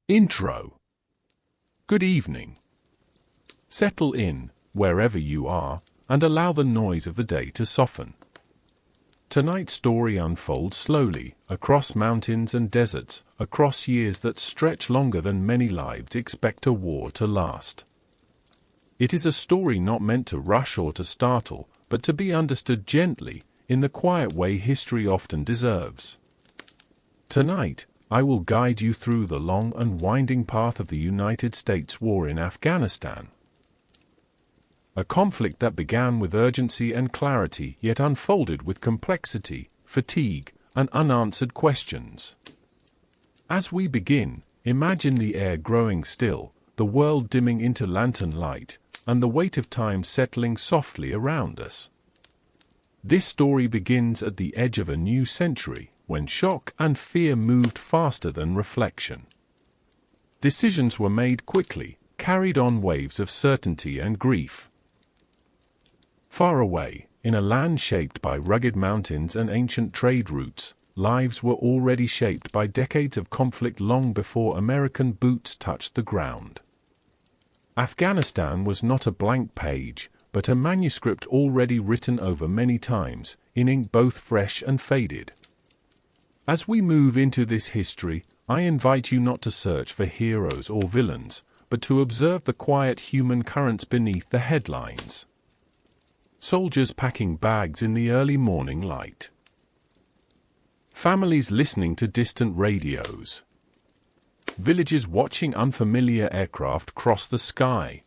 Intro. Good evening. Settle in, wherever you are, and allow the noise of the day to soften. Tonight's story unfolds slowly, across mountains and deserts, across years that stretch longer than many lives expect a war to last. It is a story not meant to rush or to startle, but to be understood gently, in the quiet way history often deserves. Tonight, I will guide you through the long and winding path of the United States war in Afghanistan. A conflict that began with urgency and clarity yet unfolded with complexity, fatigue, and unanswered questions. As we begin, imagine the air growing still, the world dimming into lantern light, and the weight of time settling softly around us. This story begins at the edge of a new century, when shock and fear moved faster than reflection. Decisions were made quickly, carried on waves of certainty and grief. Far away, in a land shaped by rugged mountains and ancient trade routes, lives were already shaped by decades of conflict long before American boots touched the ground. Afghanistan was not a blank page, but a manuscript already written over many times, in ink both fresh and faded. As we move into this history, I invite you not to search for heroes or villains, but to observe the quiet human currents beneath the headlines. Soldiers packing bags in the early morning light. Families listening to distant radios. Villagers watching unfamiliar aircraft cross the sky.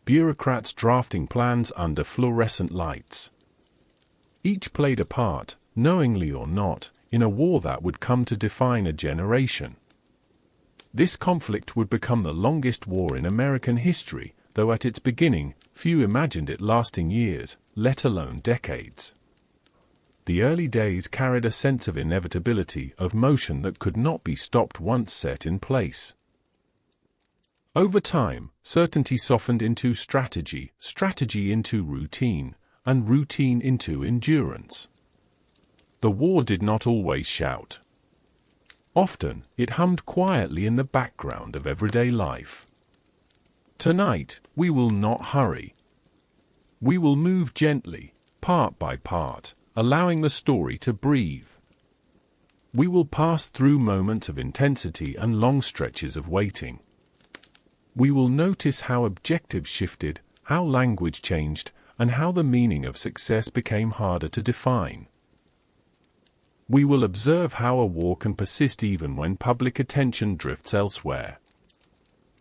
Bureaucrats drafting plans under fluorescent lights. Each played a part, knowingly or not, in a war that would come to define a generation. This conflict would become the longest war in American history, though at its beginning, few imagined it lasting years, let alone decades. The early days carried a sense of inevitability, of motion that could not be stopped once set in place. Over time, certainty softened into strategy, strategy into routine, and routine into endurance. The war did not always shout. Often, it hummed quietly in the background of everyday life. Tonight, we will not hurry. We will move gently, part by part, allowing the story to breathe. We will pass through moments of intensity and long stretches of waiting. We will notice how objectives shifted, how language changed, and how the meaning of success became harder to define. We will observe how a war can persist even when public attention drifts elsewhere.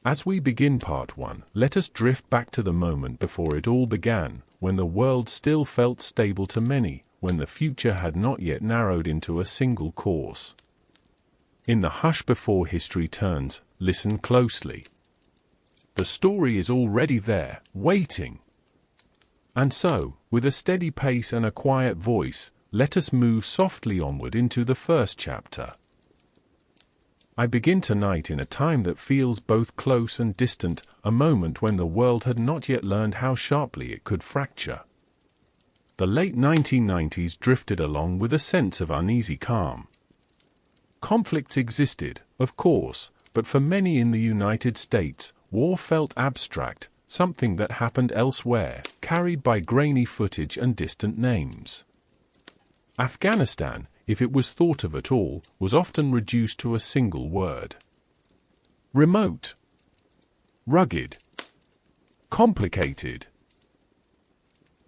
As we begin part 1, let us drift back to the moment before it all began, when the world still felt stable to many, when the future had not yet narrowed into a single course. In the hush before history turns, listen closely. The story is already there, waiting. And so, with a steady pace and a quiet voice, let us move softly onward into the first chapter. I begin tonight in a time that feels both close and distant, a moment when the world had not yet learned how sharply it could fracture. The late 1990s drifted along with a sense of uneasy calm. Conflicts existed, of course, but for many in the United States, war felt abstract, something that happened elsewhere, carried by grainy footage and distant names. Afghanistan, if it was thought of at all, was often reduced to a single word. Remote. Rugged. Complicated.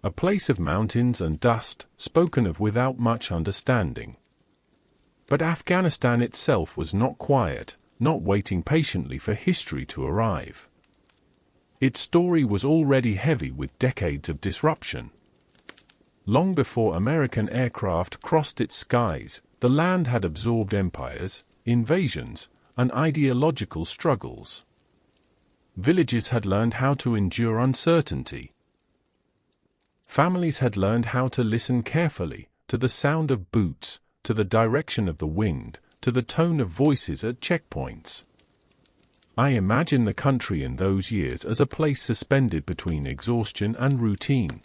A place of mountains and dust, spoken of without much understanding. But Afghanistan itself was not quiet, not waiting patiently for history to arrive. Its story was already heavy with decades of disruption. Long before American aircraft crossed its skies, the land had absorbed empires, invasions, and ideological struggles. Villages had learned how to endure uncertainty. Families had learned how to listen carefully, to the sound of boots, to the direction of the wind, to the tone of voices at checkpoints. I imagine the country in those years as a place suspended between exhaustion and routine.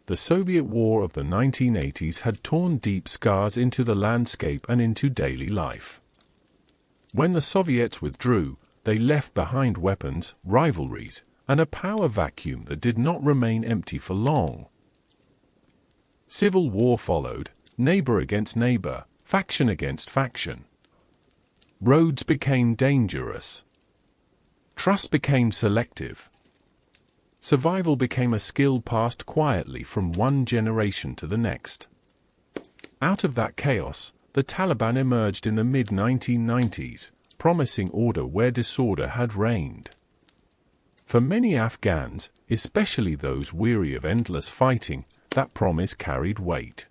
The Soviet War of the 1980s had torn deep scars into the landscape and into daily life. When the Soviets withdrew, they left behind weapons, rivalries, and a power vacuum that did not remain empty for long. Civil war followed, neighbor against neighbor, faction against faction. Roads became dangerous. Trust became selective. Survival became a skill passed quietly from one generation to the next. Out of that chaos, the Taliban emerged in the mid-1990s, promising order where disorder had reigned. For many Afghans, especially those weary of endless fighting, that promise carried weight.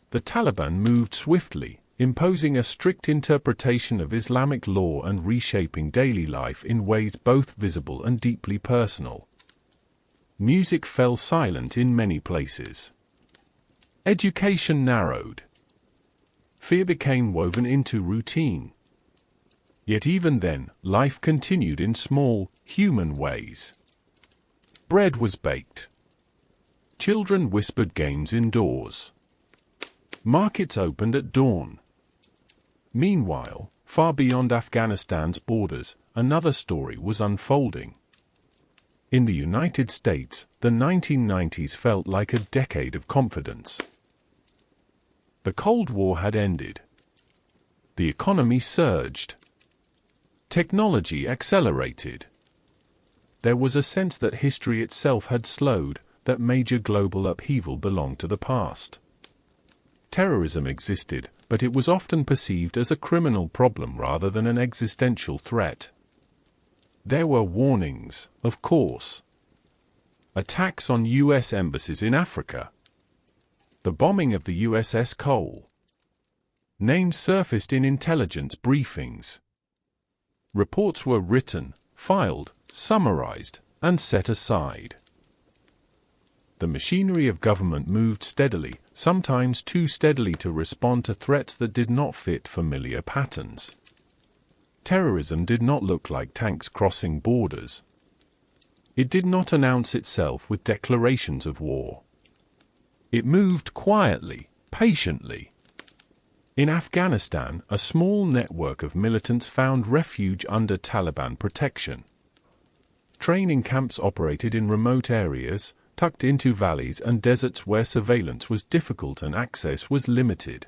The Taliban moved swiftly, imposing a strict interpretation of Islamic law and reshaping daily life in ways both visible and deeply personal. Music fell silent in many places. Education narrowed. Fear became woven into routine. Yet even then, life continued in small, human ways. Bread was baked. Children whispered games indoors. Markets opened at dawn. Meanwhile, far beyond Afghanistan's borders, another story was unfolding. In the United States, the 1990s felt like a decade of confidence. The Cold War had ended. The economy surged. Technology accelerated. There was a sense that history itself had slowed, that major global upheaval belonged to the past. Terrorism existed, but it was often perceived as a criminal problem rather than an existential threat. There were warnings, of course. Attacks on U.S. embassies in Africa. The bombing of the USS Cole. Names surfaced in intelligence briefings. Reports were written, filed, summarized, and set aside. The machinery of government moved steadily, sometimes too steadily to respond to threats that did not fit familiar patterns. Terrorism did not look like tanks crossing borders. It did not announce itself with declarations of war. It moved quietly, patiently. In Afghanistan, a small network of militants found refuge under Taliban protection. Training camps operated in remote areas, tucked into valleys and deserts where surveillance was difficult and access was limited.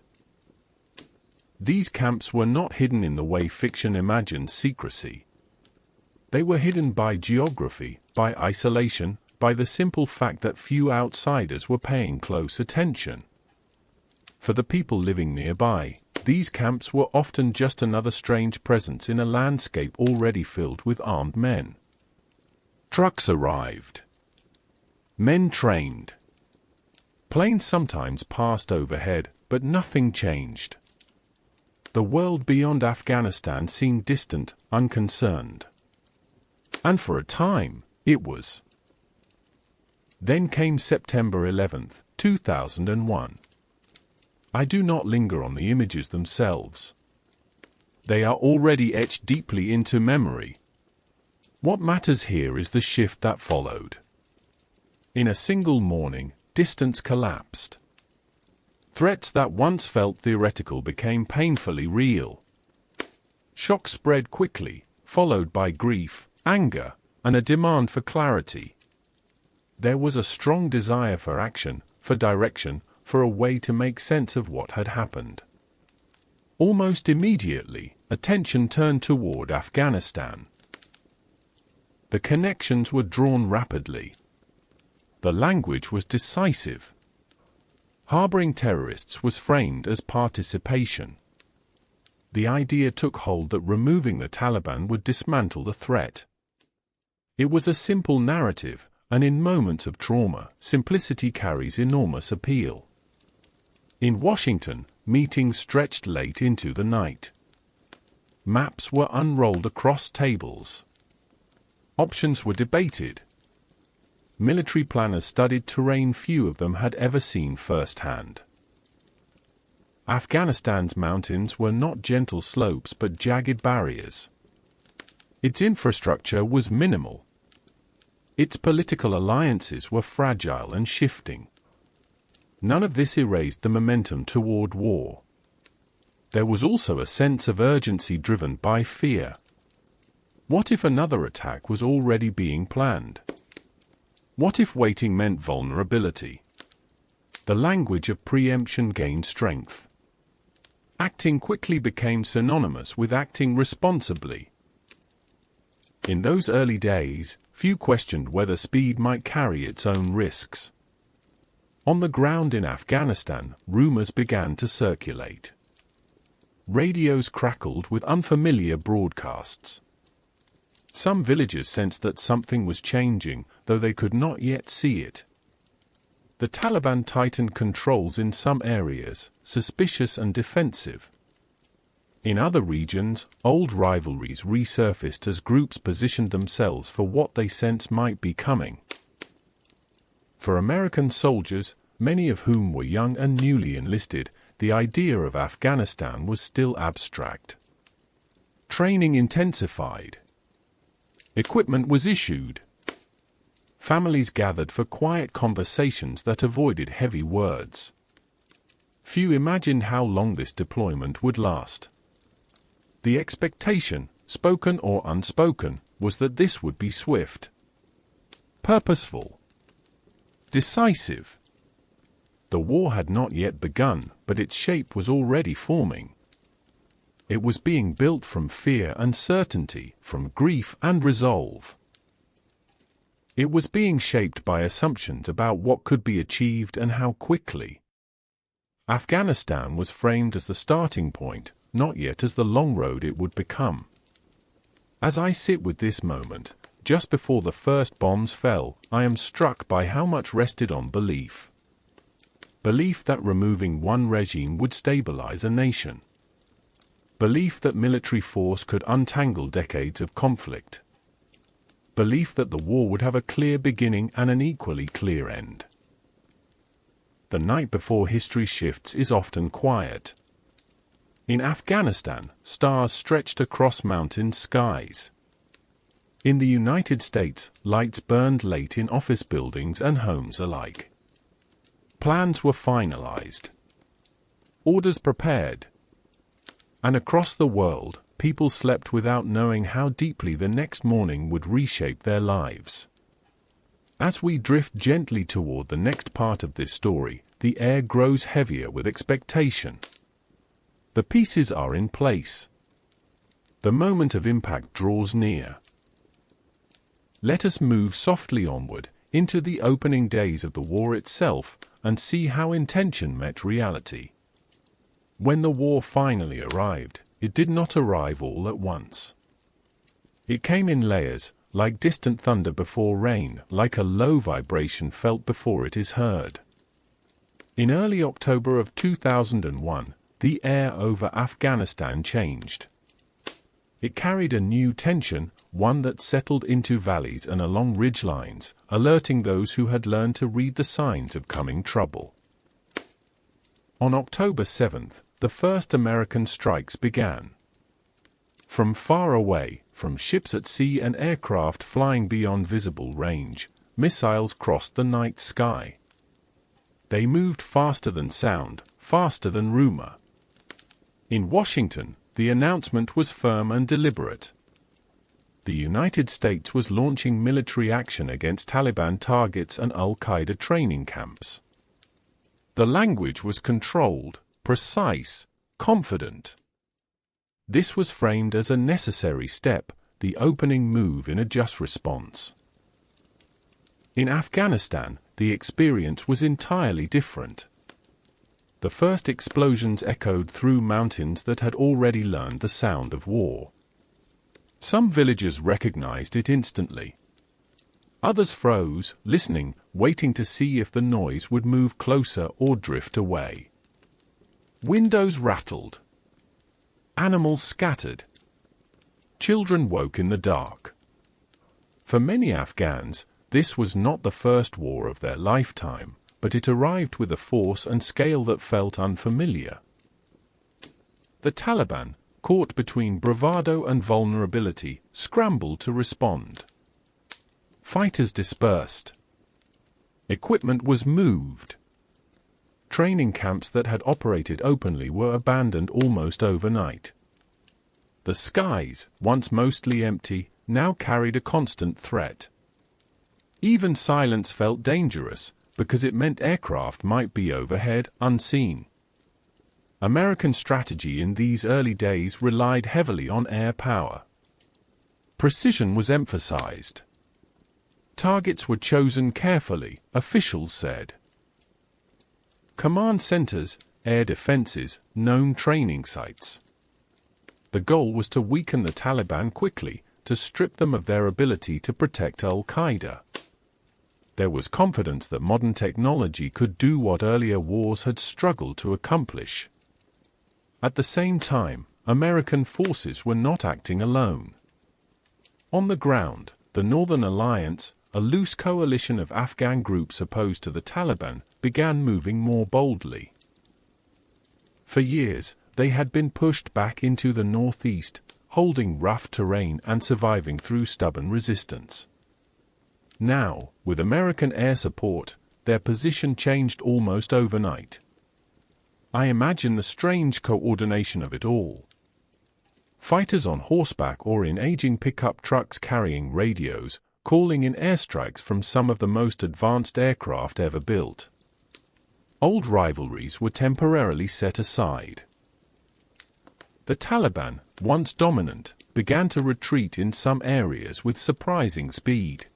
These camps were not hidden in the way fiction imagines secrecy. They were hidden by geography, by isolation, by the simple fact that few outsiders were paying close attention. For the people living nearby, these camps were often just another strange presence in a landscape already filled with armed men. Trucks arrived. Men trained. Planes sometimes passed overhead, but nothing changed. The world beyond Afghanistan seemed distant, unconcerned. And for a time, it was. Then came September 11th, 2001. I do not linger on the images themselves. They are already etched deeply into memory. What matters here is the shift that followed. In a single morning, distance collapsed. Threats that once felt theoretical became painfully real. Shock spread quickly, followed by grief, anger, and a demand for clarity. There was a strong desire for action, for direction, for a way to make sense of what had happened. Almost immediately, attention turned toward Afghanistan. The connections were drawn rapidly. The language was decisive. Harboring terrorists was framed as participation. The idea took hold that removing the Taliban would dismantle the threat. It was a simple narrative, and in moments of trauma, simplicity carries enormous appeal. In Washington, meetings stretched late into the night. Maps were unrolled across tables. Options were debated. Military planners studied terrain few of them had ever seen firsthand. Afghanistan's mountains were not gentle slopes but jagged barriers. Its infrastructure was minimal. Its political alliances were fragile and shifting. None of this erased the momentum toward war. There was also a sense of urgency driven by fear. What if another attack was already being planned? What if waiting meant vulnerability? The language of preemption gained strength. Acting quickly became synonymous with acting responsibly. In those early days, few questioned whether speed might carry its own risks. On the ground in Afghanistan, rumors began to circulate. Radios crackled with unfamiliar broadcasts. Some villagers sensed that something was changing, though they could not yet see it. The Taliban tightened controls in some areas, suspicious and defensive. In other regions, old rivalries resurfaced as groups positioned themselves for what they sensed might be coming. For American soldiers, many of whom were young and newly enlisted, the idea of Afghanistan was still abstract. Training intensified. Equipment was issued. Families gathered for quiet conversations that avoided heavy words. Few imagined how long this deployment would last. The expectation, spoken or unspoken, was that this would be swift, purposeful, decisive. The war had not yet begun, but its shape was already forming. It was being built from fear and certainty, from grief and resolve. It was being shaped by assumptions about what could be achieved and how quickly. Afghanistan was framed as the starting point, not yet as the long road it would become. As I sit with this moment, just before the first bombs fell, I am struck by how much rested on belief. Belief that removing one regime would stabilize a nation. Belief that military force could untangle decades of conflict. Belief that the war would have a clear beginning and an equally clear end. The night before history shifts is often quiet. In Afghanistan, stars stretched across mountain skies. In the United States, lights burned late in office buildings and homes alike. Plans were finalized. Orders prepared. And across the world, people slept without knowing how deeply the next morning would reshape their lives. As we drift gently toward the next part of this story, the air grows heavier with expectation. The pieces are in place. The moment of impact draws near. Let us move softly onward, into the opening days of the war itself, and see how intention met reality. When the war finally arrived, it did not arrive all at once. It came in layers, like distant thunder before rain, like a low vibration felt before it is heard. In early October of 2001, the air over Afghanistan changed. It carried a new tension, one that settled into valleys and along ridgelines, alerting those who had learned to read the signs of coming trouble. On October 7th, the first American strikes began. From far away, from ships at sea and aircraft flying beyond visible range, missiles crossed the night sky. They moved faster than sound, faster than rumor. In Washington, the announcement was firm and deliberate. The United States was launching military action against Taliban targets and Al-Qaeda training camps. The language was controlled, precise, confident. This was framed as a necessary step, the opening move in a just response. In Afghanistan, the experience was entirely different. The first explosions echoed through mountains that had already learned the sound of war. Some villagers recognized it instantly. Others froze, listening, waiting to see if the noise would move closer or drift away. Windows rattled. Animals scattered. Children woke in the dark. For many Afghans, this was not the first war of their lifetime, but it arrived with a force and scale that felt unfamiliar. The Taliban, caught between bravado and vulnerability, scrambled to respond. Fighters dispersed. Equipment was moved. Training camps that had operated openly were abandoned almost overnight. The skies, once mostly empty, now carried a constant threat. Even silence felt dangerous, because it meant aircraft might be overhead, unseen. American strategy in these early days relied heavily on air power. Precision was emphasized. Targets were chosen carefully, officials said. Command centers, air defenses, known training sites. The goal was to weaken the Taliban quickly, to strip them of their ability to protect al-Qaeda. There was confidence that modern technology could do what earlier wars had struggled to accomplish. At the same time, American forces were not acting alone. On the ground, the Northern Alliance, a loose coalition of Afghan groups opposed to the Taliban, began moving more boldly. For years, they had been pushed back into the northeast, holding rough terrain and surviving through stubborn resistance. Now, with American air support, their position changed almost overnight. I imagine the strange coordination of it all. Fighters on horseback or in aging pickup trucks carrying radios, calling in airstrikes from some of the most advanced aircraft ever built. Old rivalries were temporarily set aside. The Taliban, once dominant, began to retreat in some areas with surprising speed.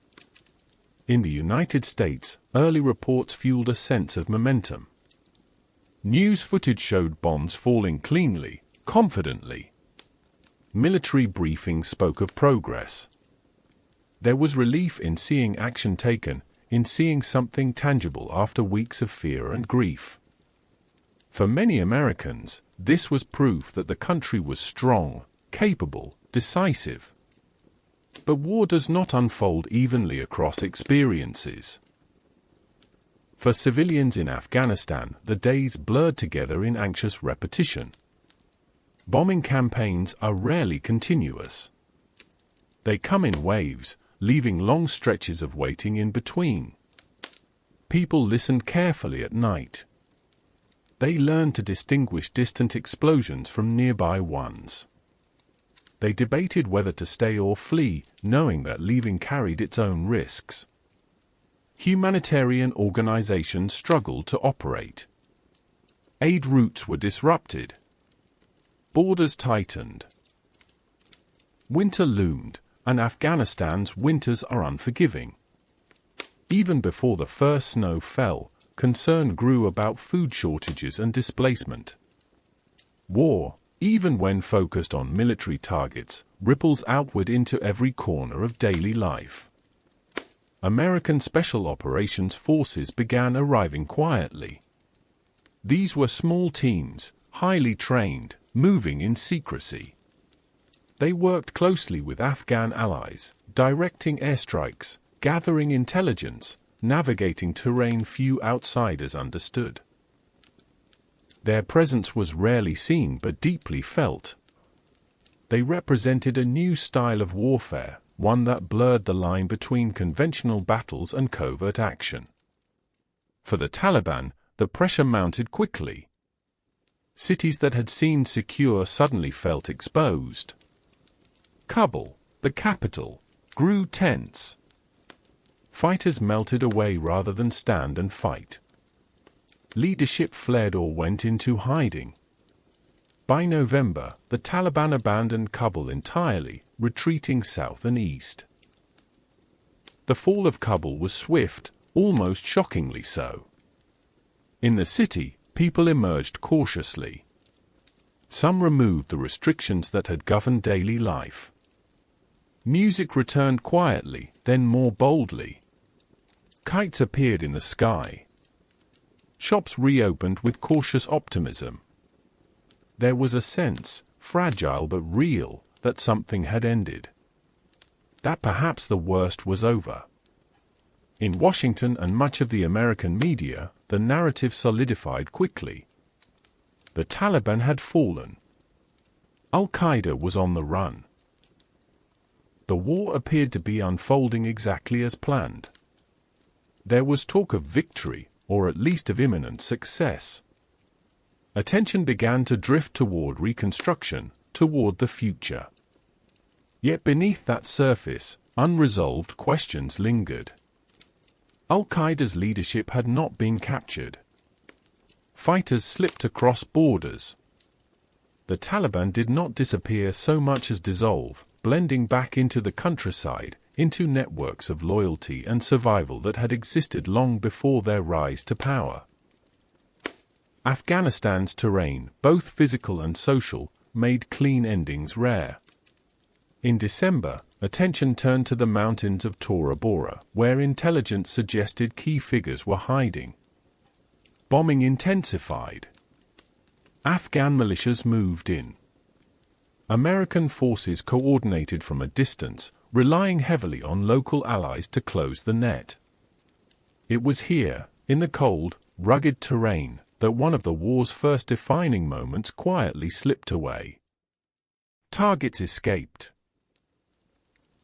In the United States, early reports fueled a sense of momentum. News footage showed bombs falling cleanly, confidently. Military briefings spoke of progress. There was relief in seeing action taken, in seeing something tangible after weeks of fear and grief. For many Americans, this was proof that the country was strong, capable, decisive. But war does not unfold evenly across experiences. For civilians in Afghanistan, the days blurred together in anxious repetition. Bombing campaigns are rarely continuous. They come in waves, leaving long stretches of waiting in between. People listened carefully at night. They learned to distinguish distant explosions from nearby ones. They debated whether to stay or flee, knowing that leaving carried its own risks. Humanitarian organizations struggled to operate. Aid routes were disrupted. Borders tightened. Winter loomed, and Afghanistan's winters are unforgiving. Even before the first snow fell, concern grew about food shortages and displacement. War, even when focused on military targets, ripples outward into every corner of daily life. American Special Operations Forces began arriving quietly. These were small teams, highly trained, moving in secrecy. They worked closely with Afghan allies, directing airstrikes, gathering intelligence, navigating terrain few outsiders understood. Their presence was rarely seen but deeply felt. They represented a new style of warfare, one that blurred the line between conventional battles and covert action. For the Taliban, the pressure mounted quickly. Cities that had seemed secure suddenly felt exposed. Kabul, the capital, grew tense. Fighters melted away rather than stand and fight. Leadership fled or went into hiding. By November, the Taliban abandoned Kabul entirely, retreating south and east. The fall of Kabul was swift, almost shockingly so. In the city, people emerged cautiously. Some removed the restrictions that had governed daily life. Music returned quietly, then more boldly. Kites appeared in the sky. Shops reopened with cautious optimism. There was a sense, fragile but real, that something had ended. That perhaps the worst was over. In Washington and much of the American media, the narrative solidified quickly. The Taliban had fallen. Al-Qaeda was on the run. The war appeared to be unfolding exactly as planned. There was talk of victory, or at least of imminent success. Attention began to drift toward reconstruction, toward the future. Yet beneath that surface, unresolved questions lingered. Al-Qaeda's leadership had not been captured. Fighters slipped across borders. The Taliban did not disappear so much as dissolve, blending back into the countryside, into networks of loyalty and survival that had existed long before their rise to power. Afghanistan's terrain, both physical and social, made clean endings rare. In December, attention turned to the mountains of Tora Bora, where intelligence suggested key figures were hiding. Bombing intensified. Afghan militias moved in. American forces coordinated from a distance, relying heavily on local allies to close the net. It was here, in the cold, rugged terrain, that one of the war's first defining moments quietly slipped away. Targets escaped.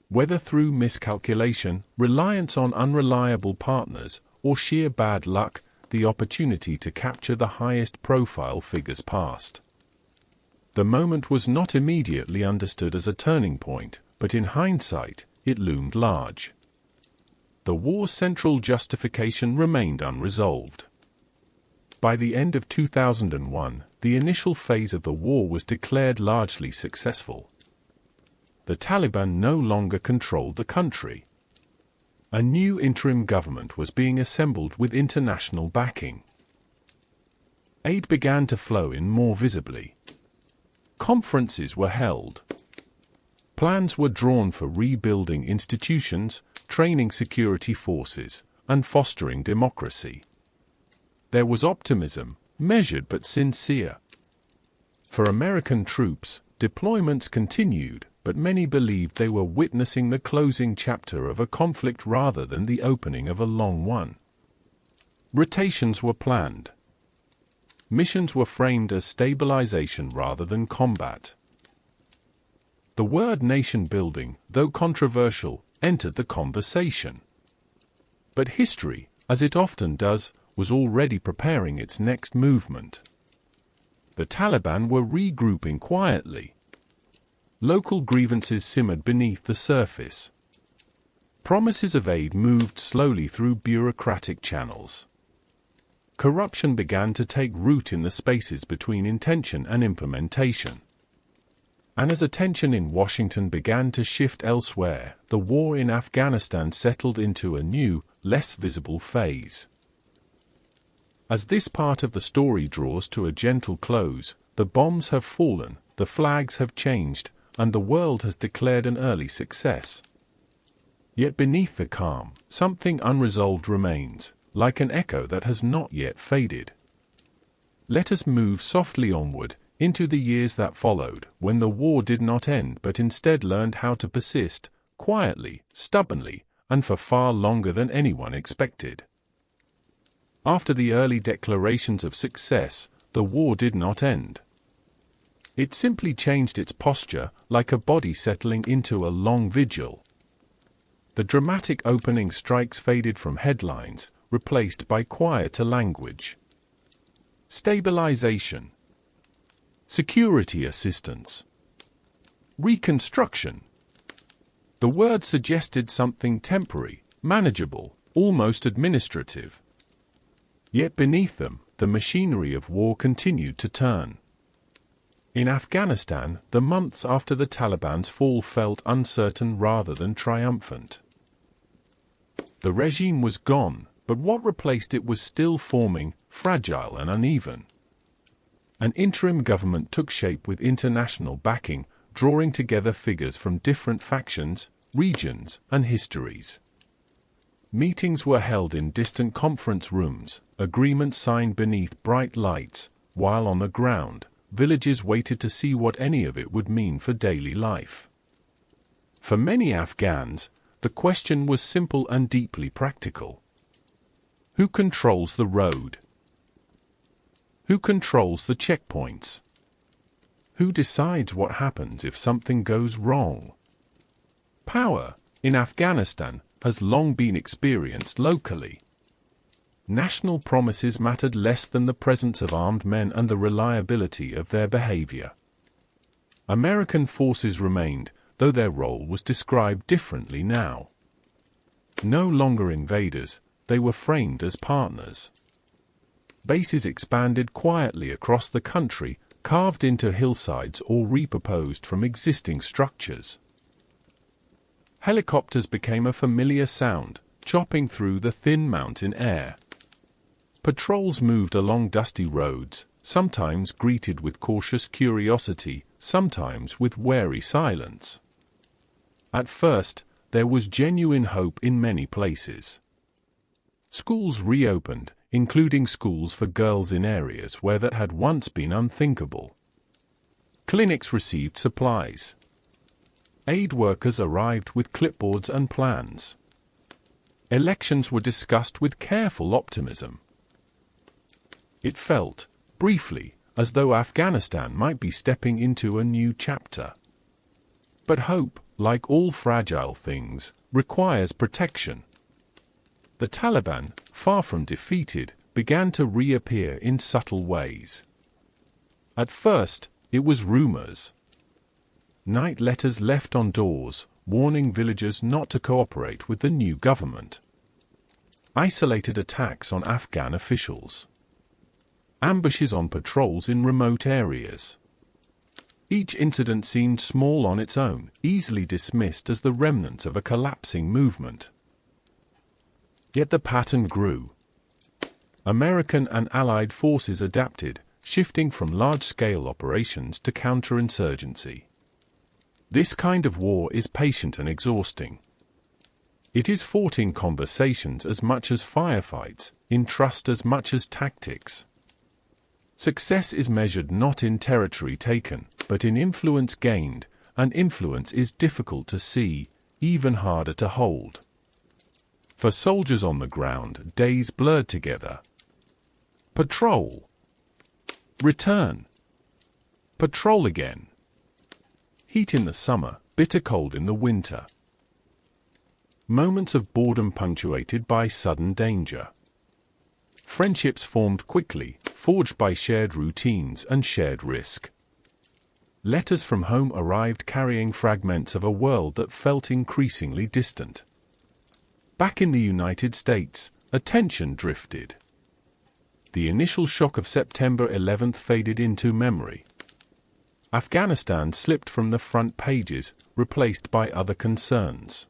Whether through miscalculation, reliance on unreliable partners, or sheer bad luck, the opportunity to capture the highest-profile figures passed. The moment was not immediately understood as a turning point, but in hindsight, it loomed large. The war's central justification remained unresolved. By the end of 2001, the initial phase of the war was declared largely successful. The Taliban no longer controlled the country. A new interim government was being assembled with international backing. Aid began to flow in more visibly. Conferences were held. Plans were drawn for rebuilding institutions, training security forces, and fostering democracy. There was optimism, measured but sincere. For American troops, deployments continued, but many believed they were witnessing the closing chapter of a conflict rather than the opening of a long one. Rotations were planned. Missions were framed as stabilization rather than combat. The word nation-building, though controversial, entered the conversation. But history, as it often does, was already preparing its next movement. The Taliban were regrouping quietly. Local grievances simmered beneath the surface. Promises of aid moved slowly through bureaucratic channels. Corruption began to take root in the spaces between intention and implementation. And as attention in Washington began to shift elsewhere, the war in Afghanistan settled into a new, less visible phase. As this part of the story draws to a gentle close, the bombs have fallen, the flags have changed, and the world has declared an early success. Yet beneath the calm, something unresolved remains, like an echo that has not yet faded. Let us move softly onward, into the years that followed, when the war did not end but instead learned how to persist, quietly, stubbornly, and for far longer than anyone expected. After the early declarations of success, the war did not end. It simply changed its posture, like a body settling into a long vigil. The dramatic opening strikes faded from headlines, replaced by quieter language. Stabilization. Security assistance. Reconstruction. The word suggested something temporary, manageable, almost administrative. Yet beneath them, the machinery of war continued to turn. In Afghanistan, the months after the Taliban's fall felt uncertain rather than triumphant. The regime was gone, but what replaced it was still forming, fragile and uneven. An interim government took shape with international backing, drawing together figures from different factions, regions, and histories. Meetings were held in distant conference rooms, agreements signed beneath bright lights, while on the ground, villages waited to see what any of it would mean for daily life. For many Afghans, the question was simple and deeply practical. Who controls the road? Who controls the checkpoints? Who decides what happens if something goes wrong? Power, in Afghanistan, has long been experienced locally. National promises mattered less than the presence of armed men and the reliability of their behavior. American forces remained, though their role was described differently now. No longer invaders, they were framed as partners. Bases expanded quietly across the country, carved into hillsides or repurposed from existing structures. Helicopters became a familiar sound, chopping through the thin mountain air. Patrols moved along dusty roads, sometimes greeted with cautious curiosity, sometimes with wary silence. At first, there was genuine hope in many places. Schools reopened, including schools for girls in areas where that had once been unthinkable. Clinics received supplies. Aid workers arrived with clipboards and plans. Elections were discussed with careful optimism. It felt, briefly, as though Afghanistan might be stepping into a new chapter. But hope, like all fragile things, requires protection. The Taliban, far from defeated, began to reappear in subtle ways. At first, it was rumors. Night letters left on doors, warning villagers not to cooperate with the new government. Isolated attacks on Afghan officials. Ambushes on patrols in remote areas. Each incident seemed small on its own, easily dismissed as the remnant of a collapsing movement. Yet the pattern grew. American and Allied forces adapted, shifting from large-scale operations to counterinsurgency. This kind of war is patient and exhausting. It is fought in conversations as much as firefights, in trust as much as tactics. Success is measured not in territory taken, but in influence gained, and influence is difficult to see, even harder to hold. For soldiers on the ground, days blurred together. Patrol. Return. Patrol again. Heat in the summer, bitter cold in the winter. Moments of boredom punctuated by sudden danger. Friendships formed quickly, forged by shared routines and shared risk. Letters from home arrived carrying fragments of a world that felt increasingly distant. Back in the United States, attention drifted. The initial shock of September 11th faded into memory. Afghanistan slipped from the front pages, replaced by other concerns.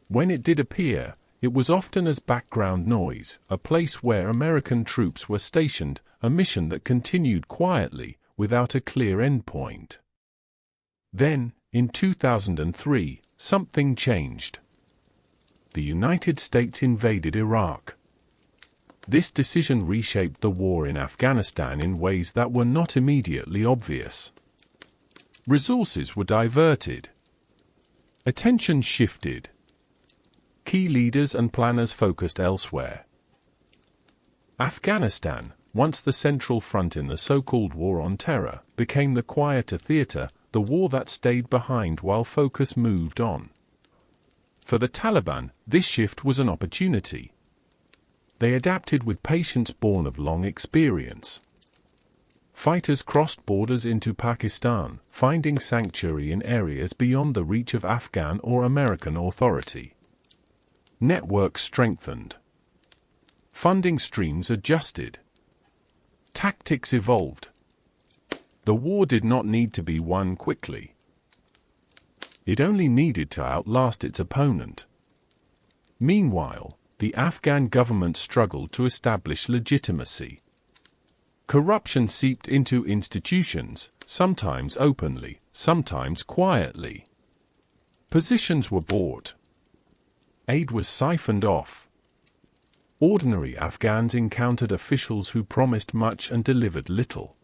When it did appear, it was often as background noise, a place where American troops were stationed, a mission that continued quietly, without a clear endpoint. Then, in 2003, something changed. The United States invaded Iraq. This decision reshaped the war in Afghanistan in ways that were not immediately obvious. Resources were diverted. Attention shifted. Key leaders and planners focused elsewhere. Afghanistan, once the central front in the so-called War on Terror, became the quieter theater, the war that stayed behind while focus moved on. For the Taliban, this shift was an opportunity. They adapted with patience born of long experience. Fighters crossed borders into Pakistan, finding sanctuary in areas beyond the reach of Afghan or American authority. Networks strengthened. Funding streams adjusted. Tactics evolved. The war did not need to be won quickly. It only needed to outlast its opponent. Meanwhile, the Afghan government struggled to establish legitimacy. Corruption seeped into institutions, sometimes openly, sometimes quietly. Positions were bought. Aid was siphoned off. Ordinary Afghans encountered officials who promised much and delivered little.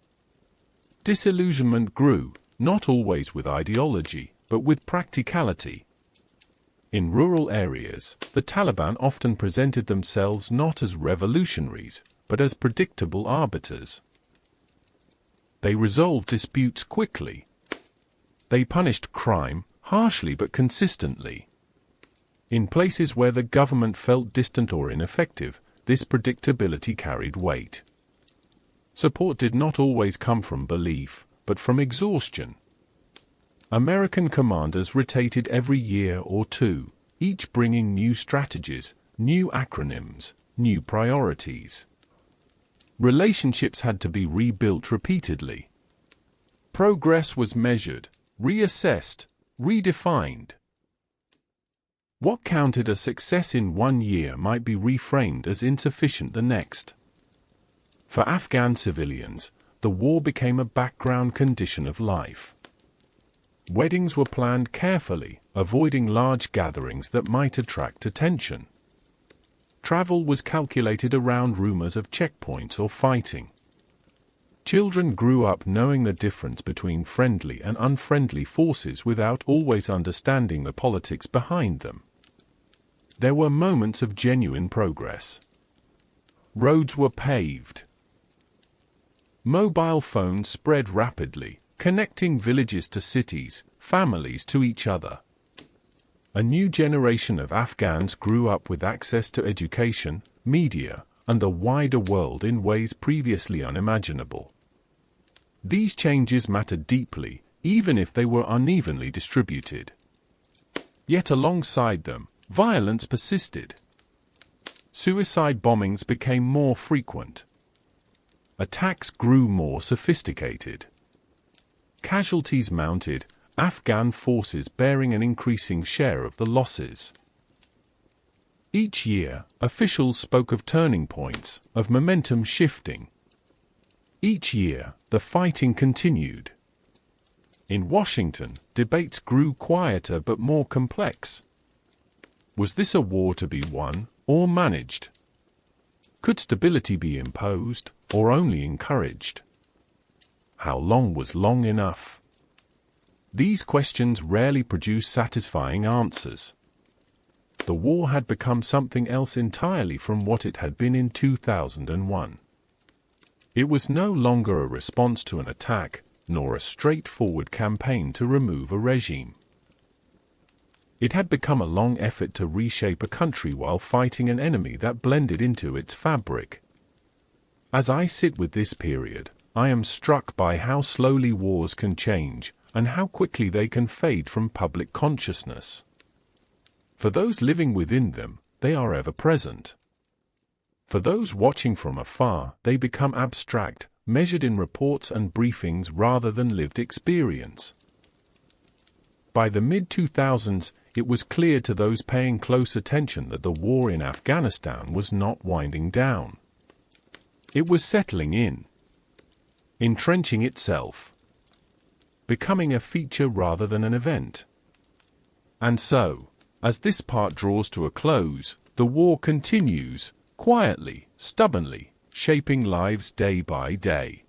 Disillusionment grew, not always with ideology, but with practicality. In rural areas, the Taliban often presented themselves not as revolutionaries, but as predictable arbiters. They resolved disputes quickly. They punished crime, harshly but consistently. In places where the government felt distant or ineffective, this predictability carried weight. Support did not always come from belief, but from exhaustion. American commanders rotated every year or two, each bringing new strategies, new acronyms, new priorities. Relationships had to be rebuilt repeatedly. Progress was measured, reassessed, redefined. What counted as success in one year might be reframed as insufficient the next. For Afghan civilians, the war became a background condition of life. Weddings were planned carefully, avoiding large gatherings that might attract attention. Travel was calculated around rumors of checkpoints or fighting. Children grew up knowing the difference between friendly and unfriendly forces without always understanding the politics behind them. There were moments of genuine progress. Roads were paved. Mobile phones spread rapidly, connecting villages to cities, families to each other. A new generation of Afghans grew up with access to education, media, and the wider world in ways previously unimaginable. These changes mattered deeply, even if they were unevenly distributed. Yet alongside them, violence persisted. Suicide bombings became more frequent. Attacks grew more sophisticated. Casualties mounted, Afghan forces bearing an increasing share of the losses. Each year, officials spoke of turning points, of momentum shifting. Each year, the fighting continued. In Washington, debates grew quieter but more complex. Was this a war to be won or managed? Could stability be imposed or only encouraged? How long was long enough? These questions rarely produce satisfying answers. The war had become something else entirely from what it had been in 2001. It was no longer a response to an attack, nor a straightforward campaign to remove a regime. It had become a long effort to reshape a country while fighting an enemy that blended into its fabric. As I sit with this period, I am struck by how slowly wars can change, and how quickly they can fade from public consciousness. For those living within them, they are ever present. For those watching from afar, they become abstract, measured in reports and briefings rather than lived experience. By the mid-2000s, it was clear to those paying close attention that the war in Afghanistan was not winding down. It was settling in, entrenching itself, becoming a feature rather than an event. And so, as this part draws to a close, the war continues, quietly, stubbornly, shaping lives day by day.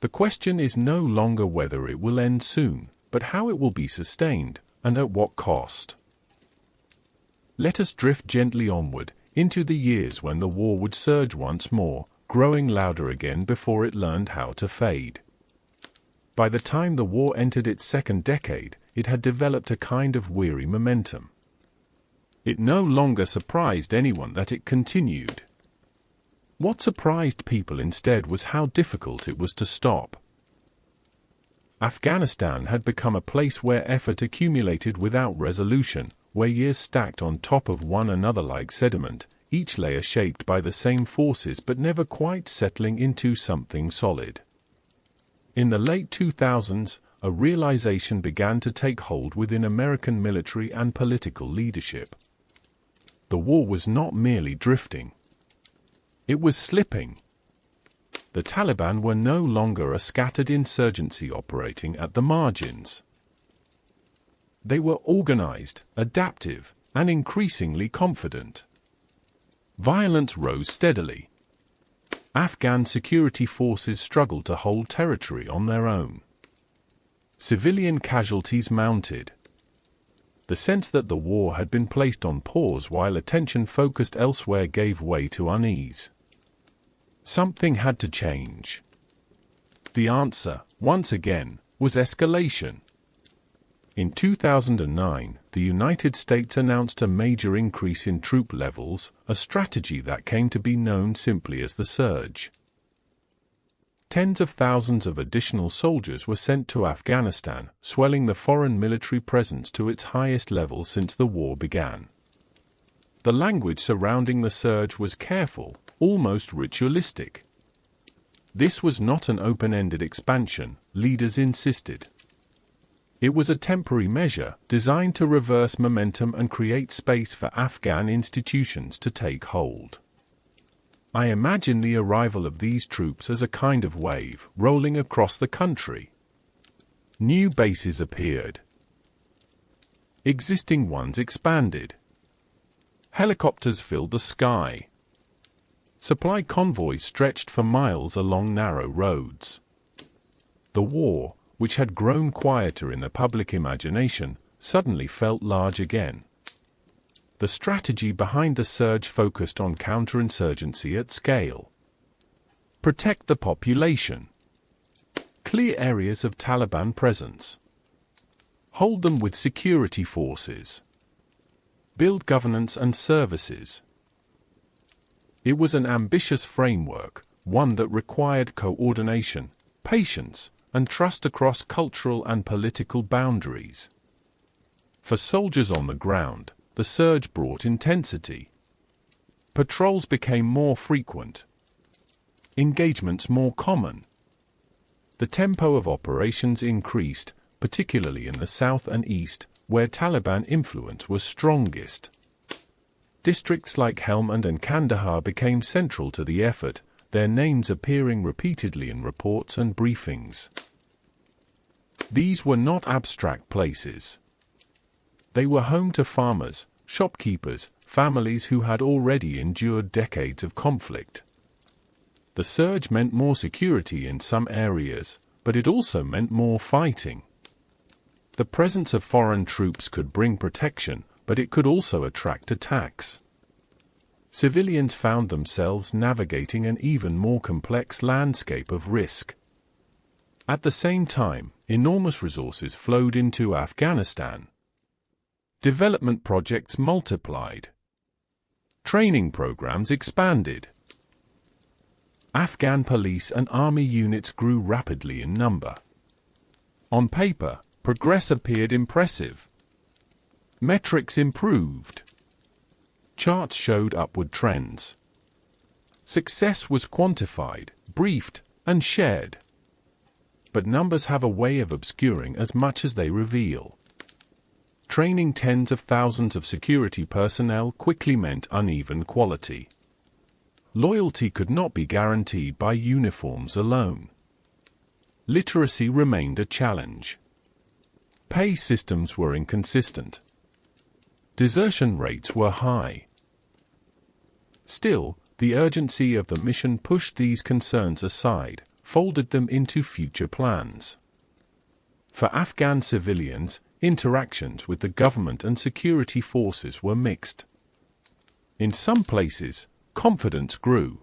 The question is no longer whether it will end soon, but how it will be sustained, and at what cost. Let us drift gently onward, into the years when the war would surge once more, growing louder again before it learned how to fade. By the time the war entered its second decade, it had developed a kind of weary momentum. It no longer surprised anyone that it continued. What surprised people instead was how difficult it was to stop. Afghanistan had become a place where effort accumulated without resolution, where years stacked on top of one another like sediment, each layer shaped by the same forces but never quite settling into something solid. In the late 2000s, a realization began to take hold within American military and political leadership. The war was not merely drifting. It was slipping. The Taliban were no longer a scattered insurgency operating at the margins. They were organized, adaptive, and increasingly confident. Violence rose steadily. Afghan security forces struggled to hold territory on their own. Civilian casualties mounted. The sense that the war had been placed on pause while attention focused elsewhere gave way to unease. Something had to change. The answer, once again, was escalation. In 2009, the United States announced a major increase in troop levels, a strategy that came to be known simply as the surge. Tens of thousands of additional soldiers were sent to Afghanistan, swelling the foreign military presence to its highest level since the war began. The language surrounding the surge was careful, almost ritualistic. This was not an open-ended expansion, leaders insisted. It was a temporary measure designed to reverse momentum and create space for Afghan institutions to take hold. I imagine the arrival of these troops as a kind of wave rolling across the country. New bases appeared. Existing ones expanded. Helicopters filled the sky. Supply convoys stretched for miles along narrow roads. The war, which had grown quieter in the public imagination, suddenly felt large again. The strategy behind the surge focused on counterinsurgency at scale. Protect the population. Clear areas of Taliban presence. Hold them with security forces. Build governance and services. It was an ambitious framework, one that required coordination, patience, and trust across cultural and political boundaries. For soldiers on the ground, the surge brought intensity. Patrols became more frequent. Engagements more common. The tempo of operations increased, particularly in the south and east, where Taliban influence was strongest. Districts like Helmand and Kandahar became central to the effort, their names appearing repeatedly in reports and briefings. These were not abstract places. They were home to farmers, shopkeepers, families who had already endured decades of conflict. The surge meant more security in some areas, but it also meant more fighting. The presence of foreign troops could bring protection, but it could also attract attacks. Civilians found themselves navigating an even more complex landscape of risk. At the same time, enormous resources flowed into Afghanistan. Development projects multiplied. Training programs expanded. Afghan police and army units grew rapidly in number. On paper, progress appeared impressive. Metrics improved. Charts showed upward trends. Success was quantified, briefed, and shared. But numbers have a way of obscuring as much as they reveal. Training tens of thousands of security personnel quickly meant uneven quality. Loyalty could not be guaranteed by uniforms alone. Literacy remained a challenge. Pay systems were inconsistent. Desertion rates were high. Still, the urgency of the mission pushed these concerns aside, folded them into future plans. For Afghan civilians, interactions with the government and security forces were mixed. In some places, confidence grew.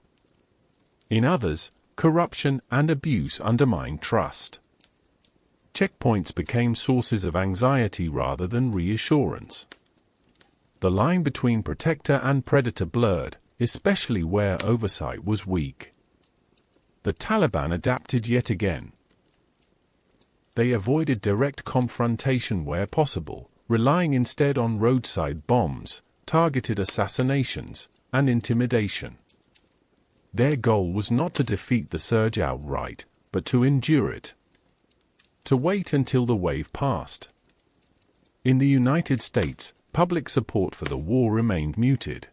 In others, corruption and abuse undermined trust. Checkpoints became sources of anxiety rather than reassurance. The line between protector and predator blurred, especially where oversight was weak. The Taliban adapted yet again. They avoided direct confrontation where possible, relying instead on roadside bombs, targeted assassinations, and intimidation. Their goal was not to defeat the surge outright, but to endure it. To wait until the wave passed. In the United States, public support for the war remained muted.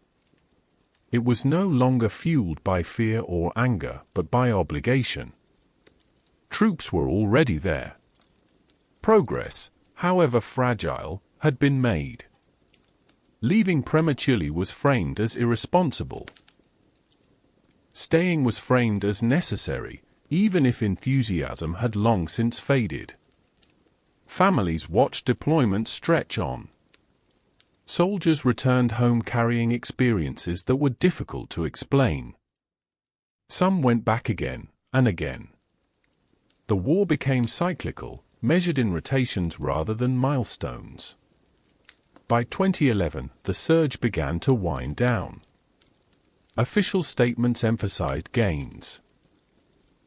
It was no longer fueled by fear or anger, but by obligation. Troops were already there. Progress, however fragile, had been made. Leaving prematurely was framed as irresponsible. Staying was framed as necessary, even if enthusiasm had long since faded. Families watched deployment stretch on. Soldiers returned home carrying experiences that were difficult to explain. Some went back again and again. The war became cyclical, measured in rotations rather than milestones. By 2011, the surge began to wind down. Official statements emphasized gains.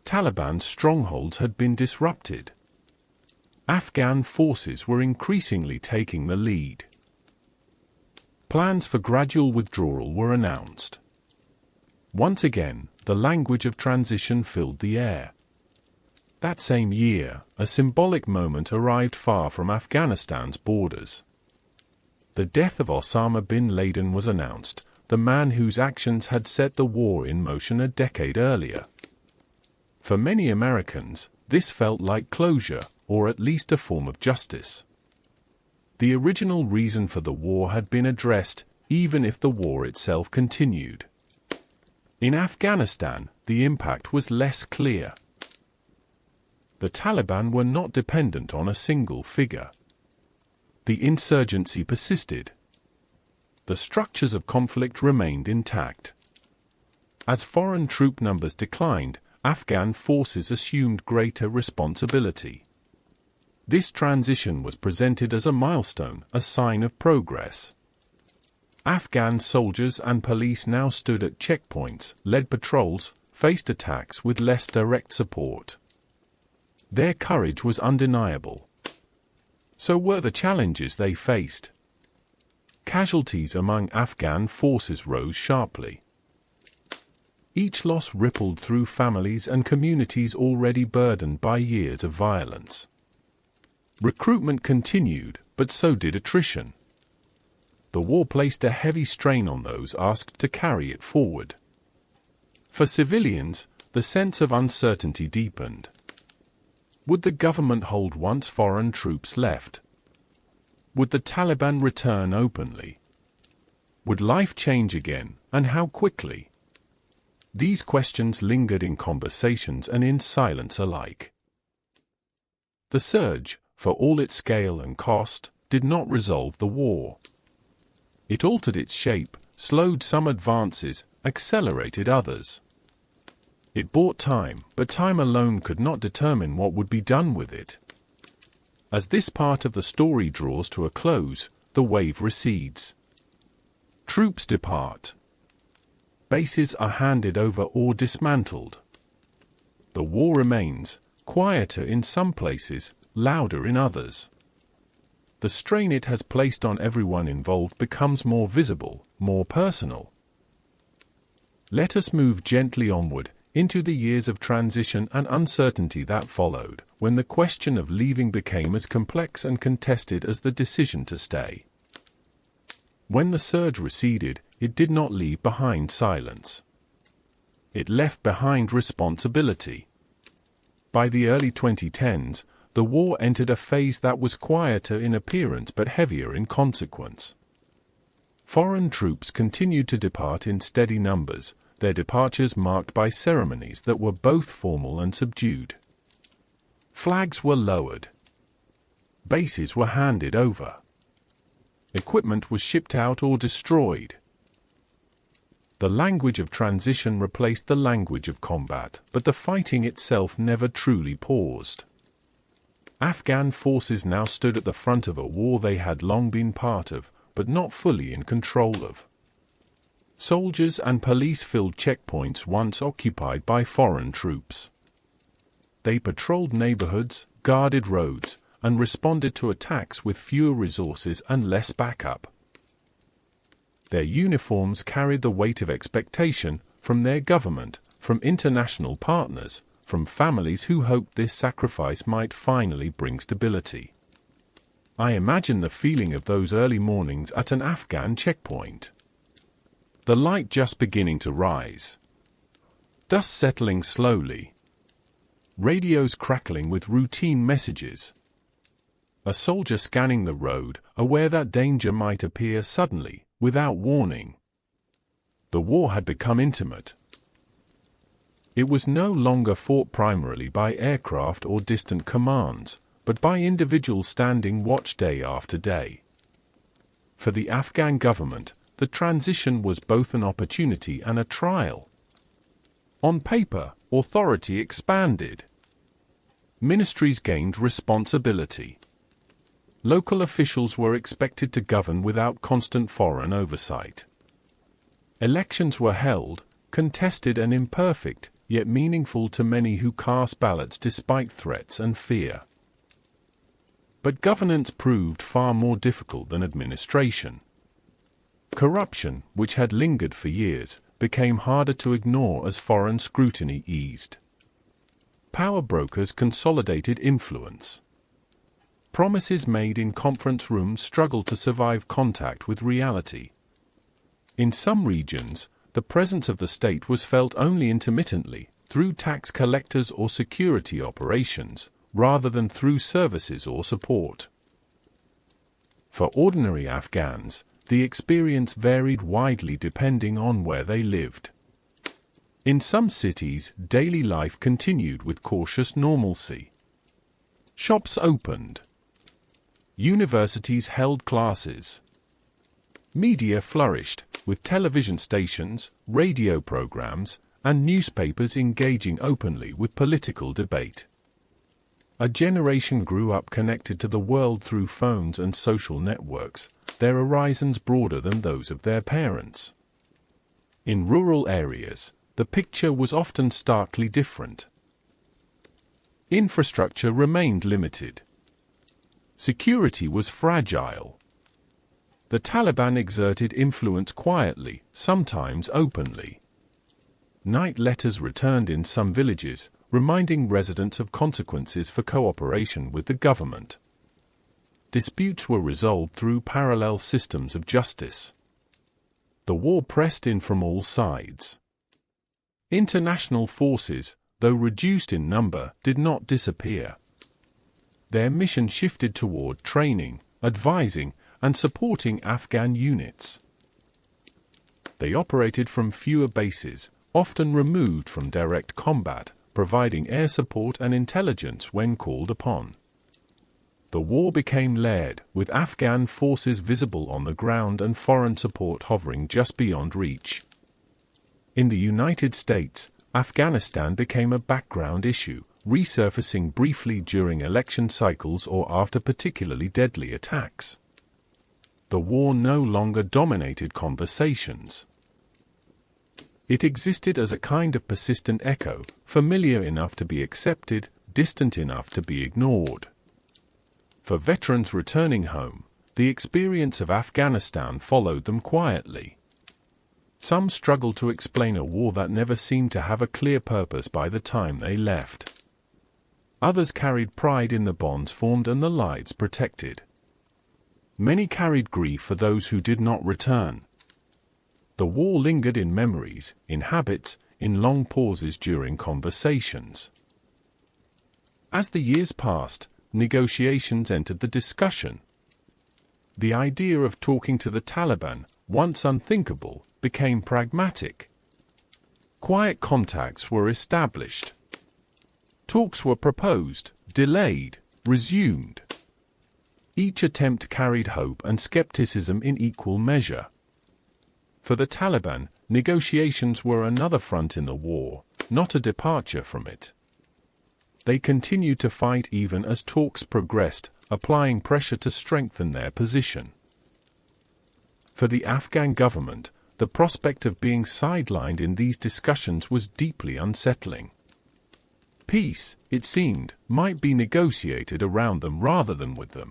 Taliban's strongholds had been disrupted. Afghan forces were increasingly taking the lead. Plans for gradual withdrawal were announced. Once again, the language of transition filled the air. That same year, a symbolic moment arrived far from Afghanistan's borders. The death of Osama bin Laden was announced, the man whose actions had set the war in motion a decade earlier. For many Americans, this felt like closure, or at least a form of justice. The original reason for the war had been addressed, even if the war itself continued. In Afghanistan, the impact was less clear. The Taliban were not dependent on a single figure. The insurgency persisted. The structures of conflict remained intact. As foreign troop numbers declined, Afghan forces assumed greater responsibility. This transition was presented as a milestone, a sign of progress. Afghan soldiers and police now stood at checkpoints, led patrols, faced attacks with less direct support. Their courage was undeniable. So were the challenges they faced. Casualties among Afghan forces rose sharply. Each loss rippled through families and communities already burdened by years of violence. Recruitment continued, but so did attrition. The war placed a heavy strain on those asked to carry it forward. For civilians, the sense of uncertainty deepened. Would the government hold once foreign troops left? Would the Taliban return openly? Would life change again, and how quickly? These questions lingered in conversations and in silence alike. The surge, for all its scale and cost, did not resolve the war. It altered its shape, slowed some advances, accelerated others. It bought time, but time alone could not determine what would be done with it. As this part of the story draws to a close, the wave recedes. Troops depart. Bases are handed over or dismantled. The war remains, quieter in some places, louder in others. The strain it has placed on everyone involved becomes more visible, more personal. Let us move gently onward, into the years of transition and uncertainty that followed, when the question of leaving became as complex and contested as the decision to stay. When the surge receded, it did not leave behind silence. It left behind responsibility. By the early 2010s, the war entered a phase that was quieter in appearance but heavier in consequence. Foreign troops continued to depart in steady numbers, their departures marked by ceremonies that were both formal and subdued. Flags were lowered. Bases were handed over. Equipment was shipped out or destroyed. The language of transition replaced the language of combat, but the fighting itself never truly paused. Afghan forces now stood at the front of a war they had long been part of, but not fully in control of. Soldiers and police filled checkpoints once occupied by foreign troops. They patrolled neighborhoods, guarded roads, and responded to attacks with fewer resources and less backup. Their uniforms carried the weight of expectation from their government, from international partners, from families who hoped this sacrifice might finally bring stability. I imagine the feeling of those early mornings at an Afghan checkpoint. The light just beginning to rise. Dust settling slowly. Radios crackling with routine messages. A soldier scanning the road, aware that danger might appear suddenly, without warning. The war had become intimate. It was no longer fought primarily by aircraft or distant commands, but by individuals standing watch day after day. For the Afghan government, the transition was both an opportunity and a trial. On paper, authority expanded. Ministries gained responsibility. Local officials were expected to govern without constant foreign oversight. Elections were held, contested and imperfect, yet meaningful to many who cast ballots despite threats and fear. But governance proved far more difficult than administration. Corruption, which had lingered for years, became harder to ignore as foreign scrutiny eased. Power brokers consolidated influence. Promises made in conference rooms struggled to survive contact with reality. In some regions, the presence of the state was felt only intermittently, through tax collectors or security operations, rather than through services or support. For ordinary Afghans, the experience varied widely depending on where they lived. In some cities, daily life continued with cautious normalcy. Shops opened. Universities held classes. Media flourished, with television stations, radio programs, and newspapers engaging openly with political debate. A generation grew up connected to the world through phones and social networks, their horizons broader than those of their parents. In rural areas, the picture was often starkly different. Infrastructure remained limited. Security was fragile. The Taliban exerted influence quietly, sometimes openly. Night letters returned in some villages, reminding residents of consequences for cooperation with the government. Disputes were resolved through parallel systems of justice. The war pressed in from all sides. International forces, though reduced in number, did not disappear. Their mission shifted toward training, advising, and supporting Afghan units. They operated from fewer bases, often removed from direct combat, providing air support and intelligence when called upon. The war became layered, with Afghan forces visible on the ground and foreign support hovering just beyond reach. In the United States, Afghanistan became a background issue, resurfacing briefly during election cycles or after particularly deadly attacks. The war no longer dominated conversations. It existed as a kind of persistent echo, familiar enough to be accepted, distant enough to be ignored. For veterans returning home, the experience of Afghanistan followed them quietly. Some struggled to explain a war that never seemed to have a clear purpose by the time they left. Others carried pride in the bonds formed and the lives protected. Many carried grief for those who did not return. The war lingered in memories, in habits, in long pauses during conversations. As the years passed, negotiations entered the discussion. The idea of talking to the Taliban, once unthinkable, became pragmatic. Quiet contacts were established. Talks were proposed, delayed, resumed. Each attempt carried hope and skepticism in equal measure. For the Taliban, negotiations were another front in the war, not a departure from it. They continued to fight even as talks progressed, applying pressure to strengthen their position. For the Afghan government, the prospect of being sidelined in these discussions was deeply unsettling. Peace, it seemed, might be negotiated around them rather than with them.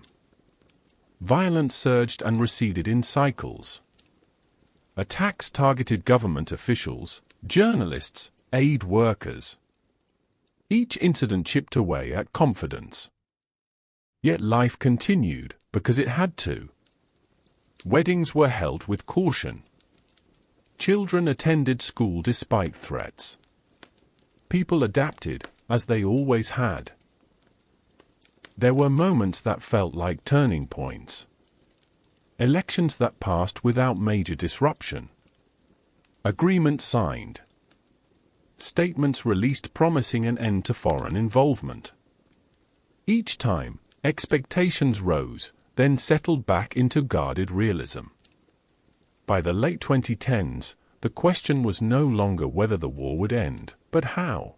Violence surged and receded in cycles. Attacks targeted government officials, journalists, aid workers. Each incident chipped away at confidence. Yet life continued, because it had to. Weddings were held with caution. Children attended school despite threats. People adapted, as they always had. There were moments that felt like turning points. Elections that passed without major disruption. Agreements signed. Statements released promising an end to foreign involvement. Each time, expectations rose, then settled back into guarded realism. By the late 2010s, the question was no longer whether the war would end, but how.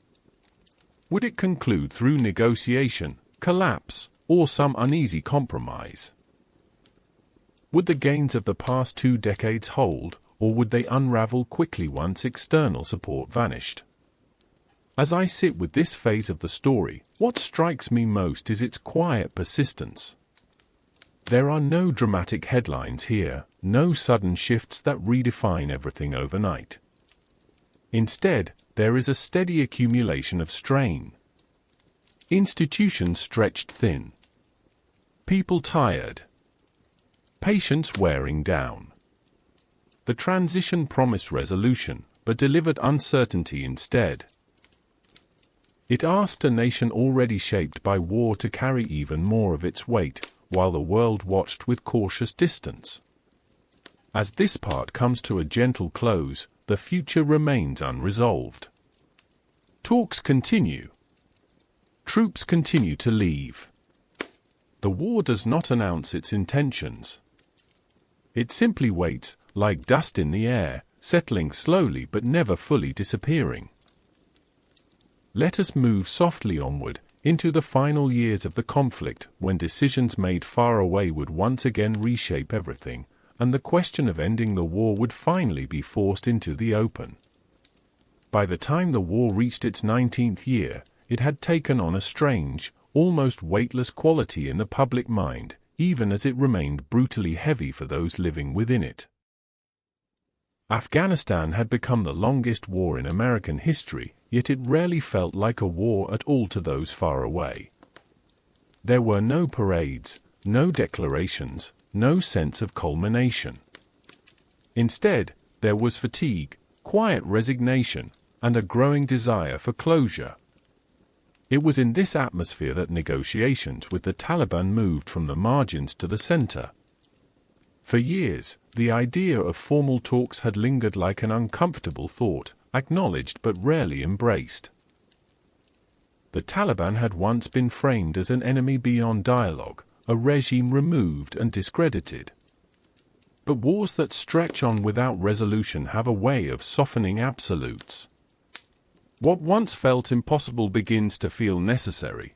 Would it conclude through negotiation, collapse, or some uneasy compromise? Would the gains of the past 2 decades hold, or would they unravel quickly once external support vanished? As I sit with this phase of the story, what strikes me most is its quiet persistence. There are no dramatic headlines here, no sudden shifts that redefine everything overnight. Instead, there is a steady accumulation of strain. Institutions stretched thin. People tired. Patience wearing down. The transition promised resolution, but delivered uncertainty instead. It asked a nation already shaped by war to carry even more of its weight, while the world watched with cautious distance. As this part comes to a gentle close, the future remains unresolved. Talks continue. Troops continue to leave. The war does not announce its intentions. It simply waits, like dust in the air, settling slowly but never fully disappearing. Let us move softly onward, into the final years of the conflict, when decisions made far away would once again reshape everything, and the question of ending the war would finally be forced into the open. By the time the war reached its 19th year, it had taken on a strange, almost weightless quality in the public mind, even as it remained brutally heavy for those living within it. Afghanistan had become the longest war in American history, yet it rarely felt like a war at all to those far away. There were no parades, no declarations, no sense of culmination. Instead, there was fatigue, quiet resignation, and a growing desire for closure. It was in this atmosphere that negotiations with the Taliban moved from the margins to the center. For years, the idea of formal talks had lingered like an uncomfortable thought, acknowledged but rarely embraced. The Taliban had once been framed as an enemy beyond dialogue, a regime removed and discredited. But wars that stretch on without resolution have a way of softening absolutes. What once felt impossible begins to feel necessary.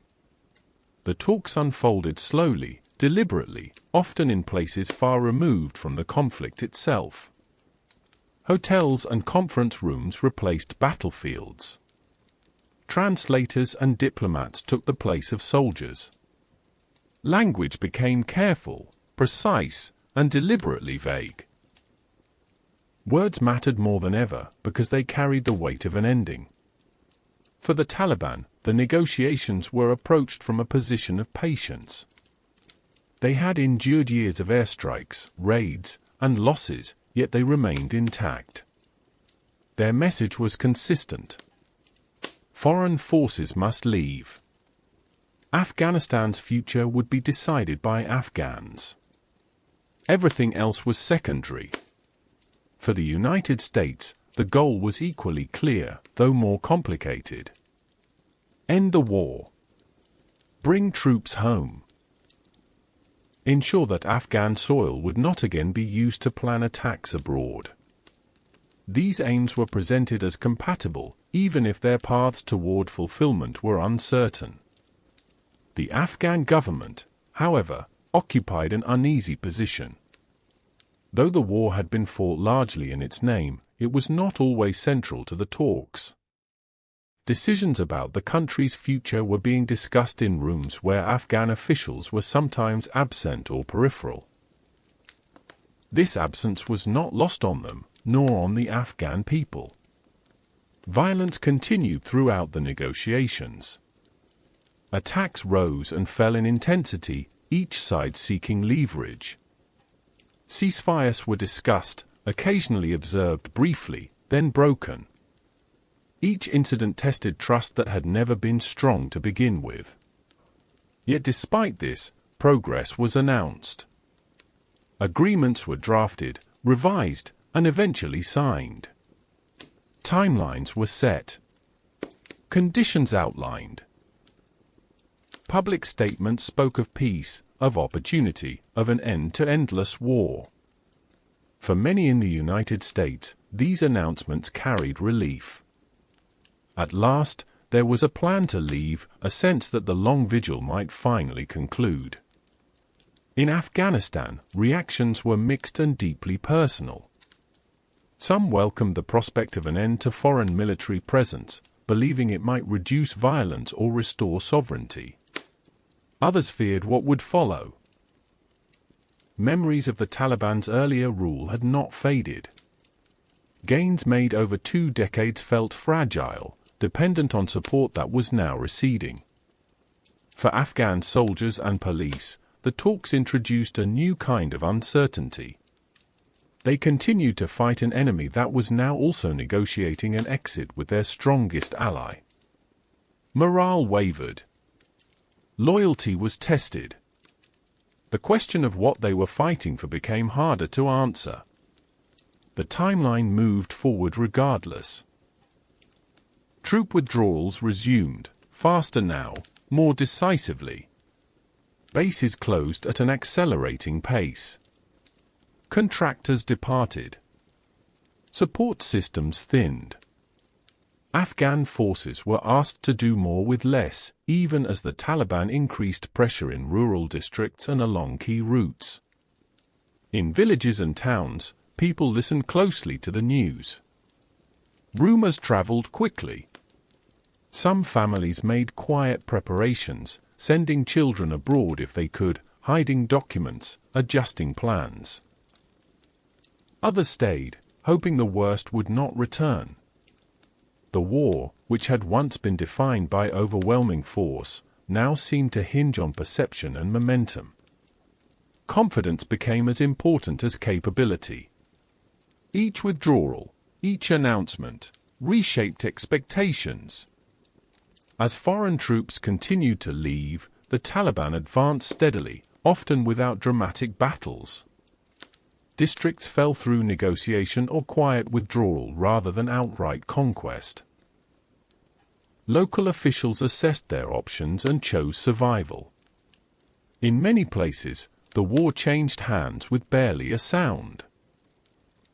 The talks unfolded slowly, deliberately, often in places far removed from the conflict itself. Hotels and conference rooms replaced battlefields. Translators and diplomats took the place of soldiers. Language became careful, precise, and deliberately vague. Words mattered more than ever because they carried the weight of an ending. For the Taliban, the negotiations were approached from a position of patience. They had endured years of airstrikes, raids, and losses, yet they remained intact. Their message was consistent. Foreign forces must leave. Afghanistan's future would be decided by Afghans. Everything else was secondary. For the United States, the goal was equally clear, though more complicated. End the war. Bring troops home. Ensure that Afghan soil would not again be used to plan attacks abroad. These aims were presented as compatible, even if their paths toward fulfillment were uncertain. The Afghan government, however, occupied an uneasy position. Though the war had been fought largely in its name, it was not always central to the talks. Decisions about the country's future were being discussed in rooms where Afghan officials were sometimes absent or peripheral. This absence was not lost on them, nor on the Afghan people. Violence continued throughout the negotiations. Attacks rose and fell in intensity, each side seeking leverage. Ceasefires were discussed, occasionally observed briefly, then broken. Each incident tested trust that had never been strong to begin with. Yet despite this, progress was announced. Agreements were drafted, revised, and eventually signed. Timelines were set. Conditions outlined. Public statements spoke of peace, of opportunity, of an end to endless war. For many in the United States, these announcements carried relief. At last, There was a plan to leave, a sense that the long vigil might finally conclude. In Afghanistan, reactions were mixed and deeply personal. Some welcomed the prospect of an end to foreign military presence, believing it might reduce violence or restore sovereignty. Others feared what would follow. Memories of the Taliban's earlier rule had not faded. Gains made over 2 decades felt fragile, dependent on support that was now receding. For Afghan soldiers and police, the talks introduced a new kind of uncertainty. They continued to fight an enemy that was now also negotiating an exit with their strongest ally. Morale wavered. Loyalty was tested. The question of what they were fighting for became harder to answer. The timeline moved forward regardless. Troop withdrawals resumed, faster now, more decisively. Bases closed at an accelerating pace. Contractors departed. Support systems thinned. Afghan forces were asked to do more with less, even as the Taliban increased pressure in rural districts and along key routes. In villages and towns, people listened closely to the news. Rumors traveled quickly. Some families made quiet preparations, sending children abroad if they could, hiding documents, adjusting plans. Others stayed, hoping the worst would not return. The war, which had once been defined by overwhelming force, now seemed to hinge on perception and momentum. Confidence became as important as capability. Each withdrawal, each announcement, reshaped expectations. As foreign troops continued to leave, the Taliban advanced steadily, often without dramatic battles. Districts fell through negotiation or quiet withdrawal rather than outright conquest. Local officials assessed their options and chose survival. In many places, the war changed hands with barely a sound.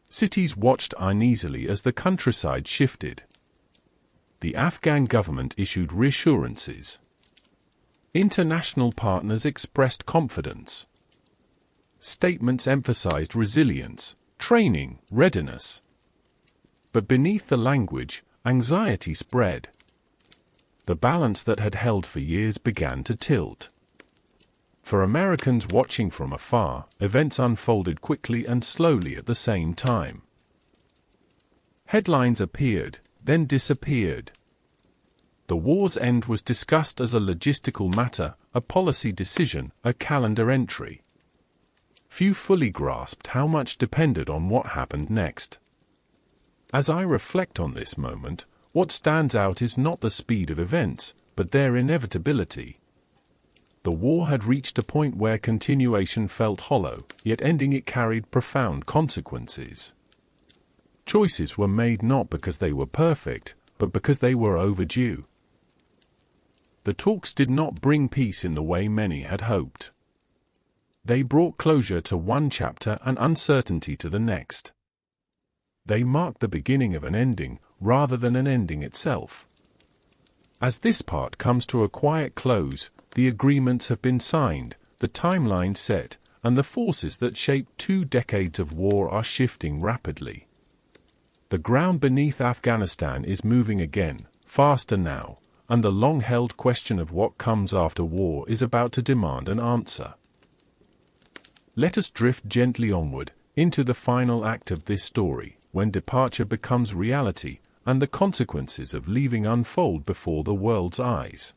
Cities watched uneasily as the countryside shifted. The Afghan government issued reassurances. International partners expressed confidence. Statements emphasized resilience, training, readiness. But beneath the language, anxiety spread. The balance that had held for years began to tilt. For Americans watching from afar, events unfolded quickly and slowly at the same time. Headlines appeared, then disappeared. The war's end was discussed as a logistical matter, a policy decision, a calendar entry. Few fully grasped how much depended on what happened next. As I reflect on this moment, what stands out is not the speed of events, but their inevitability. The war had reached a point where continuation felt hollow, yet ending it carried profound consequences. Choices were made not because they were perfect, but because they were overdue. The talks did not bring peace in the way many had hoped. They brought closure to one chapter and uncertainty to the next. They marked the beginning of an ending, rather than an ending itself. As this part comes to a quiet close, the agreements have been signed, the timeline set, and the forces that shaped 2 decades of war are shifting rapidly. The ground beneath Afghanistan is moving again, faster now, and the long-held question of what comes after war is about to demand an answer. Let us drift gently onward, into the final act of this story, when departure becomes reality, and the consequences of leaving unfold before the world's eyes.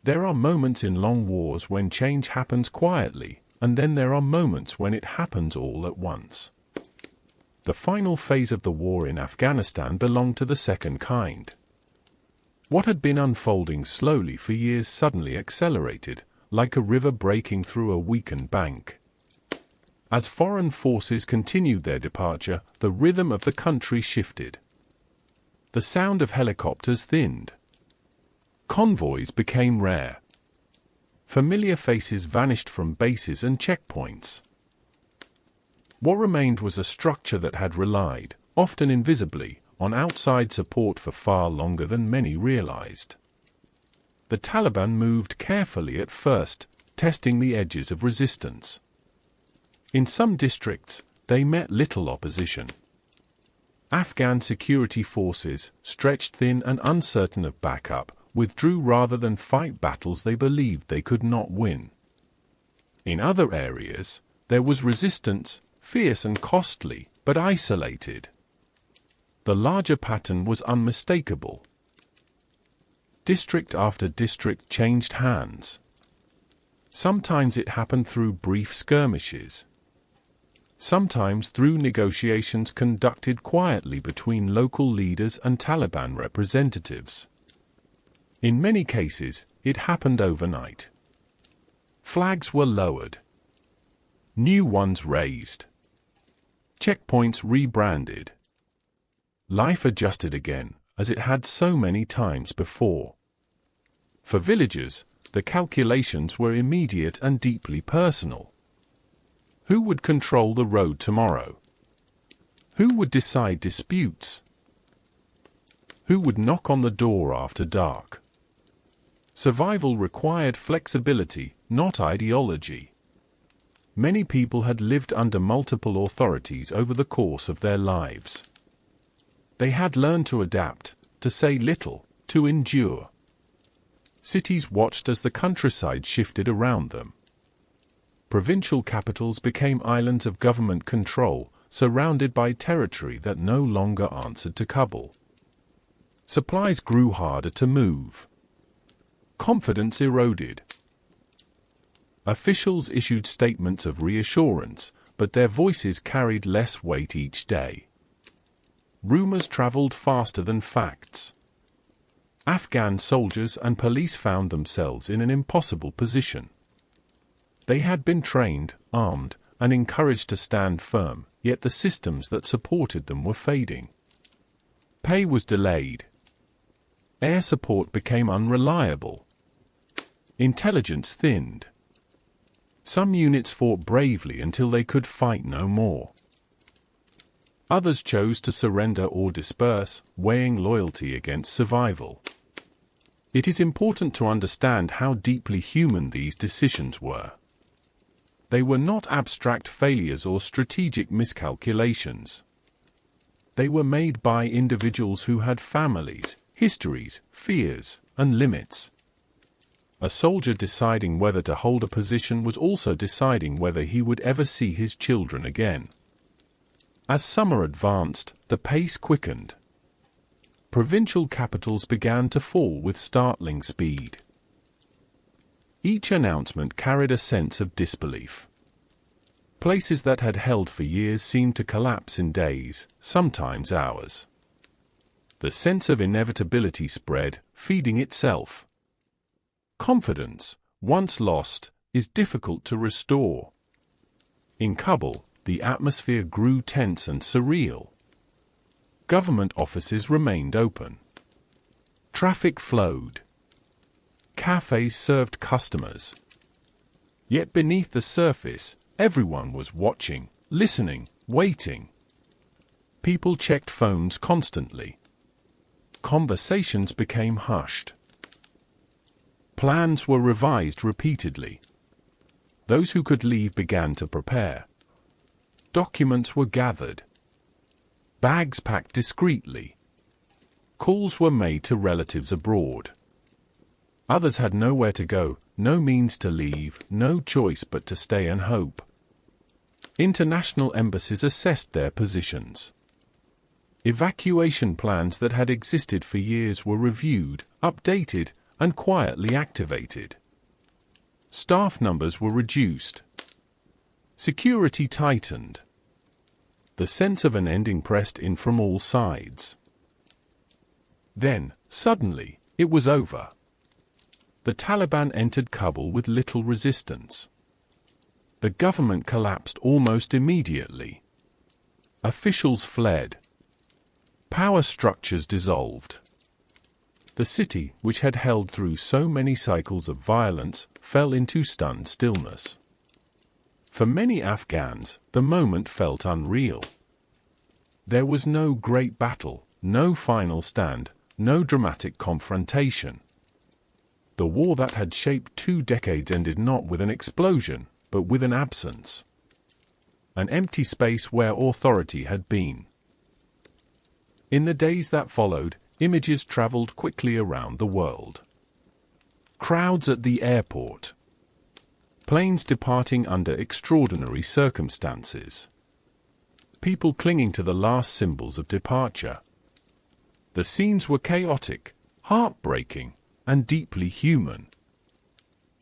There are moments in long wars when change happens quietly, and then there are moments when it happens all at once. The final phase of the war in Afghanistan belonged to the second kind. What had been unfolding slowly for years suddenly accelerated, like a river breaking through a weakened bank. As foreign forces continued their departure, the rhythm of the country shifted. The sound of helicopters thinned. Convoys became rare. Familiar faces vanished from bases and checkpoints. What remained was a structure that had relied, often invisibly, on outside support for far longer than many realized. The Taliban moved carefully at first, testing the edges of resistance. In some districts, they met little opposition. Afghan security forces, stretched thin and uncertain of backup, withdrew rather than fight battles they believed they could not win. In other areas, there was resistance, fierce and costly, but isolated. The larger pattern was unmistakable. District after district changed hands. Sometimes it happened through brief skirmishes. Sometimes through negotiations conducted quietly between local leaders and Taliban representatives. In many cases, it happened overnight. Flags were lowered. New ones raised. Checkpoints rebranded. Life adjusted again, as it had so many times before. For villagers, the calculations were immediate and deeply personal. Who would control the road tomorrow? Who would decide disputes? Who would knock on the door after dark? Survival required flexibility, not ideology. Many people had lived under multiple authorities over the course of their lives. They had learned to adapt, to say little, to endure. Cities watched as the countryside shifted around them. Provincial capitals became islands of government control, surrounded by territory that no longer answered to Kabul. Supplies grew harder to move. Confidence eroded. Officials issued statements of reassurance, but their voices carried less weight each day. Rumors traveled faster than facts. Afghan soldiers and police found themselves in an impossible position. They had been trained, armed, and encouraged to stand firm, yet the systems that supported them were fading. Pay was delayed. Air support became unreliable. Intelligence thinned. Some units fought bravely until they could fight no more. Others chose to surrender or disperse, weighing loyalty against survival. It is important to understand how deeply human these decisions were. They were not abstract failures or strategic miscalculations. They were made by individuals who had families, histories, fears, and limits. A soldier deciding whether to hold a position was also deciding whether he would ever see his children again. As summer advanced, the pace quickened. Provincial capitals began to fall with startling speed. Each announcement carried a sense of disbelief. Places that had held for years seemed to collapse in days, sometimes hours. The sense of inevitability spread, feeding itself. Confidence, once lost, is difficult to restore. In Kabul, the atmosphere grew tense and surreal. Government offices remained open. Traffic flowed. Cafes served customers. Yet beneath the surface, everyone was watching, listening, waiting. People checked phones constantly. Conversations became hushed. Plans were revised repeatedly. Those who could leave began to prepare. Documents were gathered. Bags packed discreetly. Calls were made to relatives abroad. Others had nowhere to go, no means to leave, no choice but to stay and hope. International embassies assessed their positions. Evacuation plans that had existed for years were reviewed, updated, and quietly activated. Staff numbers were reduced. Security tightened. The sense of an ending pressed in from all sides. Then, suddenly, it was over. The Taliban entered Kabul with little resistance. The government collapsed almost immediately. Officials fled. Power structures dissolved. The city, which had held through so many cycles of violence, fell into stunned stillness. For many Afghans, the moment felt unreal. There was no great battle, no final stand, no dramatic confrontation. The war that had shaped 2 decades ended not with an explosion, but with an absence. An empty space where authority had been. In the days that followed, images traveled quickly around the world. Crowds at the airport. Planes departing under extraordinary circumstances. People clinging to the last symbols of departure. The scenes were chaotic, heartbreaking, and deeply human.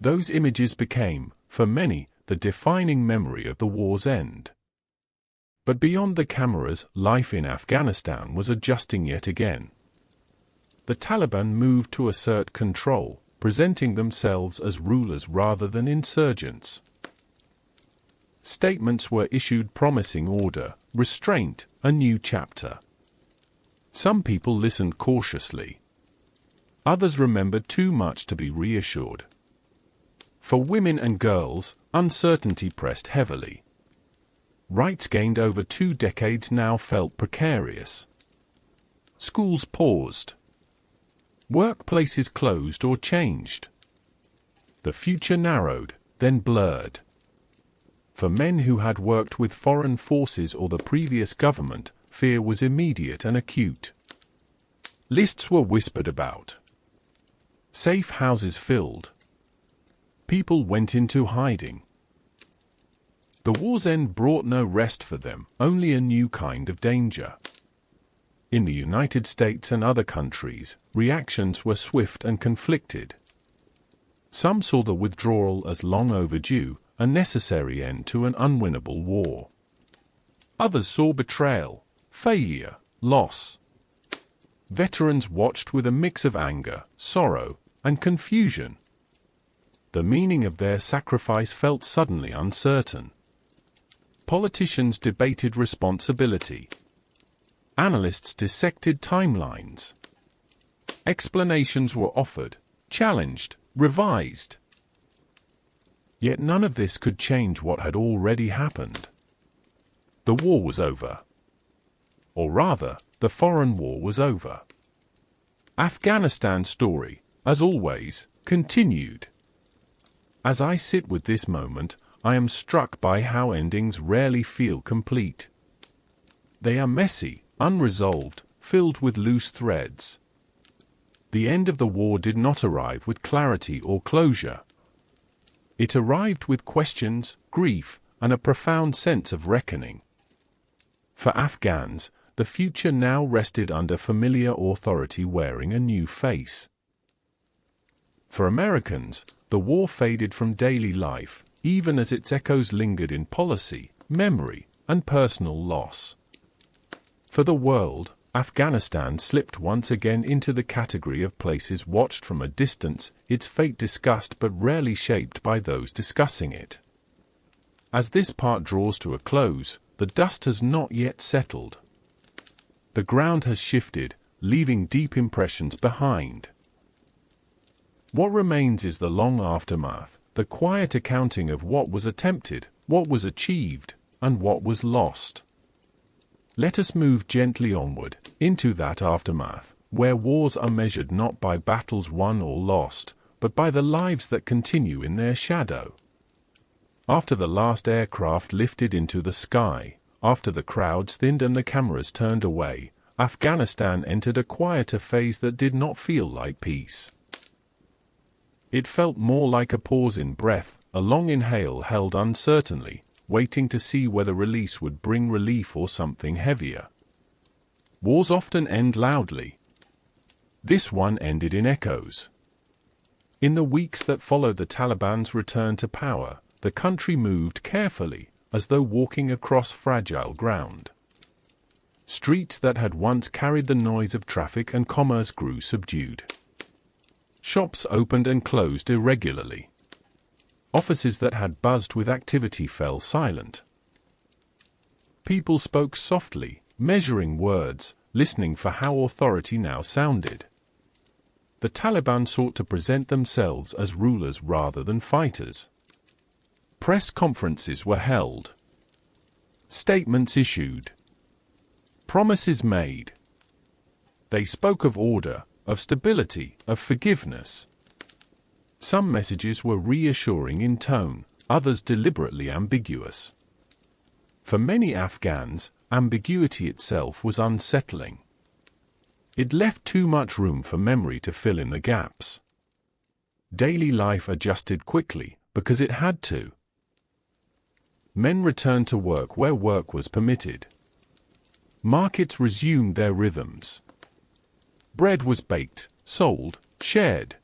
Those images became, for many, the defining memory of the war's end. But beyond the cameras, life in Afghanistan was adjusting yet again. The Taliban moved to assert control, presenting themselves as rulers rather than insurgents. Statements were issued promising order, restraint, a new chapter. Some people listened cautiously. Others remembered too much to be reassured. For women and girls, uncertainty pressed heavily. Rights gained over 2 decades now felt precarious. Schools paused. Workplaces closed or changed. The future narrowed, then blurred. For men who had worked with foreign forces or the previous government, fear was immediate and acute. Lists were whispered about. Safe houses filled. People went into hiding. The war's end brought no rest for them, only a new kind of danger. In the United States and other countries, reactions were swift and conflicted. Some saw the withdrawal as long overdue, a necessary end to an unwinnable war. Others saw betrayal, failure, loss. Veterans watched with a mix of anger, sorrow, and confusion. The meaning of their sacrifice felt suddenly uncertain. Politicians debated responsibility. Analysts dissected timelines. Explanations were offered, challenged, revised. Yet none of this could change what had already happened. The war was over. Or rather, the foreign war was over. Afghanistan's story, as always, continued. As I sit with this moment, I am struck by how endings rarely feel complete. They are messy, unresolved, filled with loose threads. The end of the war did not arrive with clarity or closure. It arrived with questions, grief, and a profound sense of reckoning. For Afghans, the future now rested under familiar authority wearing a new face. For Americans, the war faded from daily life, even as its echoes lingered in policy, memory, and personal loss. For the world, Afghanistan slipped once again into the category of places watched from a distance, its fate discussed but rarely shaped by those discussing it. As this part draws to a close, the dust has not yet settled. The ground has shifted, leaving deep impressions behind. What remains is the long aftermath, the quiet accounting of what was attempted, what was achieved, and what was lost. Let us move gently onward, into that aftermath, where wars are measured not by battles won or lost, but by the lives that continue in their shadow. After the last aircraft lifted into the sky, after the crowds thinned and the cameras turned away, Afghanistan entered a quieter phase that did not feel like peace. It felt more like a pause in breath, a long inhale held uncertainly, waiting to see whether release would bring relief or something heavier. Wars often end loudly. This one ended in echoes. In the weeks that followed the Taliban's return to power, the country moved carefully, as though walking across fragile ground. Streets that had once carried the noise of traffic and commerce grew subdued. Shops opened and closed irregularly. Offices that had buzzed with activity fell silent. People spoke softly, measuring words, listening for how authority now sounded. The Taliban sought to present themselves as rulers rather than fighters. Press conferences were held. Statements issued. Promises made. They spoke of order, of stability, of forgiveness. Some messages were reassuring in tone, others deliberately ambiguous. For many Afghans, ambiguity itself was unsettling. It left too much room for memory to fill in the gaps. Daily life adjusted quickly, because it had to. Men returned to work where work was permitted. Markets resumed their rhythms. Bread was baked, sold, shared.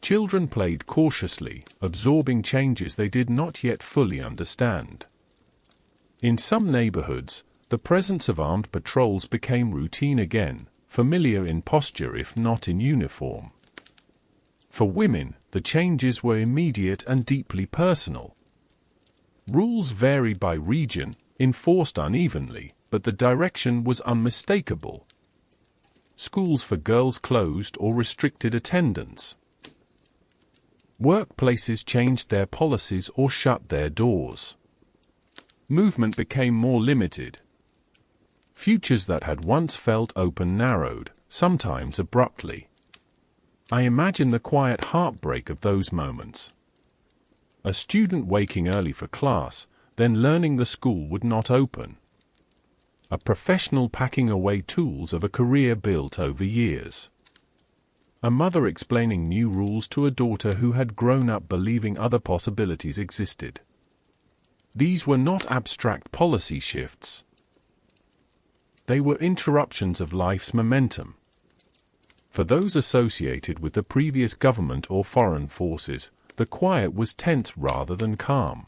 Children played cautiously, absorbing changes they did not yet fully understand. In some neighborhoods, the presence of armed patrols became routine again, familiar in posture if not in uniform. For women, the changes were immediate and deeply personal. Rules vary by region, enforced unevenly, but the direction was unmistakable. Schools for girls closed or restricted attendance. Workplaces changed their policies or shut their doors. Movement became more limited. Futures that had once felt open narrowed, sometimes abruptly. I imagine the quiet heartbreak of those moments. A student waking early for class, then learning the school would not open. A professional packing away tools of a career built over years. A mother explaining new rules to a daughter who had grown up believing other possibilities existed. These were not abstract policy shifts. They were interruptions of life's momentum. For those associated with the previous government or foreign forces, the quiet was tense rather than calm.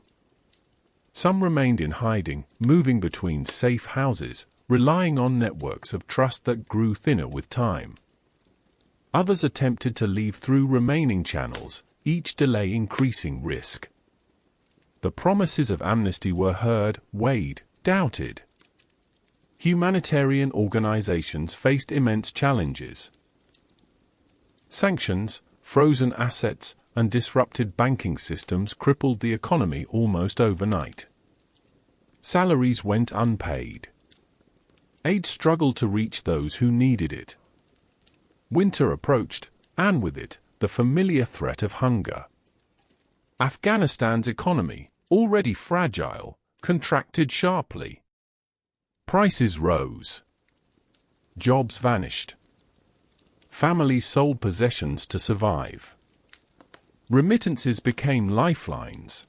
Some remained in hiding, moving between safe houses, relying on networks of trust that grew thinner with time. Others attempted to leave through remaining channels, each delay increasing risk. The promises of amnesty were heard, weighed, doubted. Humanitarian organizations faced immense challenges. Sanctions, frozen assets, and disrupted banking systems crippled the economy almost overnight. Salaries went unpaid. Aid struggled to reach those who needed it. Winter approached, and with it, the familiar threat of hunger. Afghanistan's economy, already fragile, contracted sharply. Prices rose. Jobs vanished. Families sold possessions to survive. Remittances became lifelines.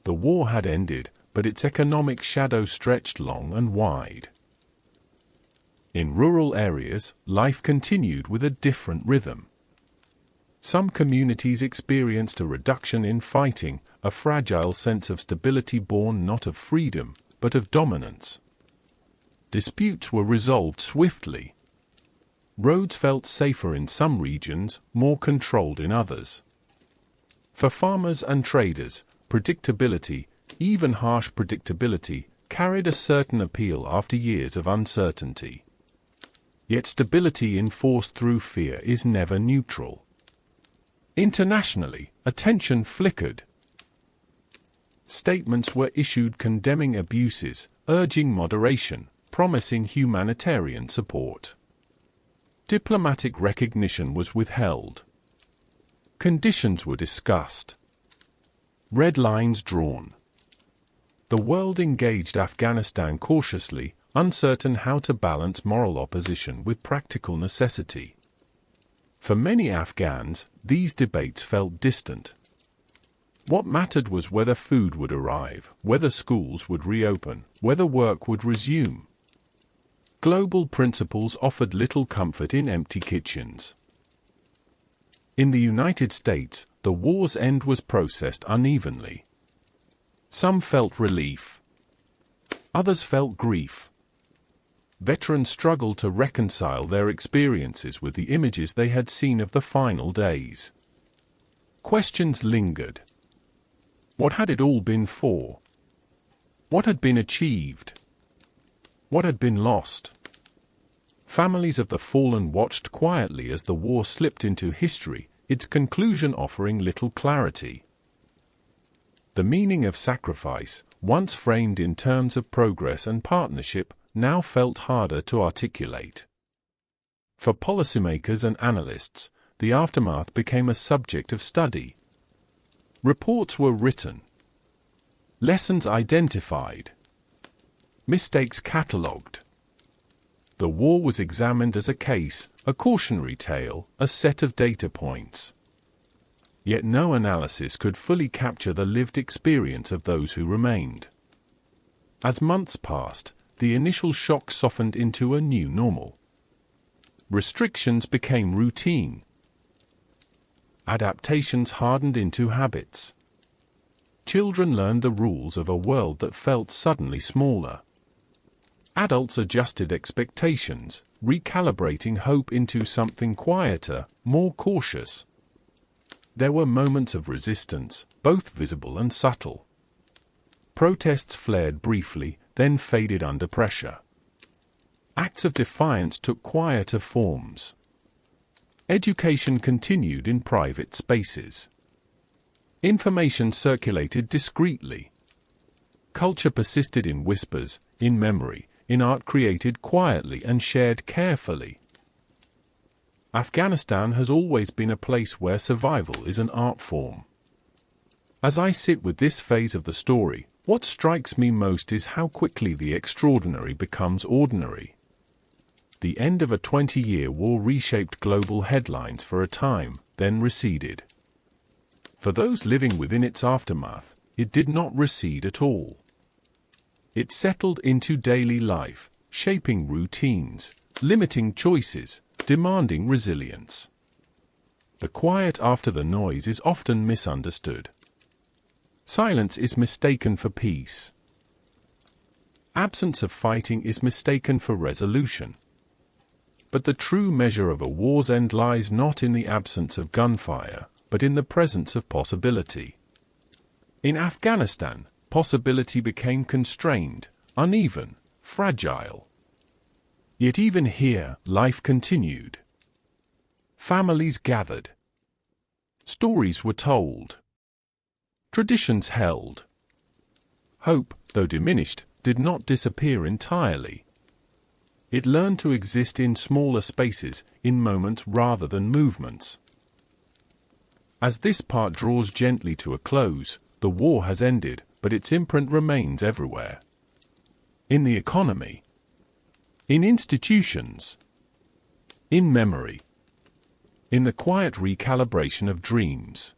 The war had ended, but its economic shadow stretched long and wide. In rural areas, life continued with a different rhythm. Some communities experienced a reduction in fighting, a fragile sense of stability born not of freedom, but of dominance. Disputes were resolved swiftly. Roads felt safer in some regions, more controlled in others. For farmers and traders, predictability, even harsh predictability, carried a certain appeal after years of uncertainty. Yet stability enforced through fear is never neutral. Internationally, attention flickered. Statements were issued condemning abuses, urging moderation, promising humanitarian support. Diplomatic recognition was withheld. Conditions were discussed. Red lines drawn. The world engaged Afghanistan cautiously, uncertain how to balance moral opposition with practical necessity. For many Afghans, these debates felt distant. What mattered was whether food would arrive, whether schools would reopen, whether work would resume. Global principles offered little comfort in empty kitchens. In the United States, the war's end was processed unevenly. Some felt relief. Others felt grief. Veterans struggled to reconcile their experiences with the images they had seen of the final days. Questions lingered. What had it all been for? What had been achieved? What had been lost? Families of the fallen watched quietly as the war slipped into history, its conclusion offering little clarity. The meaning of sacrifice, once framed in terms of progress and partnership, now felt harder to articulate. For policymakers and analysts, the aftermath became a subject of study. Reports were written, lessons identified, mistakes catalogued. The war was examined as a case, a cautionary tale, a set of data points. Yet no analysis could fully capture the lived experience of those who remained. As months passed, the initial shock softened into a new normal. Restrictions became routine. Adaptations hardened into habits. Children learned the rules of a world that felt suddenly smaller. Adults adjusted expectations, recalibrating hope into something quieter, more cautious. There were moments of resistance, both visible and subtle. Protests flared briefly, then faded under pressure. Acts of defiance took quieter forms. Education continued in private spaces. Information circulated discreetly. Culture persisted in whispers, in memory, in art created quietly and shared carefully. Afghanistan has always been a place where survival is an art form. As I sit with this phase of the story, what strikes me most is how quickly the extraordinary becomes ordinary. The end of a 20-year war reshaped global headlines for a time, then receded. For those living within its aftermath, it did not recede at all. It settled into daily life, shaping routines, limiting choices, demanding resilience. The quiet after the noise is often misunderstood. Silence is mistaken for peace. Absence of fighting is mistaken for resolution. But the true measure of a war's end lies not in the absence of gunfire, but in the presence of possibility. In Afghanistan, possibility became constrained, uneven, fragile. Yet even here, life continued. Families gathered. Stories were told. Traditions held. Hope, though diminished, did not disappear entirely. It learned to exist in smaller spaces, in moments rather than movements. As this part draws gently to a close, the war has ended, but its imprint remains everywhere. In the economy, in institutions, in memory, in the quiet recalibration of dreams.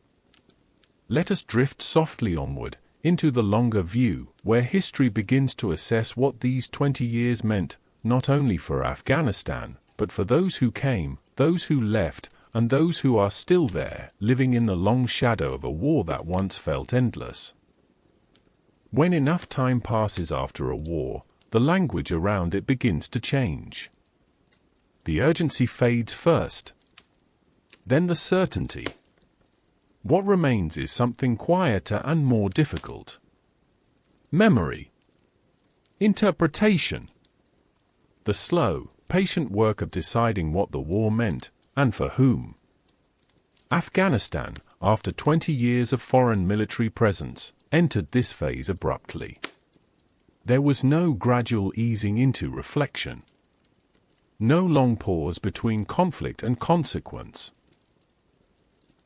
Let us drift softly onward, into the longer view, where history begins to assess what these 20 years meant, not only for Afghanistan, but for those who came, those who left, and those who are still there, living in the long shadow of a war that once felt endless. When enough time passes after a war, the language around it begins to change. The urgency fades first. Then the certainty. What remains is something quieter and more difficult. Memory. Interpretation. The slow, patient work of deciding what the war meant, and for whom. Afghanistan, after 20 years of foreign military presence, entered this phase abruptly. There was no gradual easing into reflection. No long pause between conflict and consequence.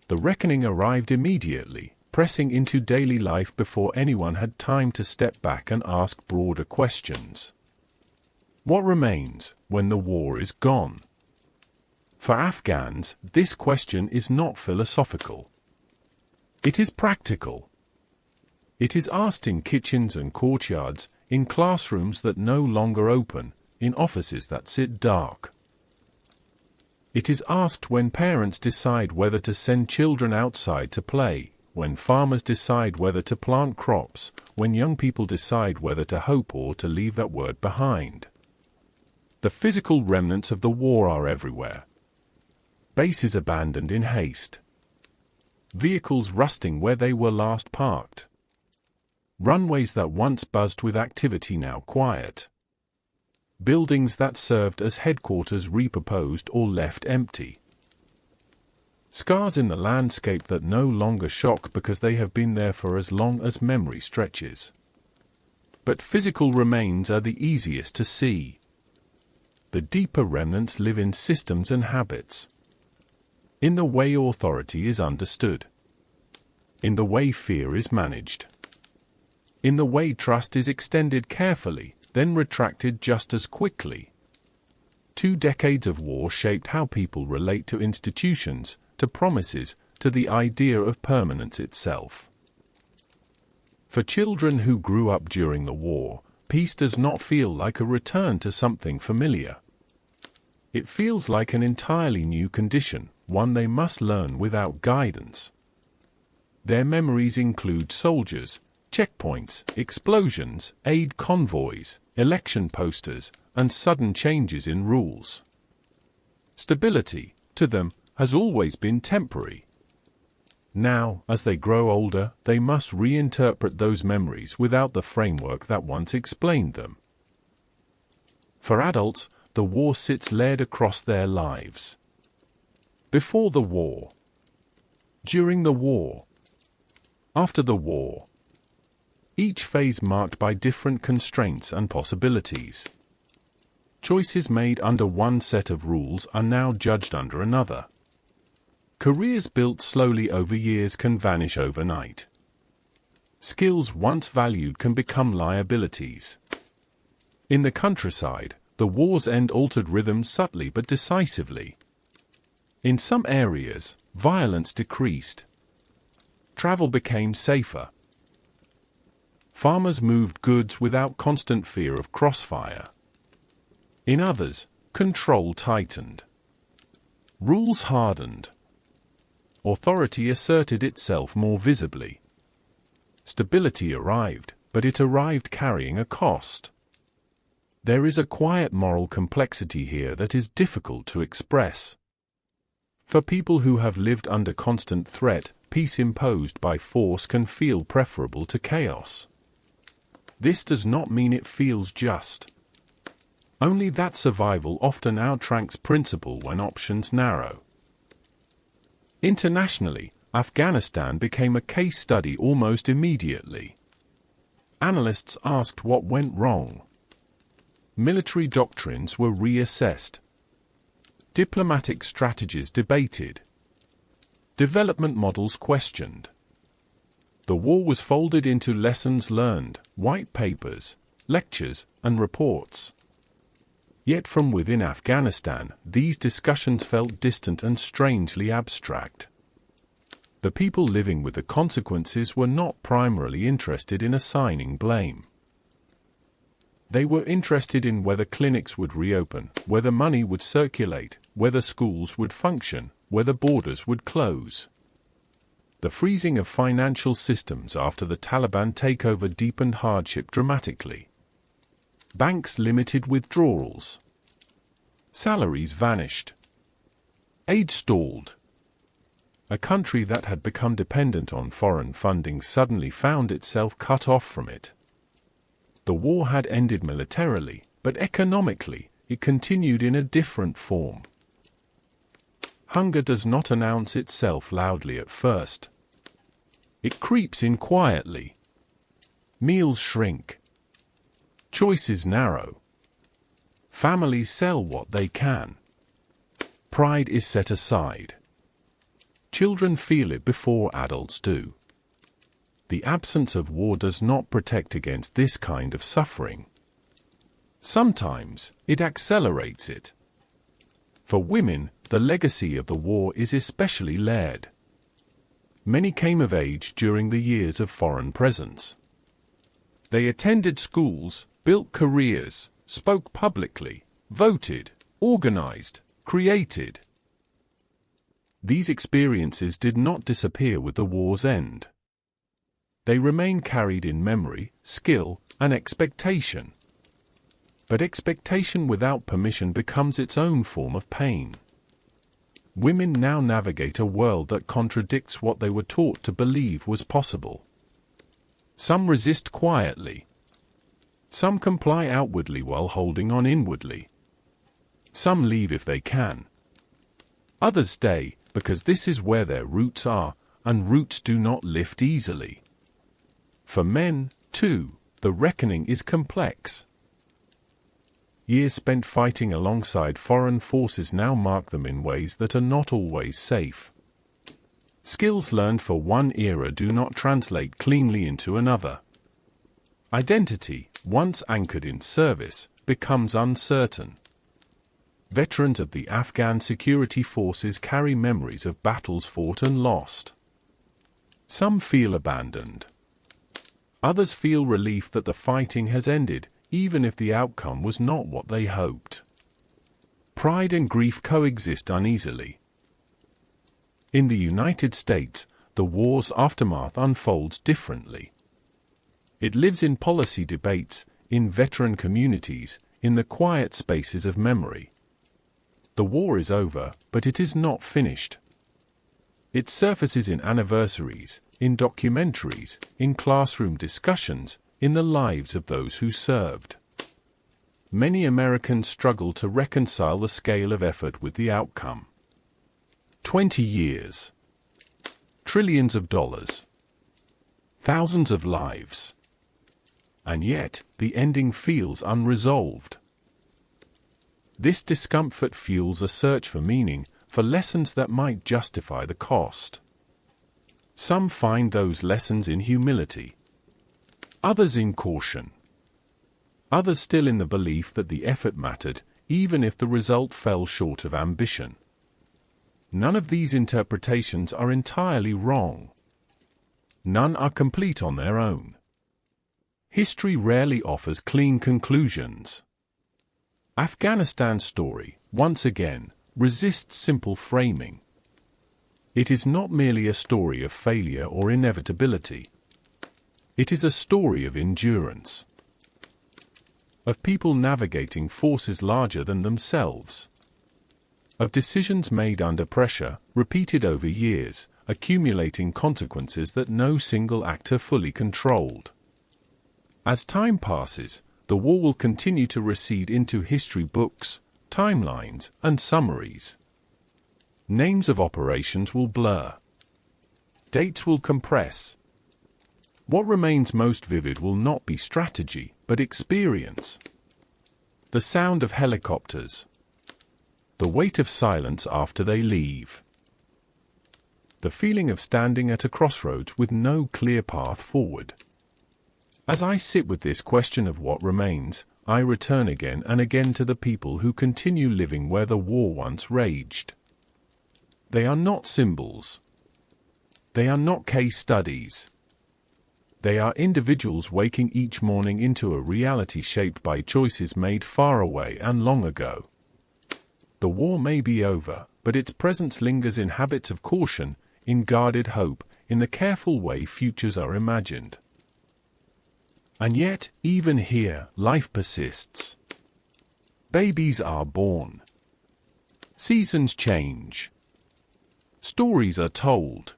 The reckoning arrived immediately, pressing into daily life before anyone had time to step back and ask broader questions. What remains when the war is gone? For Afghans, this question is not philosophical. It is practical. It is asked in kitchens and courtyards, in classrooms that no longer open, in offices that sit dark. It is asked when parents decide whether to send children outside to play, when farmers decide whether to plant crops, when young people decide whether to hope or to leave that word behind. The physical remnants of the war are everywhere. Bases abandoned in haste. Vehicles rusting where they were last parked. Runways that once buzzed with activity now quiet. Buildings that served as headquarters repurposed or left empty. Scars in the landscape that no longer shock because they have been there for as long as memory stretches. But physical remains are the easiest to see. The deeper remnants live in systems and habits. In the way authority is understood. In the way fear is managed. In the way trust is extended carefully, then retracted just as quickly. 2 decades of war shaped how people relate to institutions, to promises, to the idea of permanence itself. For children who grew up during the war, peace does not feel like a return to something familiar. It feels like an entirely new condition, one they must learn without guidance. Their memories include soldiers, checkpoints, explosions, aid convoys, election posters, and sudden changes in rules. Stability, to them, has always been temporary. Now, as they grow older, they must reinterpret those memories without the framework that once explained them. For adults, the war sits layered across their lives. Before the war. During the war. After the war. Each phase marked by different constraints and possibilities. Choices made under one set of rules are now judged under another. Careers built slowly over years can vanish overnight. Skills once valued can become liabilities. In the countryside, the war's end altered rhythms subtly but decisively. In some areas, violence decreased. Travel became safer. Farmers moved goods without constant fear of crossfire. In others, control tightened. Rules hardened. Authority asserted itself more visibly. Stability arrived, but it arrived carrying a cost. There is a quiet moral complexity here that is difficult to express. For people who have lived under constant threat, peace imposed by force can feel preferable to chaos. This does not mean it feels just. Only that survival often outranks principle when options narrow. Internationally, Afghanistan became a case study almost immediately. Analysts asked what went wrong. Military doctrines were reassessed. Diplomatic strategies debated. Development models questioned. The war was folded into lessons learned, white papers, lectures, and reports. Yet from within Afghanistan, these discussions felt distant and strangely abstract. The people living with the consequences were not primarily interested in assigning blame. They were interested in whether clinics would reopen, whether money would circulate, whether schools would function, whether borders would close. The freezing of financial systems after the Taliban takeover deepened hardship dramatically. Banks limited withdrawals. Salaries vanished. Aid stalled. A country that had become dependent on foreign funding suddenly found itself cut off from it. The war had ended militarily, but economically, it continued in a different form. Hunger does not announce itself loudly at first. It creeps in quietly. Meals shrink. Choices narrow. Families sell what they can. Pride is set aside. Children feel it before adults do. The absence of war does not protect against this kind of suffering. Sometimes, it accelerates it. For women, the legacy of the war is especially layered. Many came of age during the years of foreign presence. They attended schools, built careers, spoke publicly, voted, organized, created. These experiences did not disappear with the war's end. They remain carried in memory, skill, and expectation. But expectation without permission becomes its own form of pain. Women now navigate a world that contradicts what they were taught to believe was possible. Some resist quietly. Some comply outwardly while holding on inwardly. Some leave if they can. Others stay, because this is where their roots are, and roots do not lift easily. For men, too, the reckoning is complex. Years spent fighting alongside foreign forces now mark them in ways that are not always safe. Skills learned for one era do not translate cleanly into another. Identity, once anchored in service, becomes uncertain. Veterans of the Afghan security forces carry memories of battles fought and lost. Some feel abandoned. Others feel relief that the fighting has ended, even if the outcome was not what they hoped. Pride and grief coexist uneasily. In the United States, the war's aftermath unfolds differently. It lives in policy debates, in veteran communities, in the quiet spaces of memory. The war is over, but it is not finished. It surfaces in anniversaries, in documentaries, in classroom discussions, in the lives of those who served. Many Americans struggle to reconcile the scale of effort with the outcome. 20 years. Trillions of dollars. Thousands of lives. And yet, the ending feels unresolved. This discomfort fuels a search for meaning, for lessons that might justify the cost. Some find those lessons in humility. Others in caution. Others still in the belief that the effort mattered, even if the result fell short of ambition. None of these interpretations are entirely wrong. None are complete on their own. History rarely offers clean conclusions. Afghanistan's story, once again, resists simple framing. It is not merely a story of failure or inevitability. It is a story of endurance. Of people navigating forces larger than themselves. Of decisions made under pressure, repeated over years, accumulating consequences that no single actor fully controlled. As time passes, the war will continue to recede into history books, timelines, and summaries. Names of operations will blur. Dates will compress. What remains most vivid will not be strategy, but experience. The sound of helicopters. The weight of silence after they leave. The feeling of standing at a crossroads with no clear path forward. As I sit with this question of what remains, I return again and again to the people who continue living where the war once raged. They are not symbols. They are not case studies. They are individuals waking each morning into a reality shaped by choices made far away and long ago. The war may be over, but its presence lingers in habits of caution, in guarded hope, in the careful way futures are imagined. And yet, even here, life persists. Babies are born. Seasons change. Stories are told.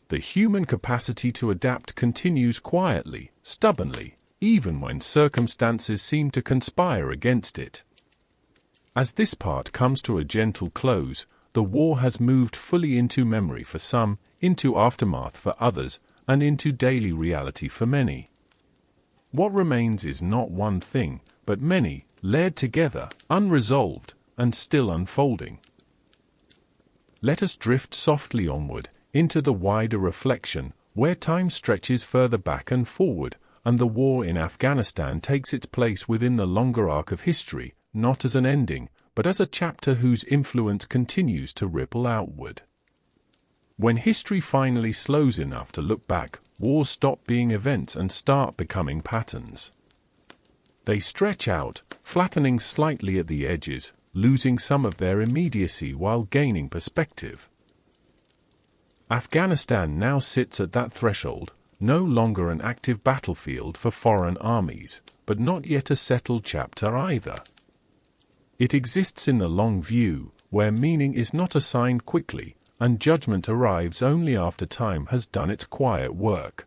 The human capacity to adapt continues quietly, stubbornly, even when circumstances seem to conspire against it. As this part comes to a gentle close, the war has moved fully into memory for some, into aftermath for others, and into daily reality for many. What remains is not one thing, but many, layered together, unresolved, and still unfolding. Let us drift softly onward, into the wider reflection, where time stretches further back and forward, and the war in Afghanistan takes its place within the longer arc of history, not as an ending, but as a chapter whose influence continues to ripple outward. When history finally slows enough to look back, wars stop being events and start becoming patterns. They stretch out, flattening slightly at the edges, losing some of their immediacy while gaining perspective. Afghanistan now sits at that threshold, no longer an active battlefield for foreign armies, but not yet a settled chapter either. It exists in the long view, where meaning is not assigned quickly, and judgment arrives only after time has done its quiet work.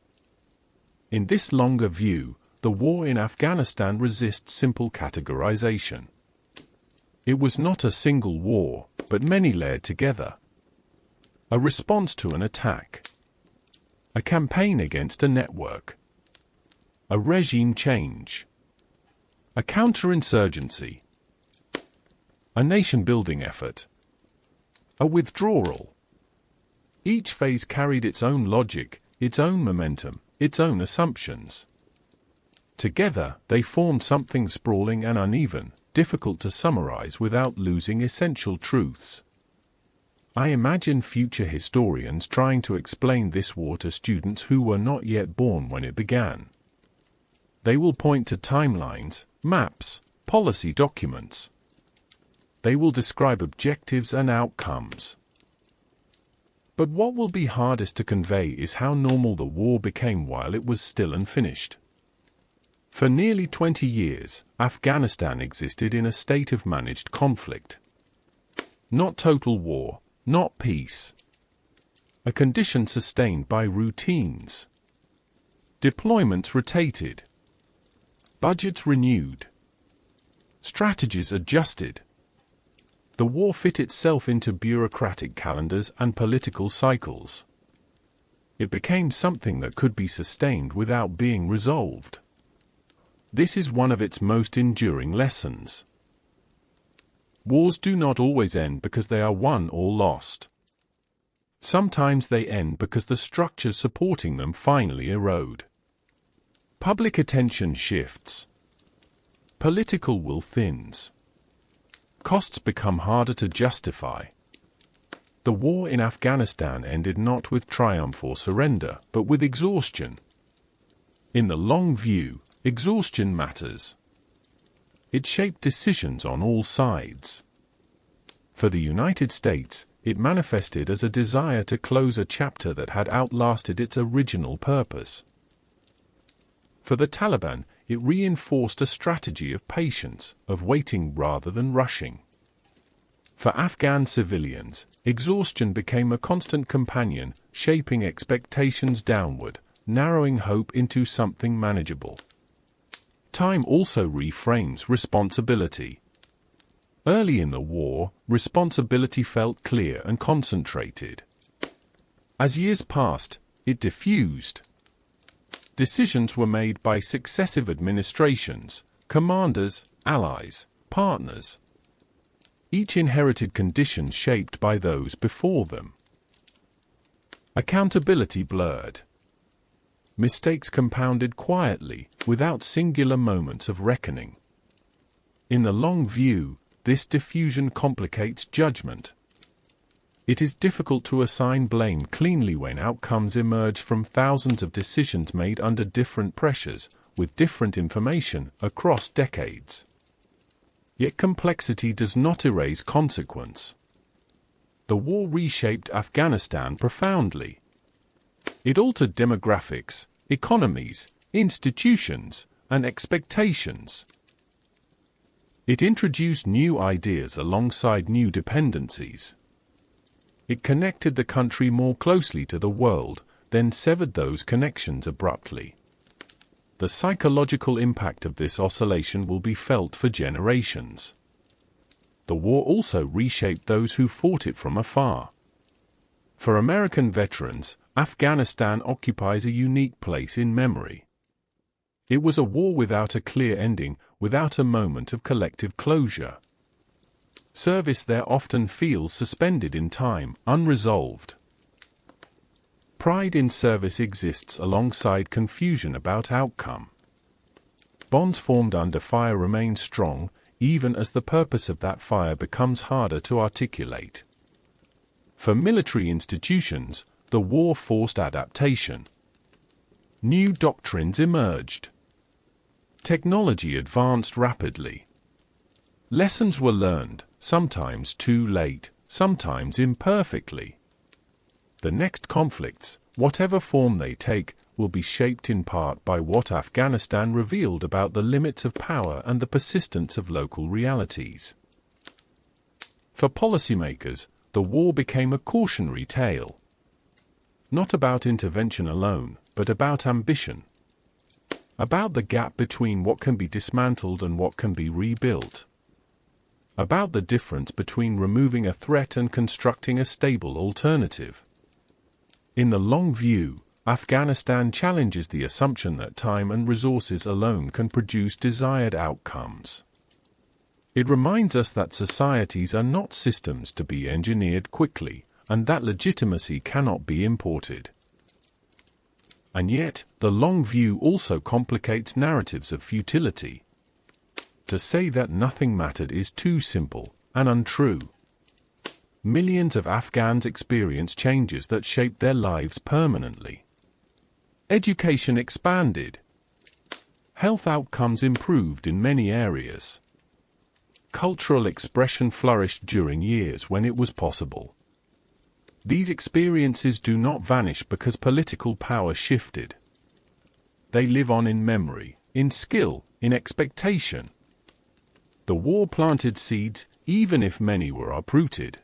In this longer view, the war in Afghanistan resists simple categorization. It was not a single war, but many layered together. A response to an attack. A campaign against a network. A regime change. A counterinsurgency. A nation-building effort. A withdrawal. Each phase carried its own logic, its own momentum, its own assumptions. Together, they formed something sprawling and uneven, difficult to summarize without losing essential truths. I imagine future historians trying to explain this war to students who were not yet born when it began. They will point to timelines, maps, policy documents. They will describe objectives and outcomes. But what will be hardest to convey is how normal the war became while it was still unfinished. For nearly 20 years, Afghanistan existed in a state of managed conflict. Not total war, not peace. A condition sustained by routines. Deployments rotated. Budgets renewed. Strategies adjusted. The war fit itself into bureaucratic calendars and political cycles. It became something that could be sustained without being resolved. This is one of its most enduring lessons. Wars do not always end because they are won or lost. Sometimes they end because the structures supporting them finally erode. Public attention shifts. Political will thins. Costs become harder to justify. The war in Afghanistan ended not with triumph or surrender, but with exhaustion. In the long view, exhaustion matters. It shaped decisions on all sides. For the United States, it manifested as a desire to close a chapter that had outlasted its original purpose. For the Taliban, it reinforced a strategy of patience, of waiting rather than rushing. For Afghan civilians, exhaustion became a constant companion, shaping expectations downward, narrowing hope into something manageable. Time also reframes responsibility. Early in the war, responsibility felt clear and concentrated. As years passed, it diffused. Decisions were made by successive administrations, commanders, allies, partners. Each inherited conditions shaped by those before them. Accountability blurred. Mistakes compounded quietly, without singular moments of reckoning. In the long view, this diffusion complicates judgment. It is difficult to assign blame cleanly when outcomes emerge from thousands of decisions made under different pressures, with different information, across decades. Yet complexity does not erase consequence. The war reshaped Afghanistan profoundly. It altered demographics, economies, institutions, and expectations. It introduced new ideas alongside new dependencies. It connected the country more closely to the world, then severed those connections abruptly. The psychological impact of this oscillation will be felt for generations. The war also reshaped those who fought it from afar. For American veterans, Afghanistan occupies a unique place in memory. It was a war without a clear ending, without a moment of collective closure. Service there often feels suspended in time, unresolved. Pride in service exists alongside confusion about outcome. Bonds formed under fire remain strong, even as the purpose of that fire becomes harder to articulate. For military institutions, the war forced adaptation. New doctrines emerged. Technology advanced rapidly. Lessons were learned, sometimes too late, sometimes imperfectly. The next conflicts, whatever form they take, will be shaped in part by what Afghanistan revealed about the limits of power and the persistence of local realities. For policymakers, the war became a cautionary tale. Not about intervention alone, but about ambition. About the gap between what can be dismantled and what can be rebuilt. About the difference between removing a threat and constructing a stable alternative. In the long view, Afghanistan challenges the assumption that time and resources alone can produce desired outcomes. It reminds us that societies are not systems to be engineered quickly, and that legitimacy cannot be imported. And yet, the long view also complicates narratives of futility. To say that nothing mattered is too simple and untrue. Millions of Afghans experience changes that shaped their lives permanently. Education expanded. Health outcomes improved in many areas. Cultural expression flourished during years when it was possible. These experiences do not vanish because political power shifted. They live on in memory, in skill, in expectation. The war planted seeds, even if many were uprooted.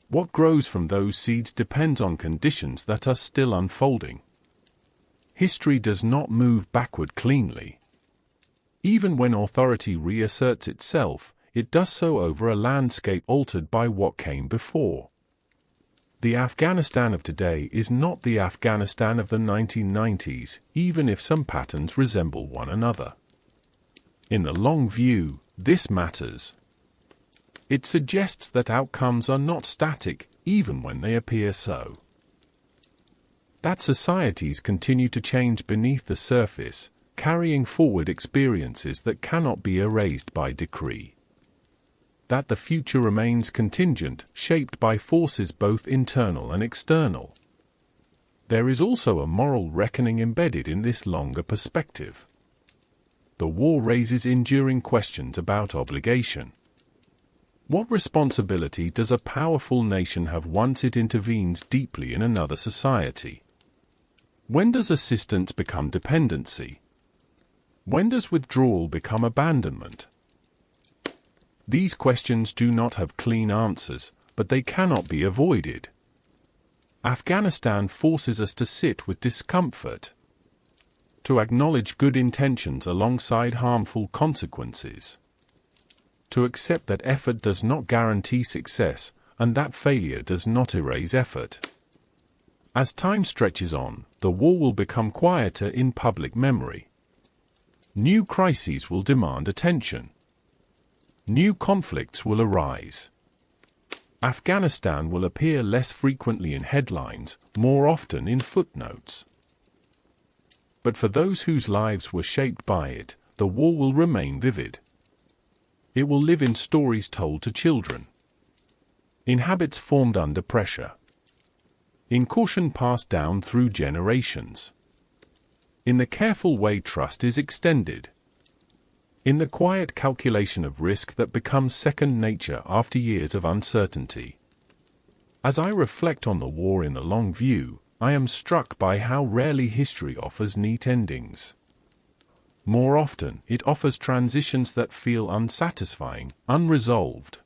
What grows from those seeds depends on conditions that are still unfolding. History does not move backward cleanly. Even when authority reasserts itself, it does so over a landscape altered by what came before. The Afghanistan of today is not the Afghanistan of the 1990s, even if some patterns resemble one another. In the long view, this matters. It suggests that outcomes are not static, even when they appear so. That societies continue to change beneath the surface, carrying forward experiences that cannot be erased by decree. That the future remains contingent, shaped by forces both internal and external. There is also a moral reckoning embedded in this longer perspective. The war raises enduring questions about obligation. What responsibility does a powerful nation have once it intervenes deeply in another society? When does assistance become dependency? When does withdrawal become abandonment? These questions do not have clean answers, but they cannot be avoided. Afghanistan forces us to sit with discomfort, to acknowledge good intentions alongside harmful consequences, to accept that effort does not guarantee success, and that failure does not erase effort. As time stretches on, the war will become quieter in public memory. New crises will demand attention. New conflicts will arise. Afghanistan will appear less frequently in headlines, more often in footnotes. But for those whose lives were shaped by it, the war will remain vivid. It will live in stories told to children, in habits formed under pressure, in caution passed down through generations, in the careful way trust is extended, in the quiet calculation of risk that becomes second nature after years of uncertainty. As I reflect on the war in the long view, I am struck by how rarely history offers neat endings. More often, it offers transitions that feel unsatisfying, unresolved.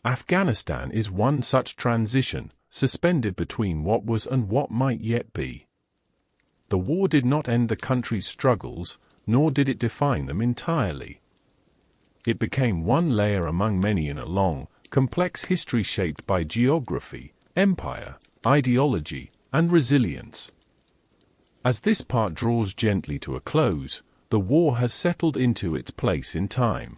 Afghanistan is one such transition, suspended between what was and what might yet be. The war did not end the country's struggles, nor did it define them entirely. It became one layer among many in a long, complex history shaped by geography, empire, ideology, and resilience. As this part draws gently to a close, the war has settled into its place in time.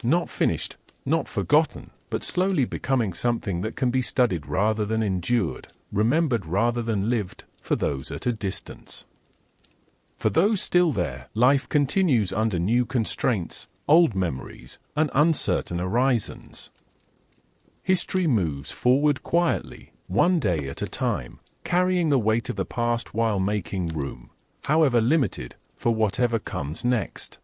Not finished, not forgotten, but slowly becoming something that can be studied rather than endured, remembered rather than lived, for those at a distance. For those still there, life continues under new constraints, old memories, and uncertain horizons. History moves forward quietly, one day at a time, carrying the weight of the past while making room, however limited, for whatever comes next.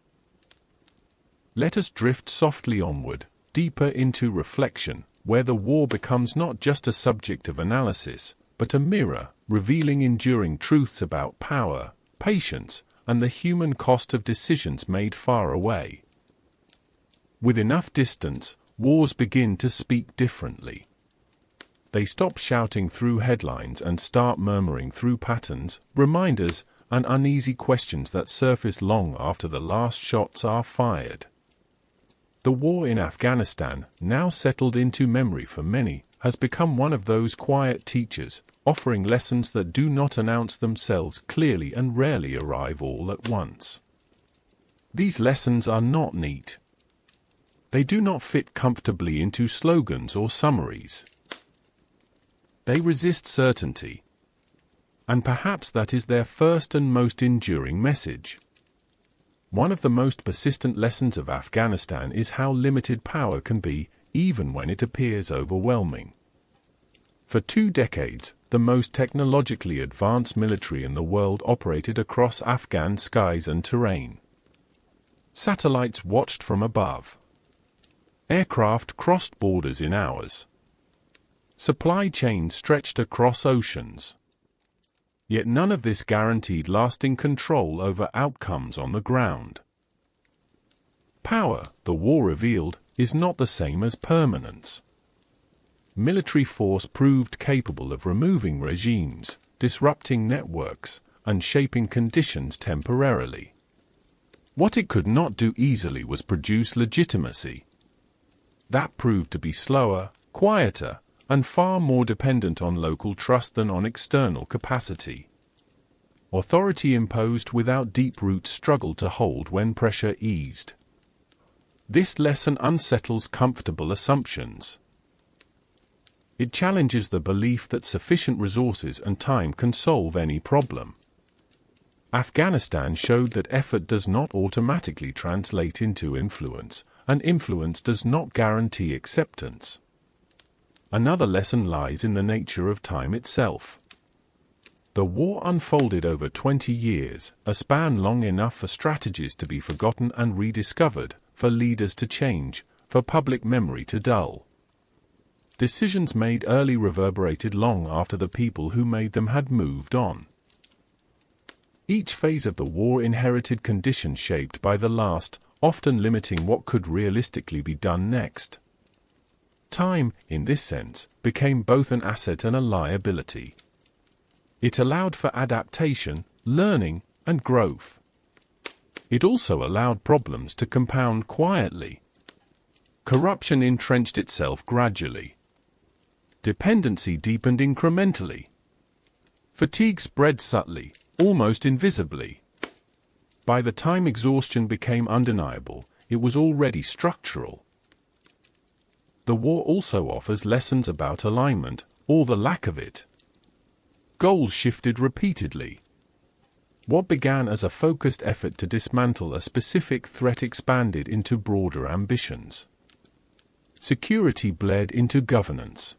Let us drift softly onward, deeper into reflection, where the war becomes not just a subject of analysis, but a mirror, revealing enduring truths about power, patience, and the human cost of decisions made far away. With enough distance, wars begin to speak differently. They stop shouting through headlines and start murmuring through patterns, reminders, and uneasy questions that surface long after the last shots are fired. The war in Afghanistan, now settled into memory for many, has become one of those quiet teachers, offering lessons that do not announce themselves clearly and rarely arrive all at once. These lessons are not neat. They do not fit comfortably into slogans or summaries. They resist certainty. And perhaps that is their first and most enduring message. One of the most persistent lessons of Afghanistan is how limited power can be, even when it appears overwhelming. For 2 decades, the most technologically advanced military in the world operated across Afghan skies and terrain. Satellites watched from above. Aircraft crossed borders in hours. Supply chains stretched across oceans. Yet none of this guaranteed lasting control over outcomes on the ground. Power, the war revealed, is not the same as permanence. Military force proved capable of removing regimes, disrupting networks, and shaping conditions temporarily. What it could not do easily was produce legitimacy. That proved to be slower, quieter, and far more dependent on local trust than on external capacity. Authority imposed without deep roots struggled to hold when pressure eased. This lesson unsettles comfortable assumptions. It challenges the belief that sufficient resources and time can solve any problem. Afghanistan showed that effort does not automatically translate into influence, and influence does not guarantee acceptance. Another lesson lies in the nature of time itself. The war unfolded over 20 years, a span long enough for strategies to be forgotten and rediscovered, for leaders to change, for public memory to dull. Decisions made early reverberated long after the people who made them had moved on. Each phase of the war inherited conditions shaped by the last, often limiting what could realistically be done next. Time, in this sense, became both an asset and a liability. It allowed for adaptation, learning, and growth. It also allowed problems to compound quietly. Corruption entrenched itself gradually. Dependency deepened incrementally. Fatigue spread subtly, almost invisibly. By the time exhaustion became undeniable, it was already structural. The war also offers lessons about alignment, or the lack of it. Goals shifted repeatedly. What began as a focused effort to dismantle a specific threat expanded into broader ambitions. Security bled into governance.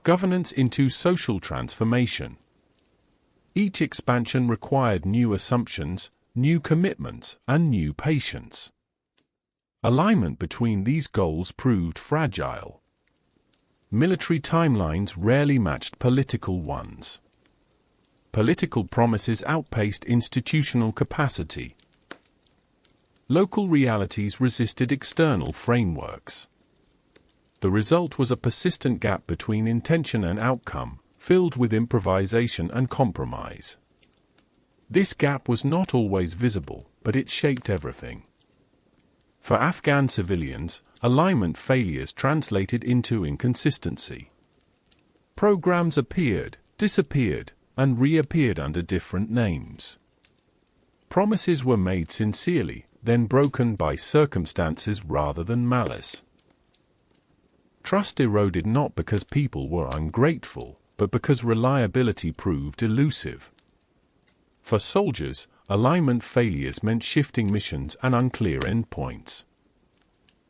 Governance into social transformation. Each expansion required new assumptions, new commitments, and new patience. Alignment between these goals proved fragile. Military timelines rarely matched political ones. Political promises outpaced institutional capacity. Local realities resisted external frameworks. The result was a persistent gap between intention and outcome, filled with improvisation and compromise. This gap was not always visible, but it shaped everything. For Afghan civilians, alignment failures translated into inconsistency. Programs appeared, disappeared, and reappeared under different names. Promises were made sincerely, then broken by circumstances rather than malice. Trust eroded not because people were ungrateful, but because reliability proved elusive. For soldiers, alignment failures meant shifting missions and unclear endpoints.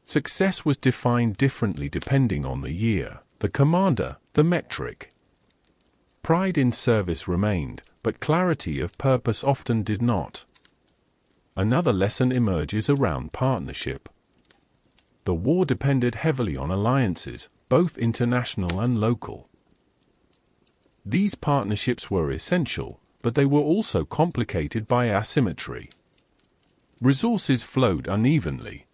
Success was defined differently depending on the year, the commander, the metric. Pride in service remained, but clarity of purpose often did not. Another lesson emerges around partnership. The war depended heavily on alliances, both international and local. These partnerships were essential, but they were also complicated by asymmetry. Resources flowed unevenly.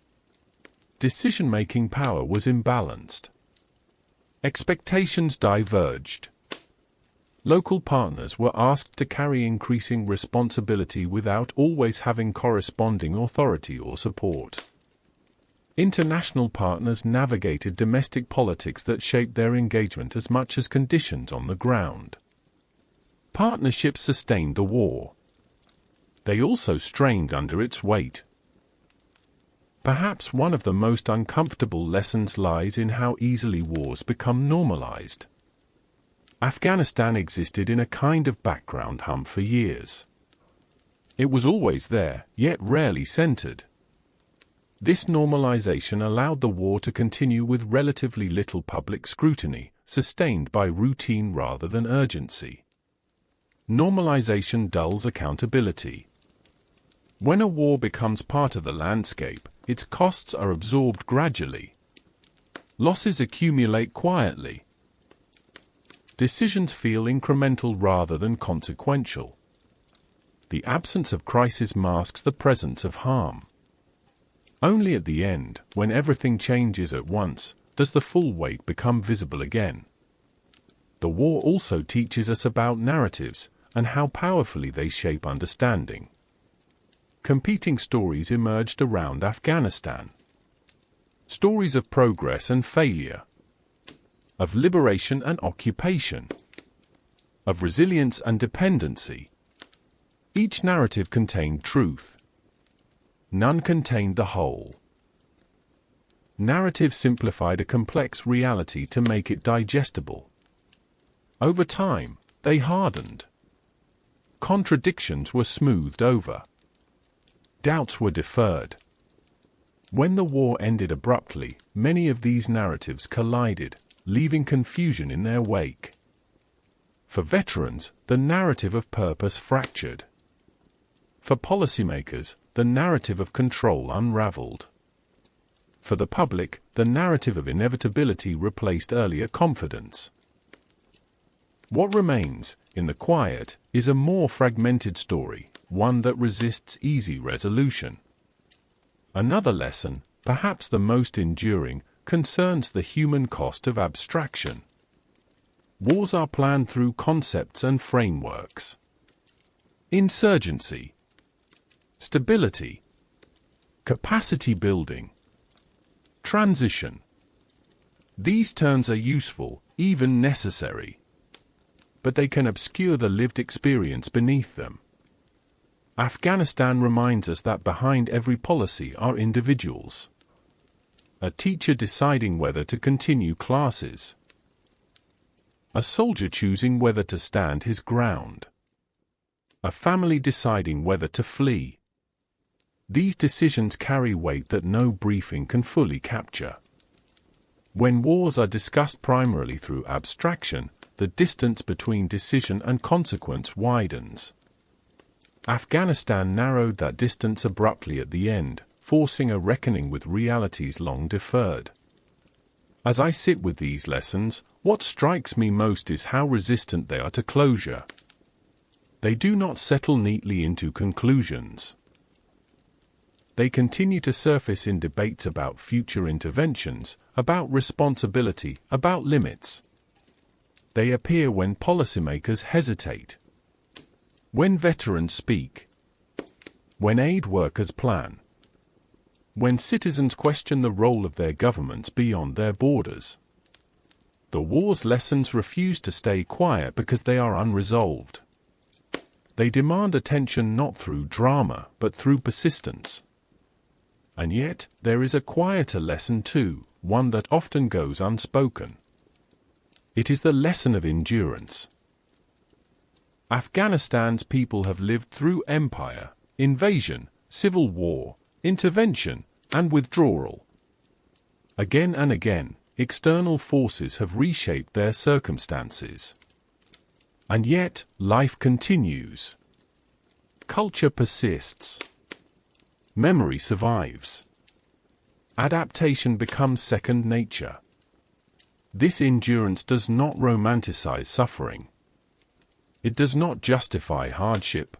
Decision-making power was imbalanced. Expectations diverged. Local partners were asked to carry increasing responsibility without always having corresponding authority or support. International partners navigated domestic politics that shaped their engagement as much as conditions on the ground. Partnerships sustained the war. They also strained under its weight. Perhaps one of the most uncomfortable lessons lies in how easily wars become normalized. Afghanistan existed in a kind of background hum for years. It was always there, yet rarely centered. This normalization allowed the war to continue with relatively little public scrutiny, sustained by routine rather than urgency. Normalization dulls accountability. When a war becomes part of the landscape, its costs are absorbed gradually. Losses accumulate quietly. Decisions feel incremental rather than consequential. The absence of crisis masks the presence of harm. Only at the end, when everything changes at once, does the full weight become visible again. The war also teaches us about narratives and how powerfully they shape understanding. Competing stories emerged around Afghanistan. Stories of progress and failure, of liberation and occupation, of resilience and dependency. Each narrative contained truth. None contained the whole. Narrative simplified a complex reality to make it digestible. Over time, they hardened. Contradictions were smoothed over. Doubts were deferred. When the war ended abruptly, many of these narratives collided, leaving confusion in their wake. For veterans, the narrative of purpose fractured. For policymakers, the narrative of control unraveled. For the public, the narrative of inevitability replaced earlier confidence. What remains, in the quiet, is a more fragmented story, one that resists easy resolution. Another lesson, perhaps the most enduring, concerns the human cost of abstraction. Wars are planned through concepts and frameworks. Insurgency, stability, capacity building, transition. These terms are useful, even necessary. But they can obscure the lived experience beneath them. Afghanistan reminds us that behind every policy are individuals. A teacher deciding whether to continue classes. A soldier choosing whether to stand his ground. A family deciding whether to flee. These decisions carry weight that no briefing can fully capture. When wars are discussed primarily through abstraction, the distance between decision and consequence widens. Afghanistan narrowed that distance abruptly at the end, forcing a reckoning with realities long deferred. As I sit with these lessons, what strikes me most is how resistant they are to closure. They do not settle neatly into conclusions. They continue to surface in debates about future interventions, about responsibility, about limits. They appear when policymakers hesitate, when veterans speak, when aid workers plan, when citizens question the role of their governments beyond their borders. The war's lessons refuse to stay quiet because they are unresolved. They demand attention not through drama, but through persistence. And yet, there is a quieter lesson too, one that often goes unspoken. It is the lesson of endurance. Afghanistan's people have lived through empire, invasion, civil war, intervention, and withdrawal. Again and again, external forces have reshaped their circumstances. And yet, life continues. Culture persists. Memory survives. Adaptation becomes second nature. This endurance does not romanticize suffering. It does not justify hardship.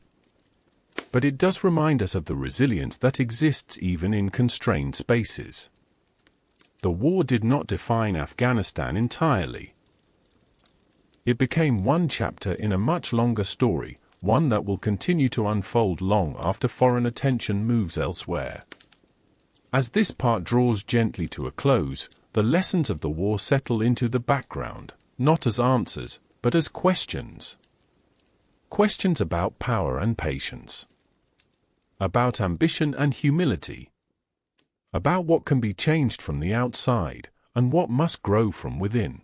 But it does remind us of the resilience that exists even in constrained spaces. The war did not define Afghanistan entirely. It became one chapter in a much longer story, one that will continue to unfold long after foreign attention moves elsewhere. As this part draws gently to a close, the lessons of the war settle into the background, not as answers, but as questions. Questions about power and patience. About ambition and humility. About what can be changed from the outside, and what must grow from within.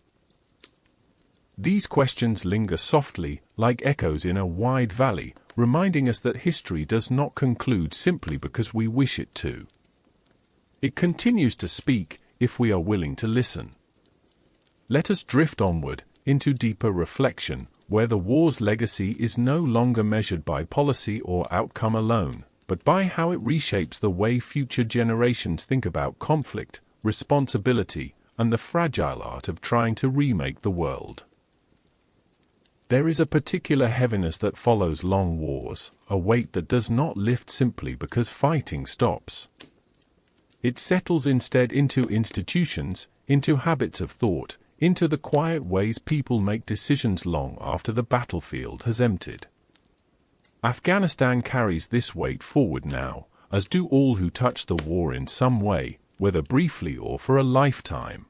These questions linger softly, like echoes in a wide valley, reminding us that history does not conclude simply because we wish it to. It continues to speak, if we are willing to listen. Let us drift onward, into deeper reflection, where the war's legacy is no longer measured by policy or outcome alone, but by how it reshapes the way future generations think about conflict, responsibility, and the fragile art of trying to remake the world. There is a particular heaviness that follows long wars, a weight that does not lift simply because fighting stops. It settles instead into institutions, into habits of thought, into the quiet ways people make decisions long after the battlefield has emptied. Afghanistan carries this weight forward now, as do all who touch the war in some way, whether briefly or for a lifetime.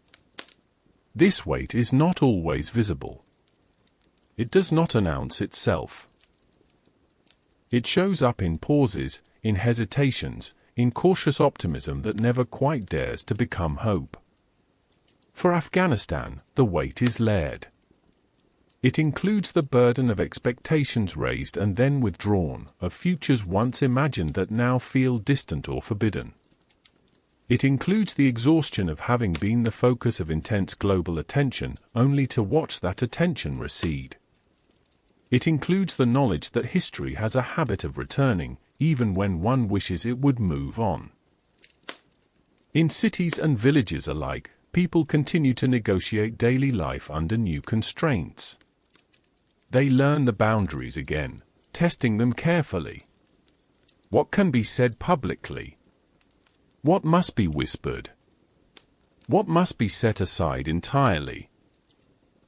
This weight is not always visible. It does not announce itself. It shows up in pauses, in hesitations, in cautious optimism that never quite dares to become hope. For Afghanistan, the weight is layered. It includes the burden of expectations raised and then withdrawn, of futures once imagined that now feel distant or forbidden. It includes the exhaustion of having been the focus of intense global attention, only to watch that attention recede. It includes the knowledge that history has a habit of returning, even when one wishes it would move on. In cities and villages alike, people continue to negotiate daily life under new constraints. They learn the boundaries again, testing them carefully. What can be said publicly? What must be whispered? What must be set aside entirely?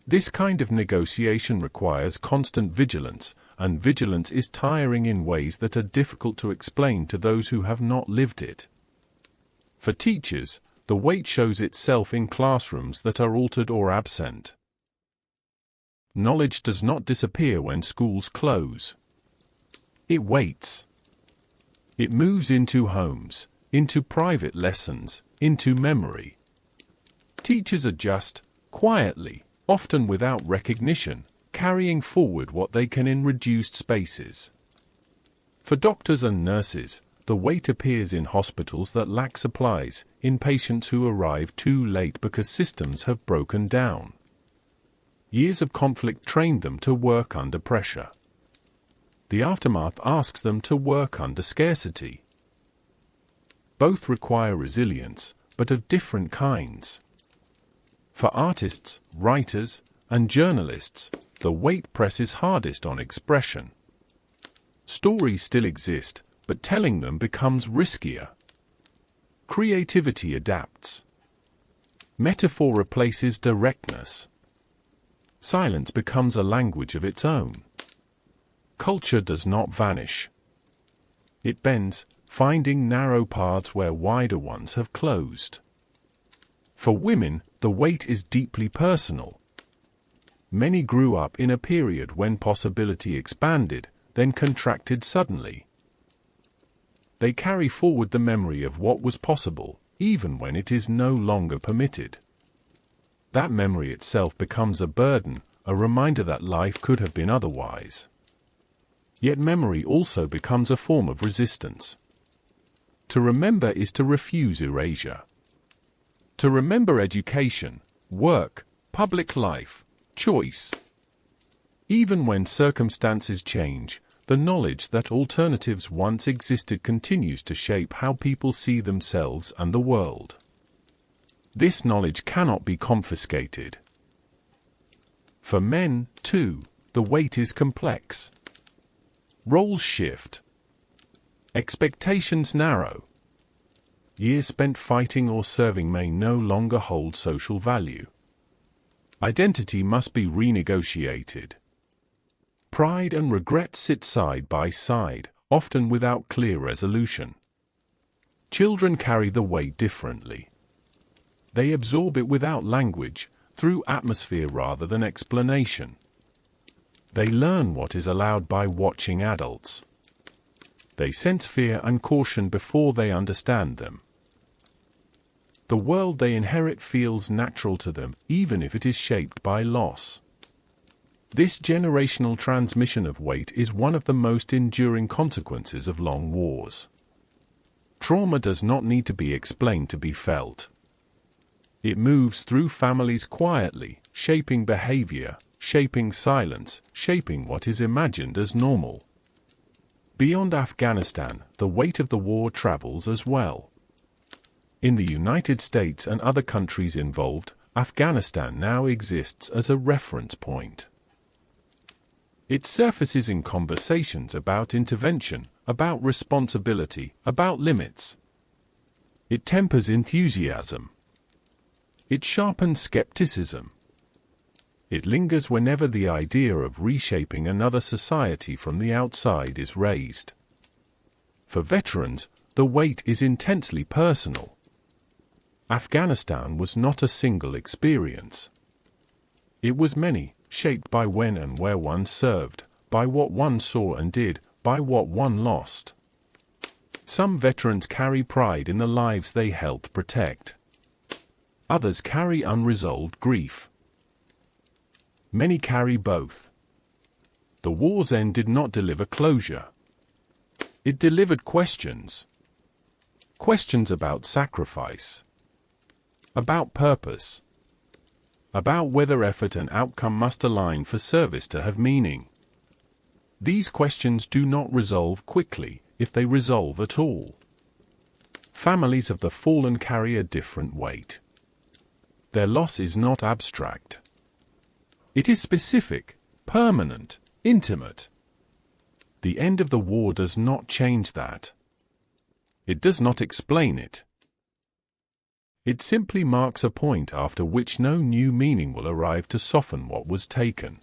This kind of negotiation requires constant vigilance, and vigilance is tiring in ways that are difficult to explain to those who have not lived it. For teachers, the weight shows itself in classrooms that are altered or absent. Knowledge does not disappear when schools close. It waits. It moves into homes, into private lessons, into memory. Teachers adjust, quietly, often without recognition, carrying forward what they can in reduced spaces. For doctors and nurses, the weight appears in hospitals that lack supplies, in patients who arrive too late because systems have broken down. Years of conflict trained them to work under pressure. The aftermath asks them to work under scarcity. Both require resilience, but of different kinds. For artists, writers, and journalists, the weight presses hardest on expression. Stories still exist, but telling them becomes riskier. Creativity adapts. Metaphor replaces directness. Silence becomes a language of its own. Culture does not vanish. It bends, finding narrow paths where wider ones have closed. For women, the weight is deeply personal. Many grew up in a period when possibility expanded, then contracted suddenly. They carry forward the memory of what was possible, even when it is no longer permitted. That memory itself becomes a burden, a reminder that life could have been otherwise. Yet memory also becomes a form of resistance. To remember is to refuse erasure. To remember education, work, public life, choice. Even when circumstances change, the knowledge that alternatives once existed continues to shape how people see themselves and the world. This knowledge cannot be confiscated. For men, too, the weight is complex. Roles shift. Expectations narrow. Years spent fighting or serving may no longer hold social value. Identity must be renegotiated. Pride and regret sit side by side, often without clear resolution. Children carry the weight differently. They absorb it without language, through atmosphere rather than explanation. They learn what is allowed by watching adults. They sense fear and caution before they understand them. The world they inherit feels natural to them, even if it is shaped by loss. This generational transmission of weight is one of the most enduring consequences of long wars. Trauma does not need to be explained to be felt. It moves through families quietly, shaping behavior, shaping silence, shaping what is imagined as normal. Beyond Afghanistan, the weight of the war travels as well. In the United States and other countries involved, Afghanistan now exists as a reference point. It surfaces in conversations about intervention, about responsibility, about limits. It tempers enthusiasm. It sharpens skepticism. It lingers whenever the idea of reshaping another society from the outside is raised. For veterans, the weight is intensely personal. Afghanistan was not a single experience. It was many, shaped by when and where one served, by what one saw and did, by what one lost. Some veterans carry pride in the lives they helped protect. Others carry unresolved grief. Many carry both. The war's end did not deliver closure. It delivered questions. Questions about sacrifice. About purpose. About whether effort and outcome must align for service to have meaning. These questions do not resolve quickly, if they resolve at all. Families of the fallen carry a different weight. Their loss is not abstract. It is specific, permanent, intimate. The end of the war does not change that. It does not explain it. It simply marks a point after which no new meaning will arrive to soften what was taken.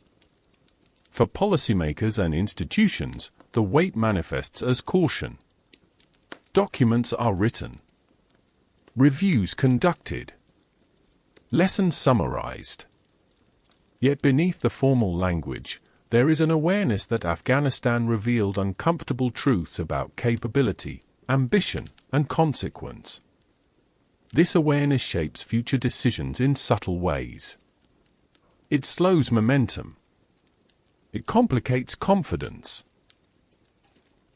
For policymakers and institutions, the weight manifests as caution. Documents are written. Reviews conducted. Lessons summarized. Yet beneath the formal language, there is an awareness that Afghanistan revealed uncomfortable truths about capability, ambition, and consequence. This awareness shapes future decisions in subtle ways. It slows momentum. It complicates confidence.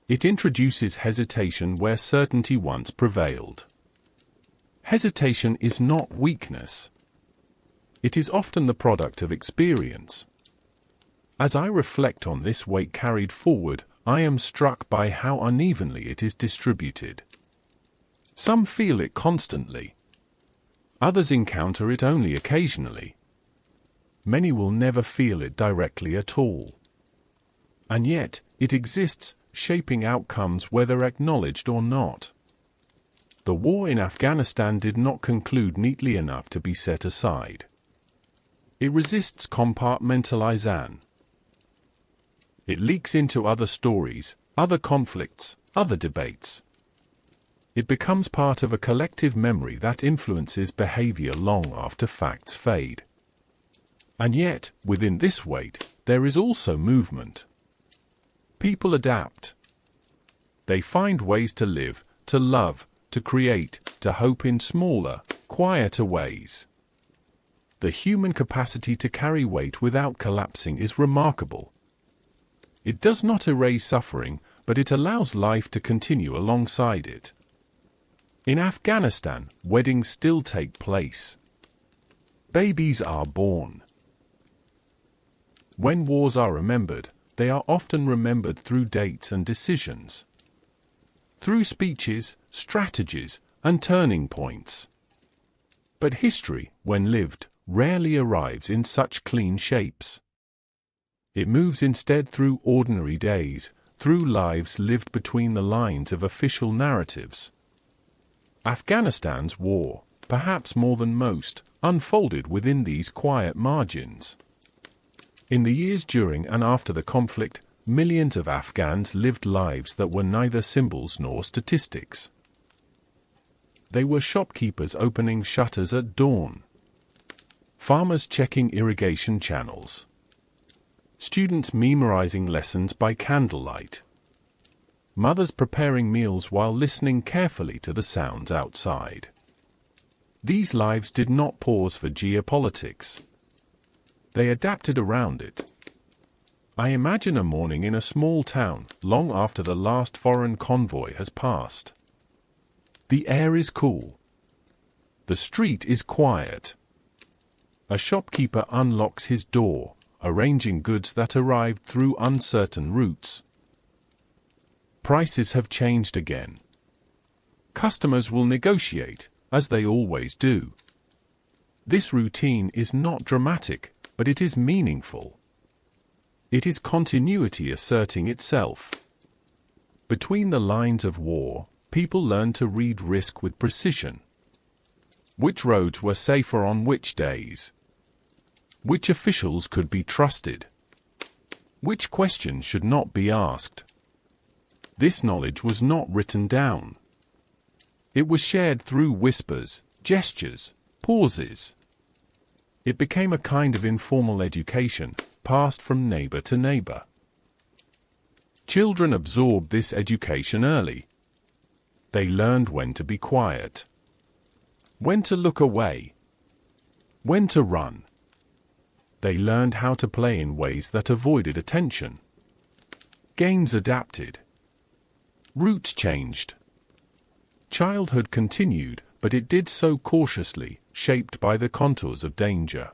It introduces hesitation where certainty once prevailed. Hesitation is not weakness. It is often the product of experience. As I reflect on this weight carried forward, I am struck by how unevenly it is distributed. Some feel it constantly. Others encounter it only occasionally. Many will never feel it directly at all. And yet, it exists, shaping outcomes whether acknowledged or not. The war in Afghanistan did not conclude neatly enough to be set aside. It resists compartmentalization. It leaks into other stories, other conflicts, other debates. It becomes part of a collective memory that influences behavior long after facts fade. And yet, within this weight, there is also movement. People adapt. They find ways to live, to love, to create, to hope in smaller, quieter ways. The human capacity to carry weight without collapsing is remarkable. It does not erase suffering, but it allows life to continue alongside it. In Afghanistan, weddings still take place. Babies are born. When wars are remembered, they are often remembered through dates and decisions. Through speeches, strategies, and turning points. But history, when lived, rarely arrives in such clean shapes. It moves instead through ordinary days, through lives lived between the lines of official narratives. Afghanistan's war, perhaps more than most, unfolded within these quiet margins. In the years during and after the conflict, millions of Afghans lived lives that were neither symbols nor statistics. They were shopkeepers opening shutters at dawn, farmers checking irrigation channels, students memorizing lessons by candlelight, mothers preparing meals while listening carefully to the sounds outside. These lives did not pause for geopolitics. They adapted around it. I imagine a morning in a small town, long after the last foreign convoy has passed. The air is cool. The street is quiet. A shopkeeper unlocks his door, arranging goods that arrived through uncertain routes. Prices have changed again. Customers will negotiate, as they always do. This routine is not dramatic, but it is meaningful. It is continuity asserting itself. Between the lines of war, people learn to read risk with precision. Which roads were safer on which days? Which officials could be trusted? Which questions should not be asked? This knowledge was not written down. It was shared through whispers, gestures, pauses. It became a kind of informal education, passed from neighbor to neighbor. Children absorbed this education early. They learned when to be quiet, when to look away, when to run. They learned how to play in ways that avoided attention. Games adapted. Routes changed. Childhood continued, but it did so cautiously, shaped by the contours of danger.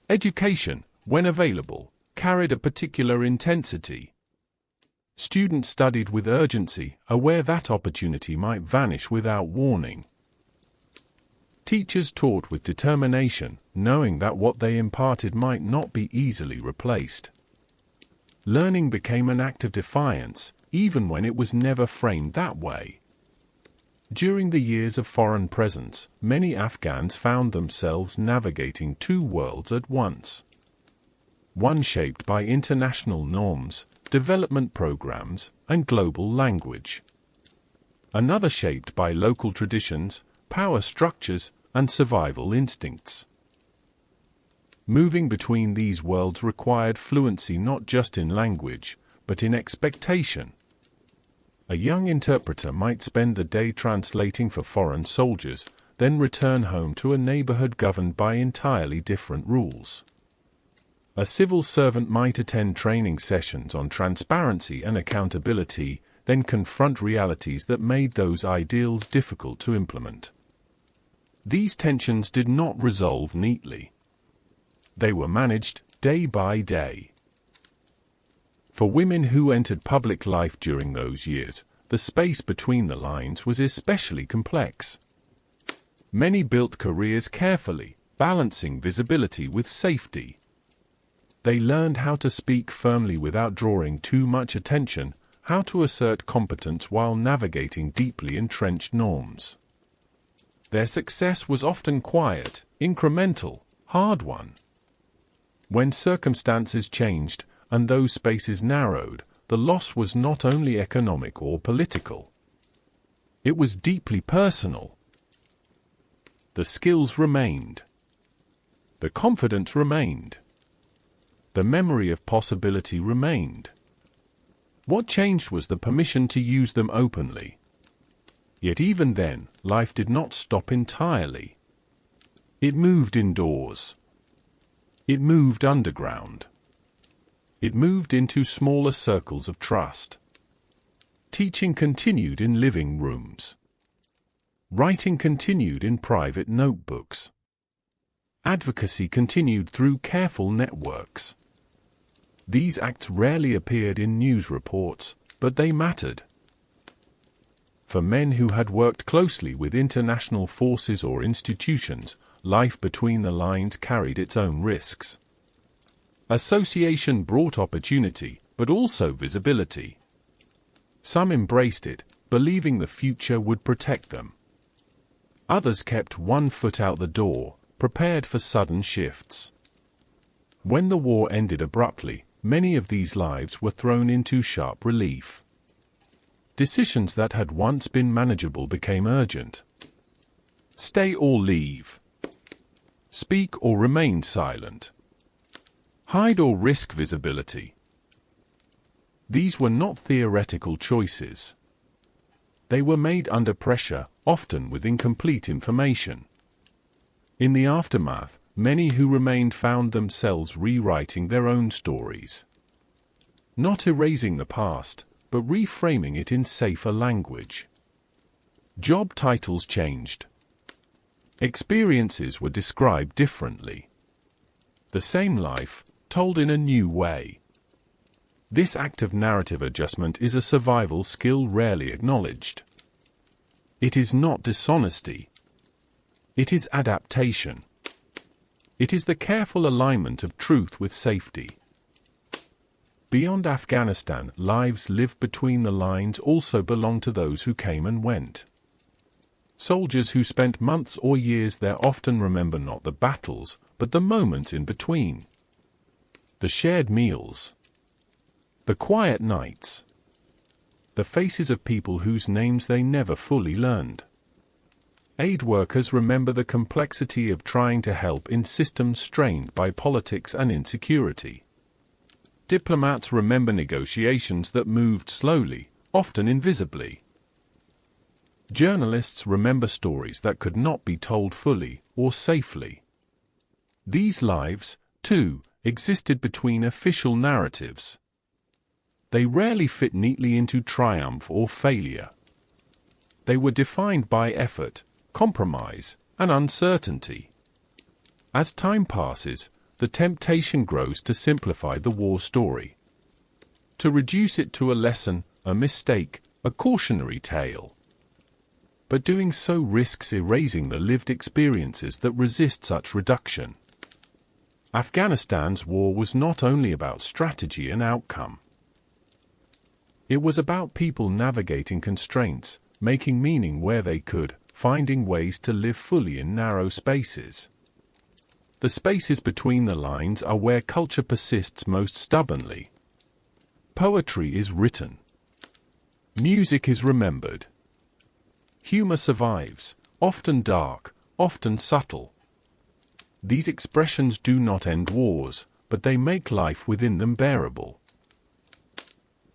Education, when available, carried a particular intensity. Students studied with urgency, aware that opportunity might vanish without warning. Teachers taught with determination, knowing that what they imparted might not be easily replaced. Learning became an act of defiance, even when it was never framed that way. During the years of foreign presence, many Afghans found themselves navigating two worlds at once. One shaped by international norms, development programs, and global language. Another shaped by local traditions, power structures, and survival instincts. Moving between these worlds required fluency not just in language, but in expectation. A young interpreter might spend the day translating for foreign soldiers, then return home to a neighborhood governed by entirely different rules. A civil servant might attend training sessions on transparency and accountability, then confront realities that made those ideals difficult to implement. These tensions did not resolve neatly. They were managed day by day. For women who entered public life during those years, the space between the lines was especially complex. Many built careers carefully, balancing visibility with safety. They learned how to speak firmly without drawing too much attention, how to assert competence while navigating deeply entrenched norms. Their success was often quiet, incremental, hard-won. When circumstances changed, and those spaces narrowed, the loss was not only economic or political. It was deeply personal. The skills remained. The confidence remained. The memory of possibility remained. What changed was the permission to use them openly. Yet even then, life did not stop entirely. It moved indoors. It moved underground. It moved into smaller circles of trust. Teaching continued in living rooms. Writing continued in private notebooks. Advocacy continued through careful networks. These acts rarely appeared in news reports, but they mattered. For men who had worked closely with international forces or institutions, life between the lines carried its own risks. Association brought opportunity, but also visibility. Some embraced it, believing the future would protect them. Others kept one foot out the door, prepared for sudden shifts. When the war ended abruptly, many of these lives were thrown into sharp relief. Decisions that had once been manageable became urgent. Stay or leave. Speak or remain silent. Hide or risk visibility. These were not theoretical choices. They were made under pressure, often with incomplete information. In the aftermath, many who remained found themselves rewriting their own stories. Not erasing the past, but reframing it in safer language. Job titles changed. Experiences were described differently. The same life, told in a new way. This act of narrative adjustment is a survival skill rarely acknowledged. It is not dishonesty. It is adaptation. It is the careful alignment of truth with safety. Beyond Afghanistan, lives lived between the lines also belong to those who came and went. Soldiers who spent months or years there often remember not the battles, but the moments in between. The shared meals. The quiet nights. The faces of people whose names they never fully learned. Aid workers remember the complexity of trying to help in systems strained by politics and insecurity. Diplomats remember negotiations that moved slowly, often invisibly. Journalists remember stories that could not be told fully or safely. These lives, too, existed between official narratives. They rarely fit neatly into triumph or failure. They were defined by effort, compromise, and uncertainty. As time passes, the temptation grows to simplify the war story. To reduce it to a lesson, a mistake, a cautionary tale. But doing so risks erasing the lived experiences that resist such reduction. Afghanistan's war was not only about strategy and outcome. It was about people navigating constraints, making meaning where they could, finding ways to live fully in narrow spaces. The spaces between the lines are where culture persists most stubbornly. Poetry is written. Music is remembered. Humor survives, often dark, often subtle. These expressions do not end wars, but they make life within them bearable.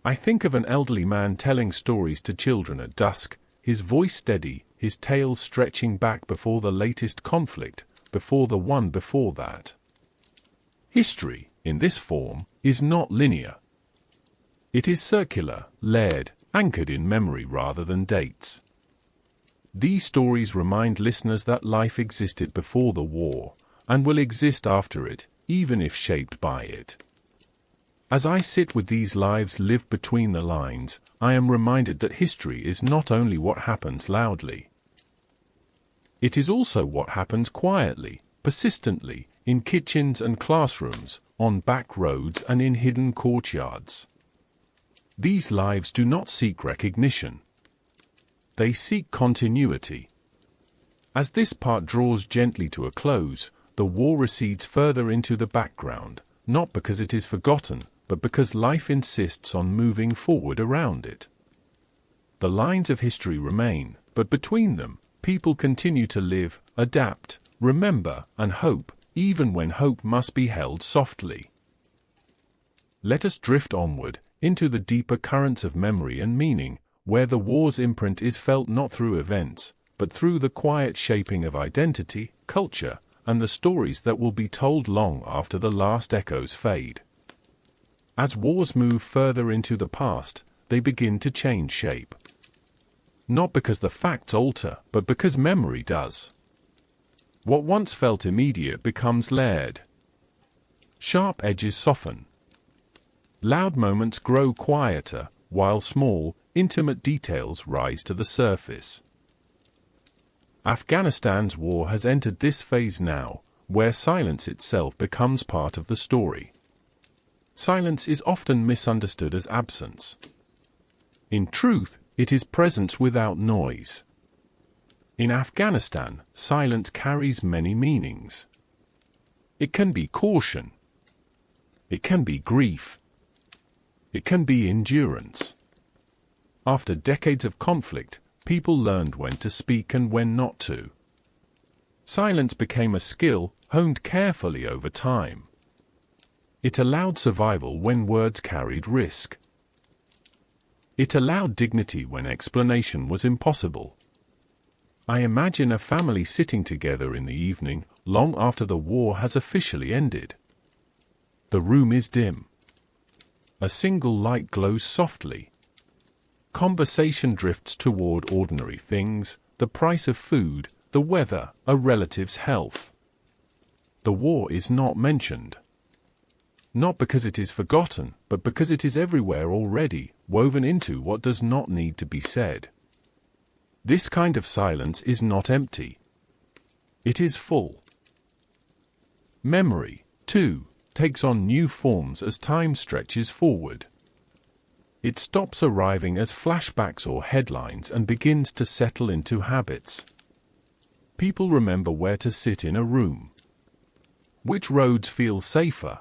I think of an elderly man telling stories to children at dusk, his voice steady, his tale stretching back before the latest conflict, before the one before that. History, in this form, is not linear. It is circular, layered, anchored in memory rather than dates. These stories remind listeners that life existed before the war, and will exist after it, even if shaped by it. As I sit with these lives lived between the lines, I am reminded that history is not only what happens loudly. It is also what happens quietly, persistently, in kitchens and classrooms, on back roads and in hidden courtyards. These lives do not seek recognition. They seek continuity. As this part draws gently to a close, the war recedes further into the background, not because it is forgotten, but because life insists on moving forward around it. The lines of history remain, but between them, people continue to live, adapt, remember, and hope, even when hope must be held softly. Let us drift onward, into the deeper currents of memory and meaning, where the war's imprint is felt not through events, but through the quiet shaping of identity, culture, and the stories that will be told long after the last echoes fade. As wars move further into the past, they begin to change shape. Not because the facts alter, but because memory does. What once felt immediate becomes layered. Sharp edges soften. Loud moments grow quieter, while small, intimate details rise to the surface. Afghanistan's war has entered this phase now, where silence itself becomes part of the story. Silence is often misunderstood as absence. In truth, it is presence without noise. In Afghanistan, silence carries many meanings. It can be caution. It can be grief. It can be endurance. After decades of conflict, people learned when to speak and when not to. Silence became a skill, honed carefully over time. It allowed survival when words carried risk. It allowed dignity when explanation was impossible. I imagine a family sitting together in the evening, long after the war has officially ended. The room is dim. A single light glows softly. Conversation drifts toward ordinary things, the price of food, the weather, a relative's health. The war is not mentioned. Not because it is forgotten, but because it is everywhere already, woven into what does not need to be said. This kind of silence is not empty. It is full. Memory, too, takes on new forms as time stretches forward. It stops arriving as flashbacks or headlines and begins to settle into habits. People remember where to sit in a room. Which roads feel safer?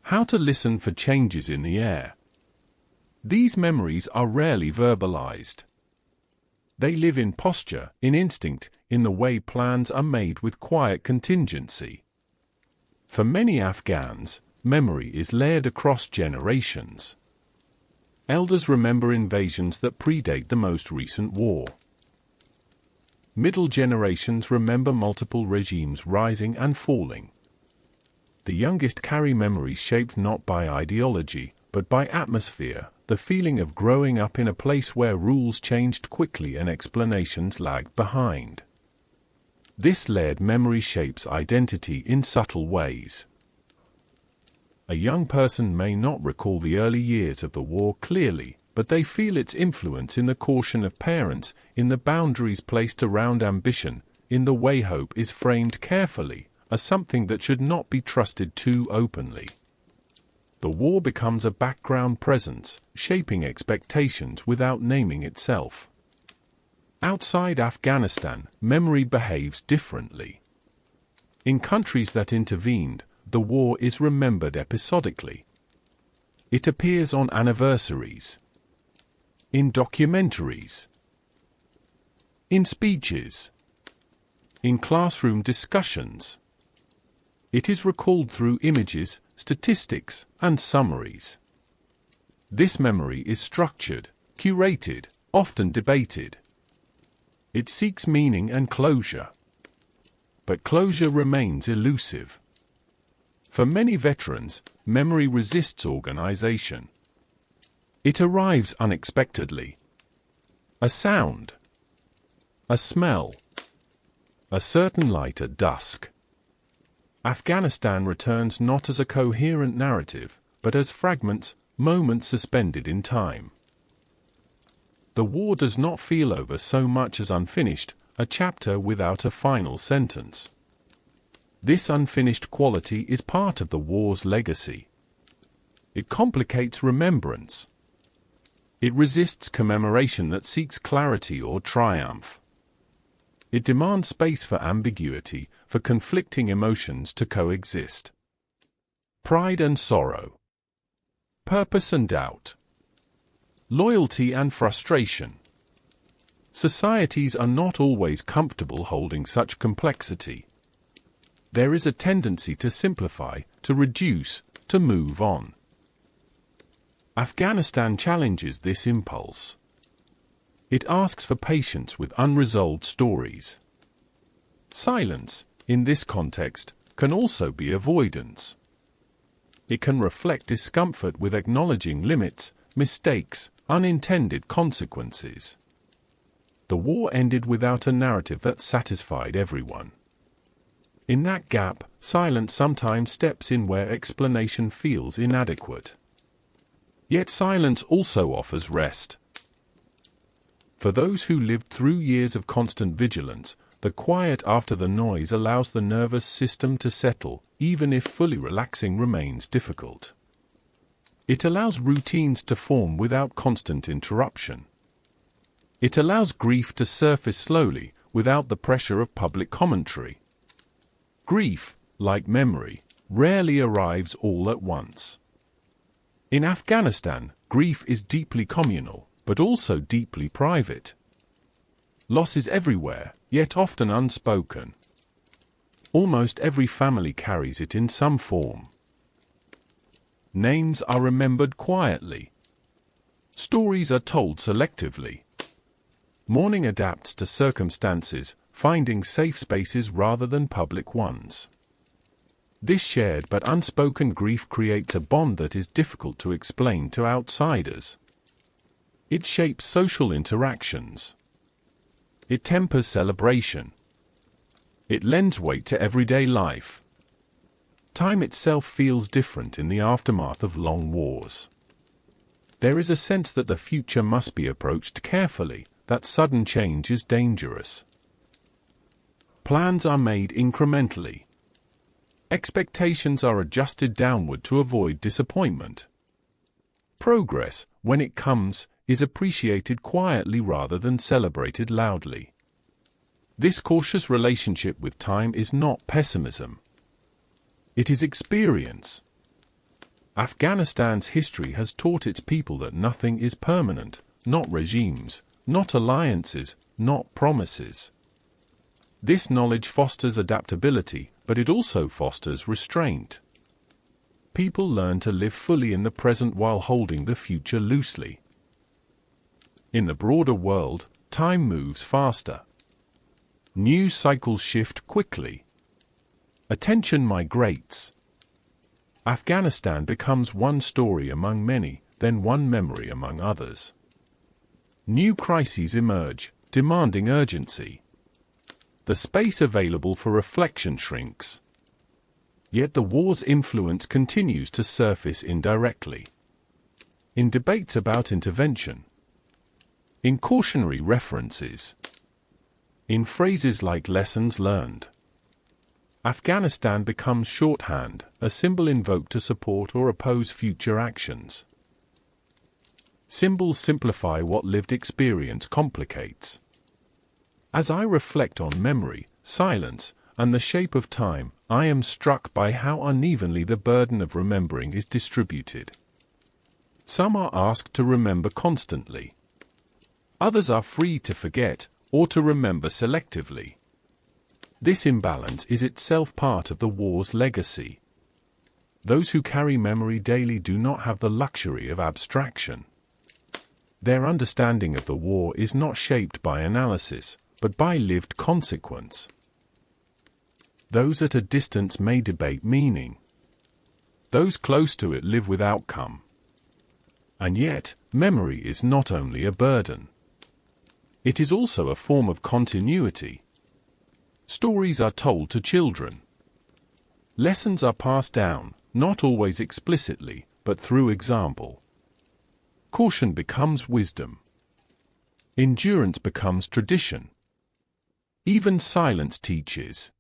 How to listen for changes in the air. These memories are rarely verbalized. They live in posture, in instinct, in the way plans are made with quiet contingency. For many Afghans, memory is layered across generations. Elders remember invasions that predate the most recent war. Middle generations remember multiple regimes rising and falling. The youngest carry memories shaped not by ideology, but by atmosphere, the feeling of growing up in a place where rules changed quickly and explanations lagged behind. This layered memory shapes identity in subtle ways. A young person may not recall the early years of the war clearly, but they feel its influence in the caution of parents, in the boundaries placed around ambition, in the way hope is framed carefully, as something that should not be trusted too openly. The war becomes a background presence, shaping expectations without naming itself. Outside Afghanistan, memory behaves differently. In countries that intervened, the war is remembered episodically. It appears on anniversaries, in documentaries, in speeches, in classroom discussions. It is recalled through images, statistics, and summaries. This memory is structured, curated, often debated. It seeks meaning and closure. But closure remains elusive. For many veterans, memory resists organization. It arrives unexpectedly. A sound, a smell, a certain light at dusk. Afghanistan returns not as a coherent narrative, but as fragments, moments suspended in time. The war does not feel over so much as unfinished, a chapter without a final sentence. This unfinished quality is part of the war's legacy. It complicates remembrance. It resists commemoration that seeks clarity or triumph. It demands space for ambiguity, for conflicting emotions to coexist. Pride and sorrow. Purpose and doubt. Loyalty and frustration. Societies are not always comfortable holding such complexity. There is a tendency to simplify, to reduce, to move on. Afghanistan challenges this impulse. It asks for patience with unresolved stories. Silence, in this context, can also be avoidance. It can reflect discomfort with acknowledging limits, mistakes, unintended consequences. The war ended without a narrative that satisfied everyone. In that gap, silence sometimes steps in where explanation feels inadequate. Yet silence also offers rest. For those who lived through years of constant vigilance, the quiet after the noise allows the nervous system to settle, even if fully relaxing remains difficult. It allows routines to form without constant interruption. It allows grief to surface slowly, without the pressure of public commentary. Grief, like memory, rarely arrives all at once. In Afghanistan, grief is deeply communal, but also deeply private. Loss is everywhere, yet often unspoken. Almost every family carries it in some form. Names are remembered quietly. Stories are told selectively. Mourning adapts to circumstances, finding safe spaces rather than public ones. This shared but unspoken grief creates a bond that is difficult to explain to outsiders. It shapes social interactions. It tempers celebration. It lends weight to everyday life. Time itself feels different in the aftermath of long wars. There is a sense that the future must be approached carefully, that sudden change is dangerous. Plans are made incrementally. Expectations are adjusted downward to avoid disappointment. Progress, when it comes, is appreciated quietly rather than celebrated loudly. This cautious relationship with time is not pessimism. It is experience. Afghanistan's history has taught its people that nothing is permanent, not regimes, not alliances, not promises. This knowledge fosters adaptability, but it also fosters restraint. People learn to live fully in the present while holding the future loosely. In the broader world, time moves faster. News cycles shift quickly. Attention migrates. Afghanistan becomes one story among many, then one memory among others. New crises emerge, demanding urgency. The space available for reflection shrinks. Yet the war's influence continues to surface indirectly. In debates about intervention, in cautionary references, in phrases like lessons learned. Afghanistan becomes shorthand, a symbol invoked to support or oppose future actions. Symbols simplify what lived experience complicates. As I reflect on memory, silence, and the shape of time, I am struck by how unevenly the burden of remembering is distributed. Some are asked to remember constantly. Others are free to forget, or to remember selectively. This imbalance is itself part of the war's legacy. Those who carry memory daily do not have the luxury of abstraction. Their understanding of the war is not shaped by analysis, but by lived consequence. Those at a distance may debate meaning. Those close to it live with outcome. And yet, memory is not only a burden. It is also a form of continuity. Stories are told to children. Lessons are passed down, not always explicitly, but through example. Caution becomes wisdom. Endurance becomes tradition. Even silence teaches.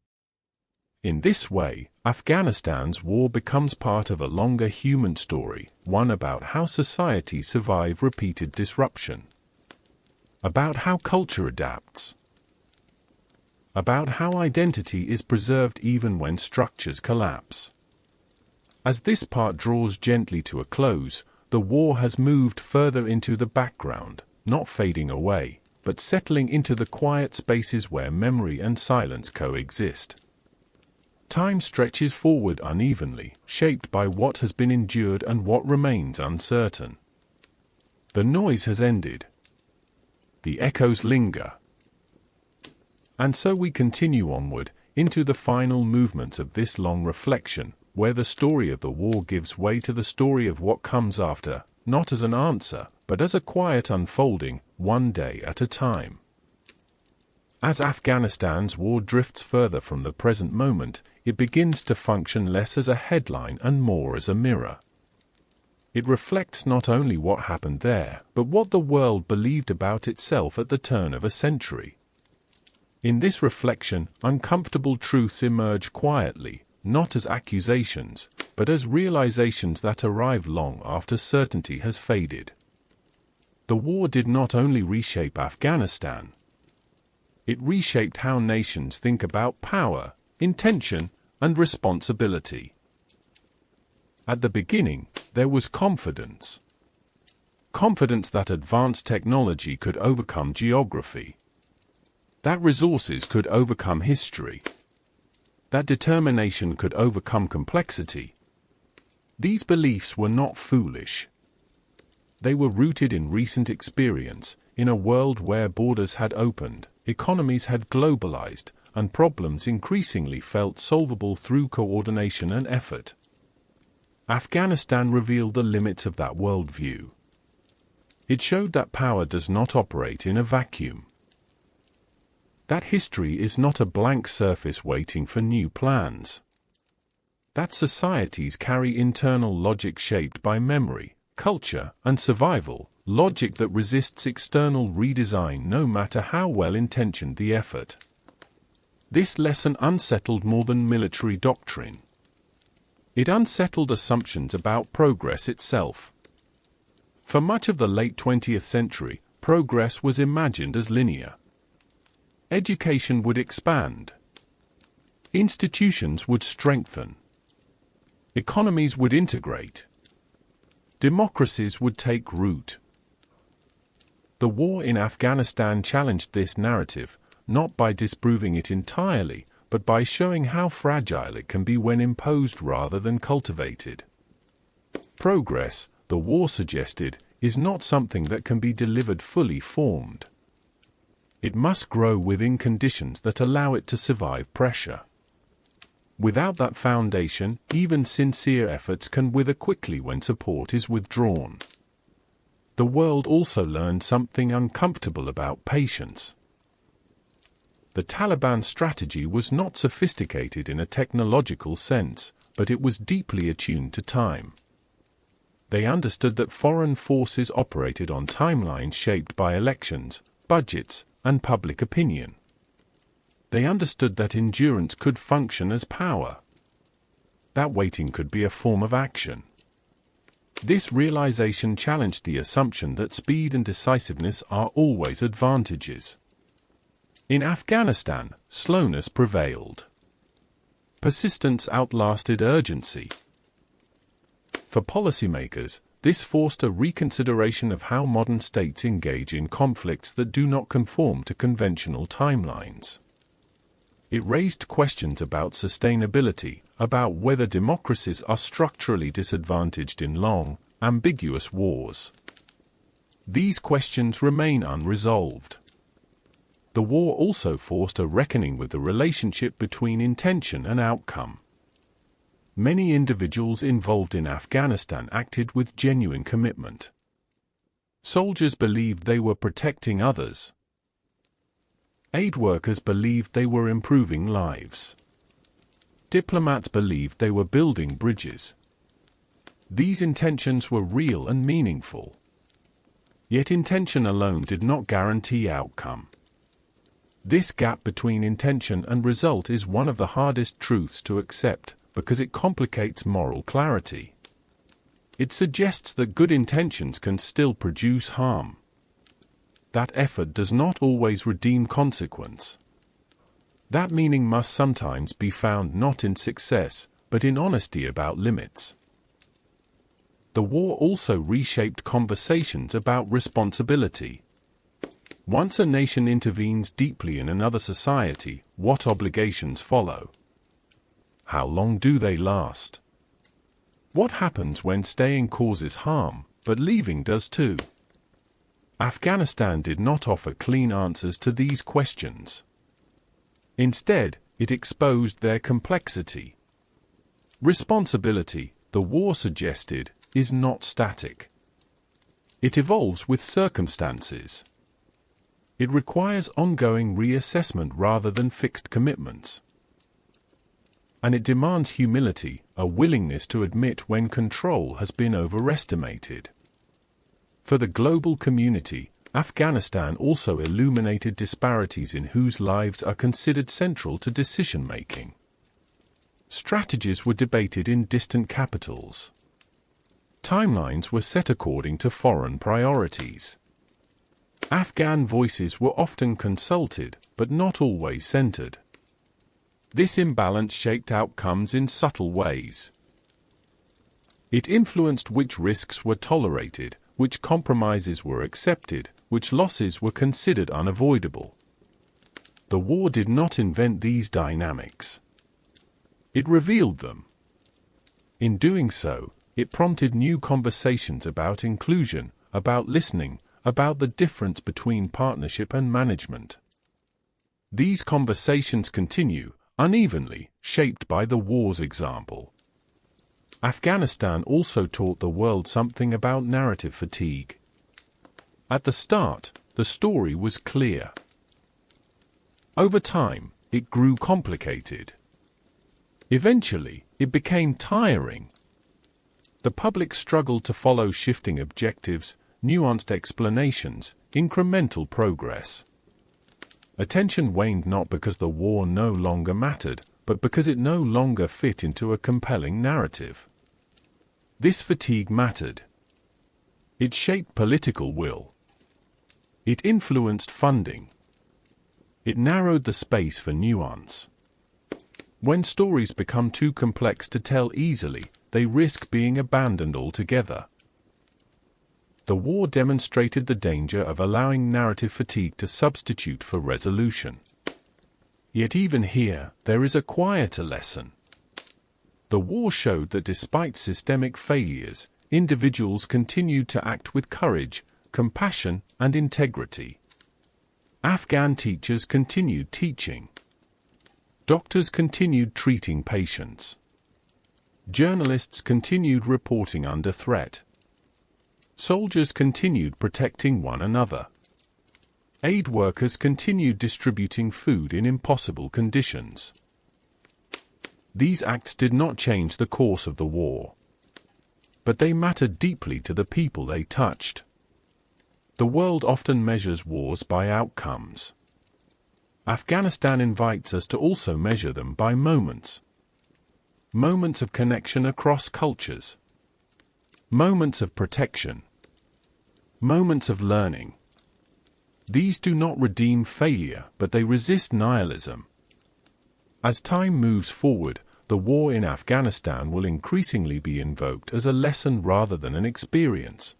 In this way, Afghanistan's war becomes part of a longer human story, one about how societies survive repeated disruption. About how culture adapts. About how identity is preserved even when structures collapse. As this part draws gently to a close, the war has moved further into the background, not fading away, but settling into the quiet spaces where memory and silence coexist. Time stretches forward unevenly, shaped by what has been endured and what remains uncertain. The noise has ended. The echoes linger. And so we continue onward, into the final movements of this long reflection, where the story of the war gives way to the story of what comes after, not as an answer, but as a quiet unfolding, one day at a time. As Afghanistan's war drifts further from the present moment, it begins to function less as a headline and more as a mirror. It reflects not only what happened there, but what the world believed about itself at the turn of a century. In this reflection, uncomfortable truths emerge quietly, not as accusations, but as realizations that arrive long after certainty has faded. The war did not only reshape Afghanistan. It reshaped how nations think about power, intention, and responsibility. At the beginning, there was confidence. Confidence that advanced technology could overcome geography. That resources could overcome history. that determination could overcome complexity. These beliefs were not foolish. They were rooted in recent experience, in a world where borders had opened, economies had globalized, and problems increasingly felt solvable through coordination and effort. Afghanistan revealed the limits of that worldview. It showed that power does not operate in a vacuum. That history is not a blank surface waiting for new plans. That societies carry internal logic shaped by memory, culture, and survival, logic that resists external redesign no matter how well-intentioned the effort. This lesson unsettled more than military doctrine. It unsettled assumptions about progress itself. For much of the late 20th century, progress was imagined as linear. Education would expand. Institutions would strengthen. Economies would integrate. Democracies would take root. The war in Afghanistan challenged this narrative, not by disproving it entirely, but by showing how fragile it can be when imposed rather than cultivated. Progress, the war suggested, is not something that can be delivered fully formed. It must grow within conditions that allow it to survive pressure. Without that foundation, even sincere efforts can wither quickly when support is withdrawn. The world also learned something uncomfortable about patience. The Taliban strategy was not sophisticated in a technological sense, but it was deeply attuned to time. They understood that foreign forces operated on timelines shaped by elections, budgets, and public opinion. They understood that endurance could function as power. That waiting could be a form of action. This realization challenged the assumption that speed and decisiveness are always advantages. In Afghanistan, slowness prevailed. Persistence outlasted urgency. For policymakers, this forced a reconsideration of how modern states engage in conflicts that do not conform to conventional timelines. It raised questions about sustainability, about whether democracies are structurally disadvantaged in long, ambiguous wars. These questions remain unresolved. The war also forced a reckoning with the relationship between intention and outcome. Many individuals involved in Afghanistan acted with genuine commitment. Soldiers believed they were protecting others. Aid workers believed they were improving lives. Diplomats believed they were building bridges. These intentions were real and meaningful. Yet intention alone did not guarantee outcome. This gap between intention and result is one of the hardest truths to accept, because it complicates moral clarity. It suggests that good intentions can still produce harm. That effort does not always redeem consequence. That meaning must sometimes be found not in success, but in honesty about limits. The war also reshaped conversations about responsibility. Once a nation intervenes deeply in another society, what obligations follow? How long do they last? What happens when staying causes harm, but leaving does too? Afghanistan did not offer clean answers to these questions. Instead, it exposed their complexity. Responsibility, the war suggested, is not static. It evolves with circumstances. It requires ongoing reassessment rather than fixed commitments. And it demands humility, a willingness to admit when control has been overestimated. For the global community, Afghanistan also illuminated disparities in whose lives are considered central to decision-making. Strategies were debated in distant capitals. Timelines were set according to foreign priorities. Afghan voices were often consulted, but not always centered. This imbalance shaped outcomes in subtle ways. It influenced which risks were tolerated, which compromises were accepted, which losses were considered unavoidable. The war did not invent these dynamics. It revealed them. In doing so, it prompted new conversations about inclusion, about listening, about the difference between partnership and management. These conversations continue, unevenly, shaped by the war's example. Afghanistan also taught the world something about narrative fatigue. At the start, the story was clear. Over time, it grew complicated. Eventually, it became tiring. The public struggled to follow shifting objectives, nuanced explanations, incremental progress. Attention waned not because the war no longer mattered, but because it no longer fit into a compelling narrative. This fatigue mattered. It shaped political will. It influenced funding. It narrowed the space for nuance. When stories become too complex to tell easily, they risk being abandoned altogether. The war demonstrated the danger of allowing narrative fatigue to substitute for resolution. Yet even here, there is a quieter lesson. The war showed that despite systemic failures, individuals continued to act with courage, compassion, and integrity. Afghan teachers continued teaching. Doctors continued treating patients. Journalists continued reporting under threat. Soldiers continued protecting one another. Aid workers continued distributing food in impossible conditions. These acts did not change the course of the war, but they mattered deeply to the people they touched. The world often measures wars by outcomes. Afghanistan invites us to also measure them by moments. Moments of connection across cultures. Moments of protection. Moments of learning. These do not redeem failure, but they resist nihilism. As time moves forward, the war in Afghanistan will increasingly be invoked as a lesson rather than an experience.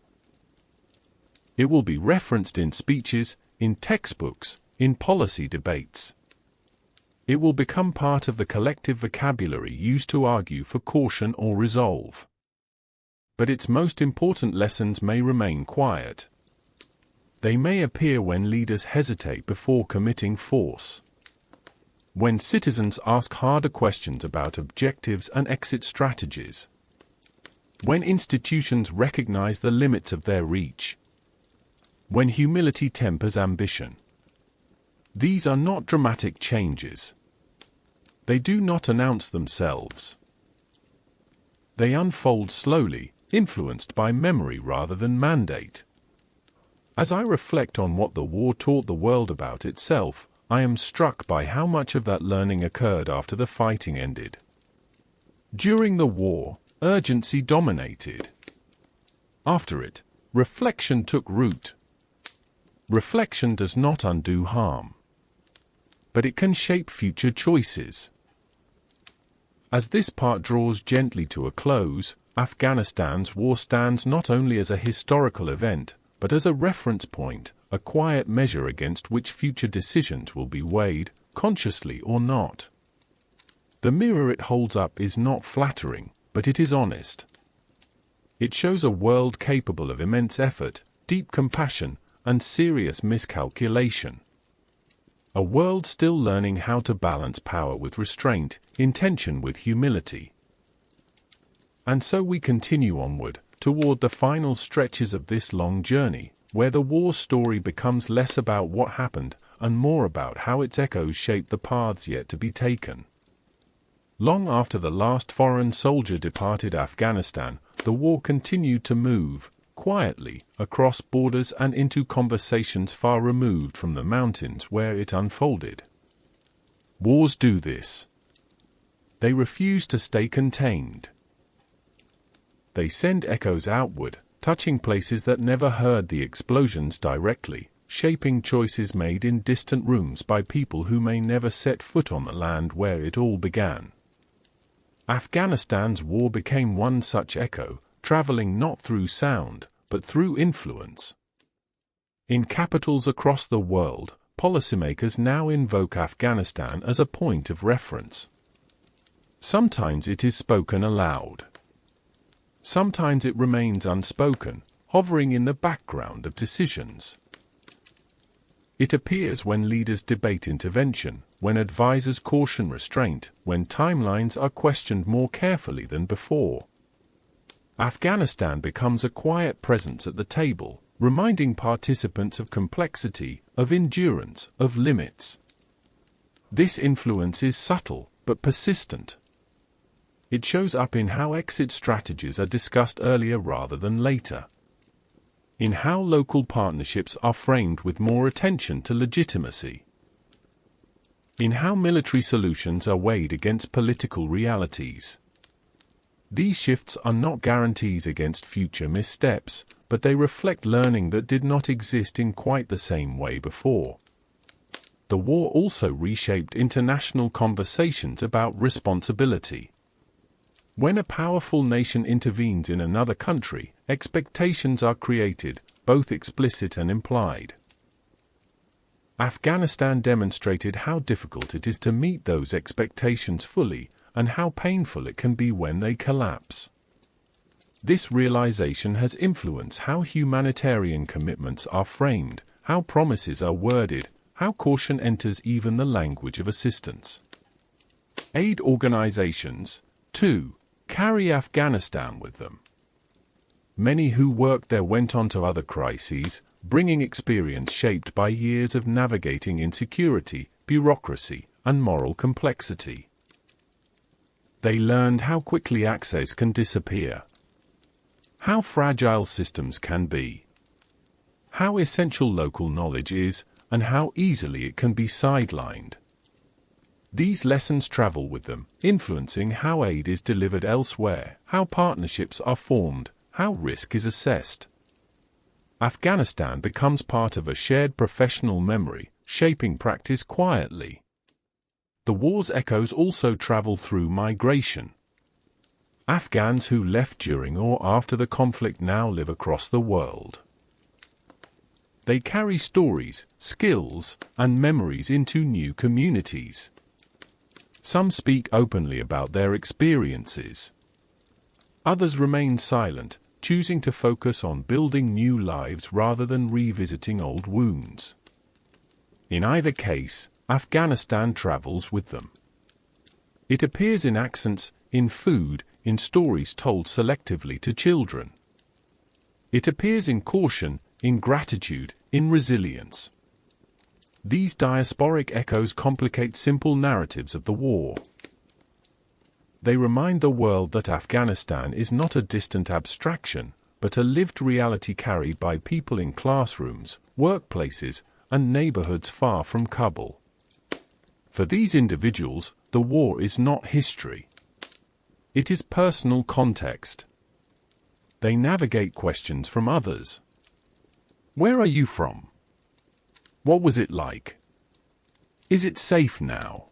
It will be referenced in speeches, in textbooks, in policy debates. It will become part of the collective vocabulary used to argue for caution or resolve. But its most important lessons may remain quiet. They may appear when leaders hesitate before committing force. When citizens ask harder questions about objectives and exit strategies. When institutions recognize the limits of their reach. When humility tempers ambition. These are not dramatic changes. They do not announce themselves. They unfold slowly, influenced by memory rather than mandate. As I reflect on what the war taught the world about itself, I am struck by how much of that learning occurred after the fighting ended. During the war, urgency dominated. After it, reflection took root. Reflection does not undo harm, but it can shape future choices. As this part draws gently to a close, Afghanistan's war stands not only as a historical event, but as a reference point, a quiet measure against which future decisions will be weighed, consciously or not. The mirror it holds up is not flattering, but it is honest. It shows a world capable of immense effort, deep compassion, and serious miscalculation. A world still learning how to balance power with restraint, intention with humility. And so we continue onward, toward the final stretches of this long journey, where the war story becomes less about what happened and more about how its echoes shape the paths yet to be taken. Long after the last foreign soldier departed Afghanistan, the war continued to move, quietly, across borders and into conversations far removed from the mountains where it unfolded. Wars do this. They refuse to stay contained. They send echoes outward, touching places that never heard the explosions directly, shaping choices made in distant rooms by people who may never set foot on the land where it all began. Afghanistan's war became one such echo, traveling not through sound, but through influence. In capitals across the world, policymakers now invoke Afghanistan as a point of reference. Sometimes it is spoken aloud. Sometimes it remains unspoken, hovering in the background of decisions. It appears when leaders debate intervention, when advisors caution restraint, when timelines are questioned more carefully than before. Afghanistan becomes a quiet presence at the table, reminding participants of complexity, of endurance, of limits. This influence is subtle, but persistent. It shows up in how exit strategies are discussed earlier rather than later, in how local partnerships are framed with more attention to legitimacy, in how military solutions are weighed against political realities. These shifts are not guarantees against future missteps, but they reflect learning that did not exist in quite the same way before. The war also reshaped international conversations about responsibility. When a powerful nation intervenes in another country, expectations are created, both explicit and implied. Afghanistan demonstrated how difficult it is to meet those expectations fully, and how painful it can be when they collapse. This realization has influenced how humanitarian commitments are framed, how promises are worded, how caution enters even the language of assistance. Aid organizations, too, carry Afghanistan with them. Many who worked there went on to other crises, bringing experience shaped by years of navigating insecurity, bureaucracy, and moral complexity. They learned how quickly access can disappear, how fragile systems can be, how essential local knowledge is, and how easily it can be sidelined. These lessons travel with them, influencing how aid is delivered elsewhere, how partnerships are formed, how risk is assessed. Afghanistan becomes part of a shared professional memory, shaping practice quietly. The war's echoes also travel through migration. Afghans who left during or after the conflict now live across the world. They carry stories, skills, and memories into new communities. Some speak openly about their experiences. Others remain silent, choosing to focus on building new lives rather than revisiting old wounds. In either case, Afghanistan travels with them. It appears in accents, in food, in stories told selectively to children. It appears in caution, in gratitude, in resilience. These diasporic echoes complicate simple narratives of the war. They remind the world that Afghanistan is not a distant abstraction, but a lived reality carried by people in classrooms, workplaces, and neighborhoods far from Kabul. For these individuals, the war is not history. It is personal context. They navigate questions from others. Where are you from? What was it like? Is it safe now?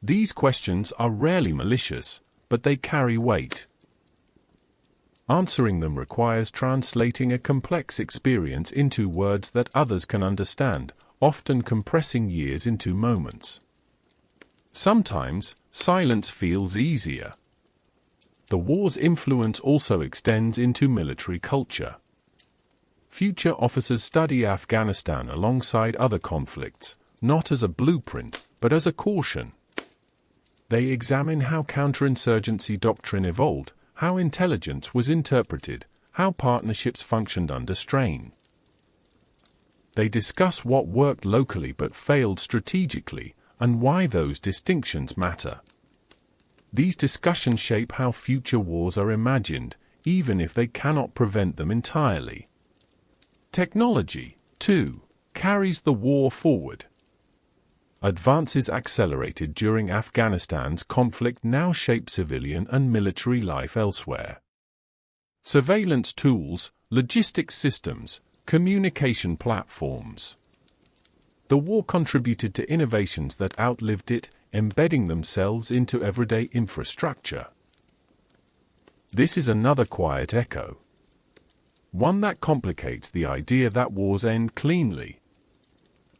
These questions are rarely malicious, but they carry weight. Answering them requires translating a complex experience into words that others can understand, often compressing years into moments. Sometimes, silence feels easier. The war's influence also extends into military culture. Future officers study Afghanistan alongside other conflicts, not as a blueprint, but as a caution. They examine how counterinsurgency doctrine evolved, how intelligence was interpreted, how partnerships functioned under strain. They discuss what worked locally but failed strategically, and why those distinctions matter. These discussions shape how future wars are imagined, even if they cannot prevent them entirely. Technology, too, carries the war forward. Advances accelerated during Afghanistan's conflict now shape civilian and military life elsewhere. Surveillance tools, logistics systems, communication platforms. The war contributed to innovations that outlived it, embedding themselves into everyday infrastructure. This is another quiet echo. One that complicates the idea that wars end cleanly.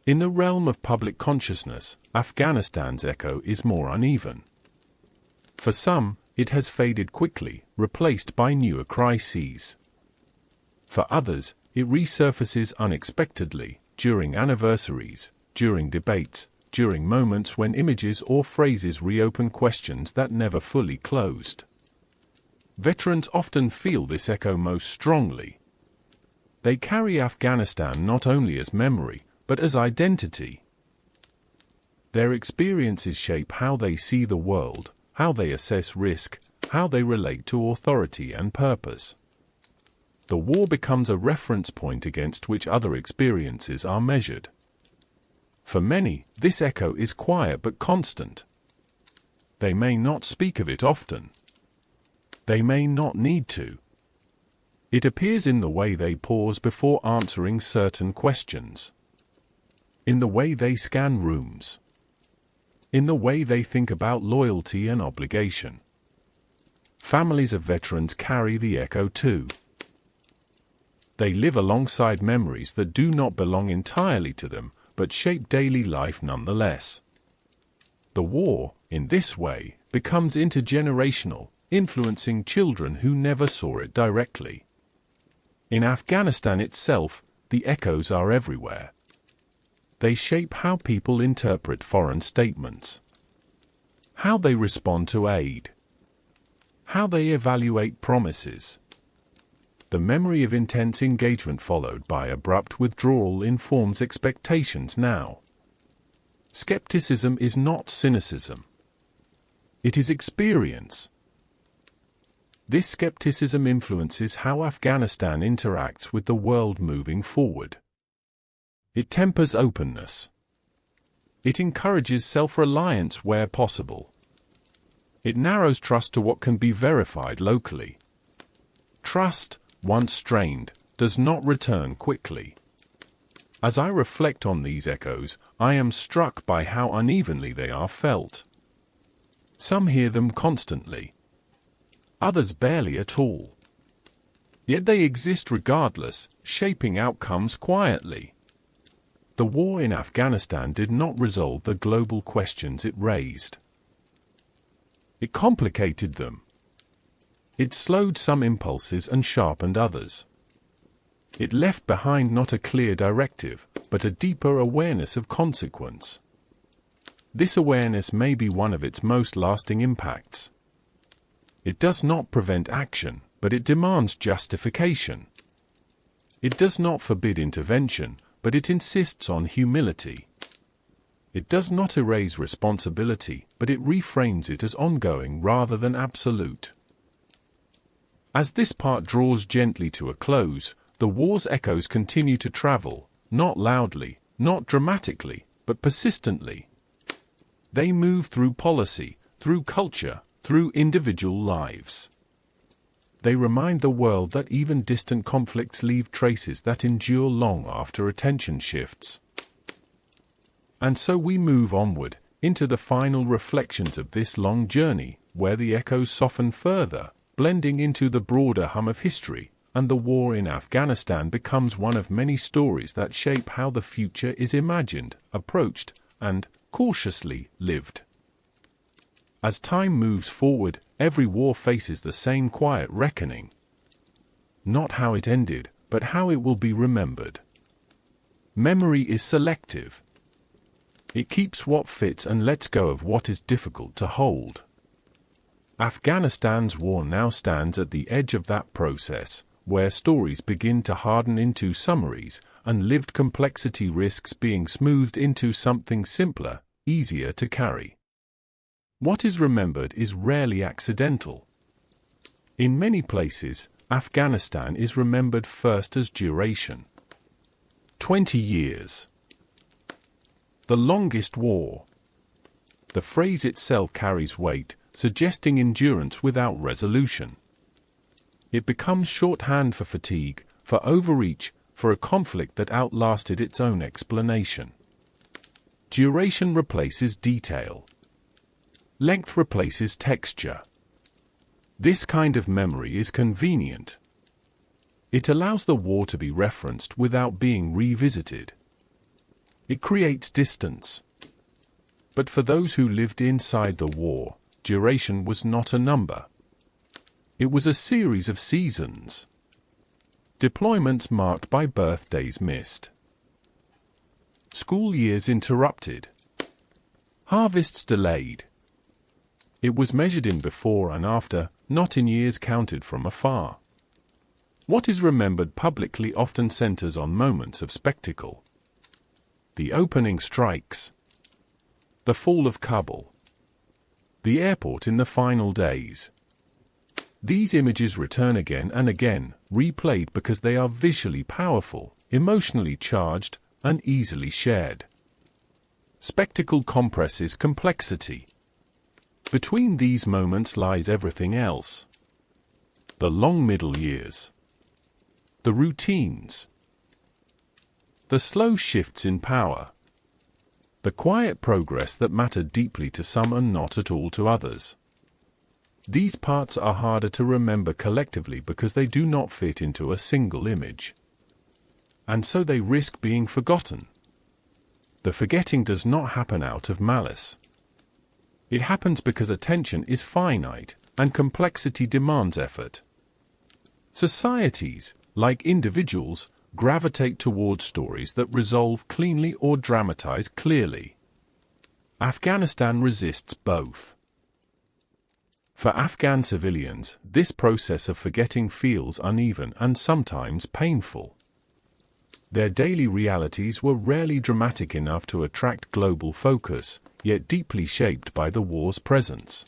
In the realm of public consciousness, Afghanistan's echo is more uneven. For some, it has faded quickly, replaced by newer crises. For others, it resurfaces unexpectedly, during anniversaries, during debates, during moments when images or phrases reopen questions that never fully closed. Veterans often feel this echo most strongly. They carry Afghanistan not only as memory, but as identity. Their experiences shape how they see the world, how they assess risk, how they relate to authority and purpose. The war becomes a reference point against which other experiences are measured. For many, this echo is quiet but constant. They may not speak of it often. They may not need to. It appears in the way they pause before answering certain questions. In the way they scan rooms. In the way they think about loyalty and obligation. Families of veterans carry the echo too. They live alongside memories that do not belong entirely to them, but shape daily life nonetheless. The war, in this way, becomes intergenerational, influencing children who never saw it directly. In Afghanistan itself, the echoes are everywhere. They shape how people interpret foreign statements, how they respond to aid, how they evaluate promises. The memory of intense engagement followed by abrupt withdrawal informs expectations now. Skepticism is not cynicism. It is experience. This skepticism influences how Afghanistan interacts with the world moving forward. It tempers openness. It encourages self-reliance where possible. It narrows trust to what can be verified locally. Trust, once strained, does not return quickly. As I reflect on these echoes, I am struck by how unevenly they are felt. Some hear them constantly. Others barely at all. Yet they exist regardless, shaping outcomes quietly. The war in Afghanistan did not resolve the global questions it raised. It complicated them. It slowed some impulses and sharpened others. It left behind not a clear directive, but a deeper awareness of consequence. This awareness may be one of its most lasting impacts. It does not prevent action, but it demands justification. It does not forbid intervention, but it insists on humility. It does not erase responsibility, but it reframes it as ongoing rather than absolute. As this part draws gently to a close, the war's echoes continue to travel, not loudly, not dramatically, but persistently. They move through policy, through culture, through individual lives. They remind the world that even distant conflicts leave traces that endure long after attention shifts. And so we move onward, into the final reflections of this long journey, where the echoes soften further, blending into the broader hum of history, and the war in Afghanistan becomes one of many stories that shape how the future is imagined, approached, and, cautiously, lived. As time moves forward, every war faces the same quiet reckoning. Not how it ended, but how it will be remembered. Memory is selective. It keeps what fits and lets go of what is difficult to hold. Afghanistan's war now stands at the edge of that process, where stories begin to harden into summaries, and lived complexity risks being smoothed into something simpler, easier to carry. What is remembered is rarely accidental. In many places, Afghanistan is remembered first as duration. 20 years. The longest war. The phrase itself carries weight, suggesting endurance without resolution. It becomes shorthand for fatigue, for overreach, for a conflict that outlasted its own explanation. Duration replaces detail. Length replaces texture. This kind of memory is convenient. It allows the war to be referenced without being revisited. It creates distance. But for those who lived inside the war, duration was not a number. It was a series of seasons. Deployments marked by birthdays missed. School years interrupted. Harvests delayed. It was measured in before and after, not in years counted from afar. What is remembered publicly often centers on moments of spectacle. The opening strikes. The fall of Kabul. The airport in the final days. These images return again and again, replayed because they are visually powerful, emotionally charged, and easily shared. Spectacle compresses complexity. Between these moments lies everything else. The long middle years. The routines. The slow shifts in power. The quiet progress that mattered deeply to some and not at all to others. These parts are harder to remember collectively because they do not fit into a single image. And so they risk being forgotten. The forgetting does not happen out of malice. It happens because attention is finite, and complexity demands effort. Societies, like individuals, gravitate towards stories that resolve cleanly or dramatize clearly. Afghanistan resists both. For Afghan civilians, this process of forgetting feels uneven and sometimes painful. Their daily realities were rarely dramatic enough to attract global focus, yet deeply shaped by the war's presence.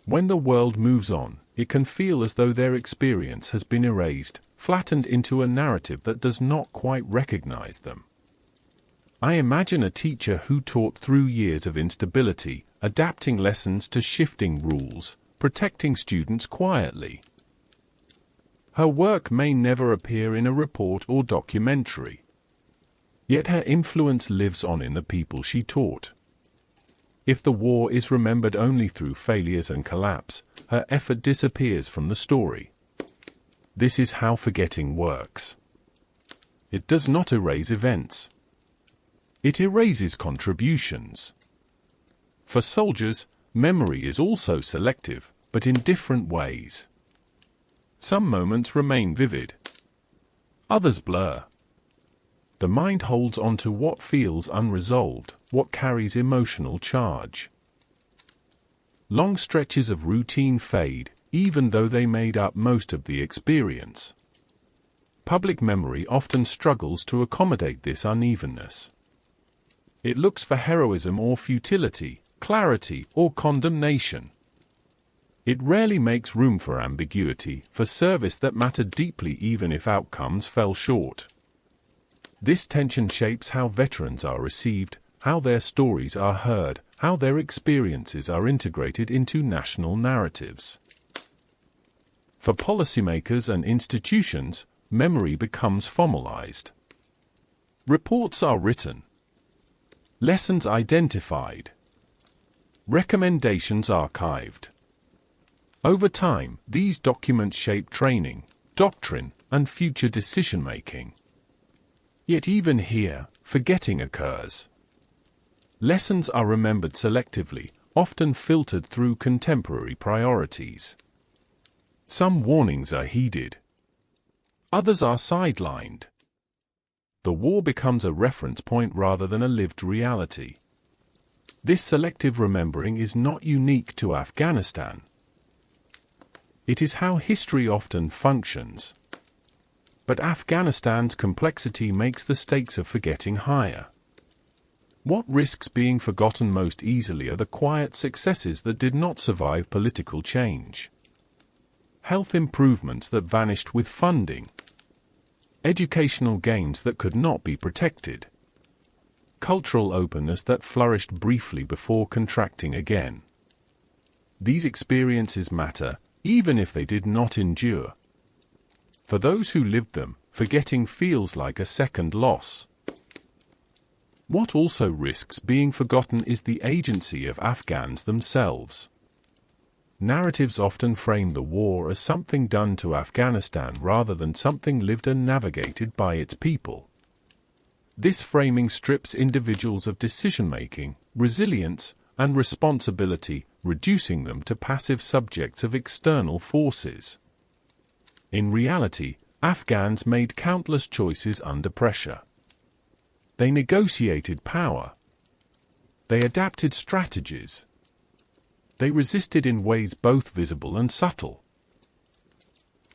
When the world moves on, it can feel as though their experience has been erased, flattened into a narrative that does not quite recognize them. I imagine a teacher who taught through years of instability, adapting lessons to shifting rules, protecting students quietly. Her work may never appear in a report or documentary. Yet her influence lives on in the people she taught. If the war is remembered only through failures and collapse, her effort disappears from the story. This is how forgetting works. It does not erase events. It erases contributions. For soldiers, memory is also selective, but in different ways. Some moments remain vivid. Others blur. The mind holds on to what feels unresolved, what carries emotional charge. Long stretches of routine fade, even though they made up most of the experience. Public memory often struggles to accommodate this unevenness. It looks for heroism or futility, clarity or condemnation. It rarely makes room for ambiguity, for service that mattered deeply even if outcomes fell short. This tension shapes how veterans are received, how their stories are heard, how their experiences are integrated into national narratives. For policymakers and institutions, memory becomes formalized. Reports are written. Lessons identified. Recommendations archived. Over time, these documents shape training, doctrine, and future decision-making. Yet even here, forgetting occurs. Lessons are remembered selectively, often filtered through contemporary priorities. Some warnings are heeded. Others are sidelined. The war becomes a reference point rather than a lived reality. This selective remembering is not unique to Afghanistan. It is how history often functions. But Afghanistan's complexity makes the stakes of forgetting higher. What risks being forgotten most easily are the quiet successes that did not survive political change. Health improvements that vanished with funding. Educational gains that could not be protected. Cultural openness that flourished briefly before contracting again. These experiences matter, even if they did not endure. For those who lived them, forgetting feels like a second loss. What also risks being forgotten is the agency of Afghans themselves. Narratives often frame the war as something done to Afghanistan rather than something lived and navigated by its people. This framing strips individuals of decision-making, resilience, and responsibility, reducing them to passive subjects of external forces. In reality, Afghans made countless choices under pressure. They negotiated power. They adapted strategies. They resisted in ways both visible and subtle.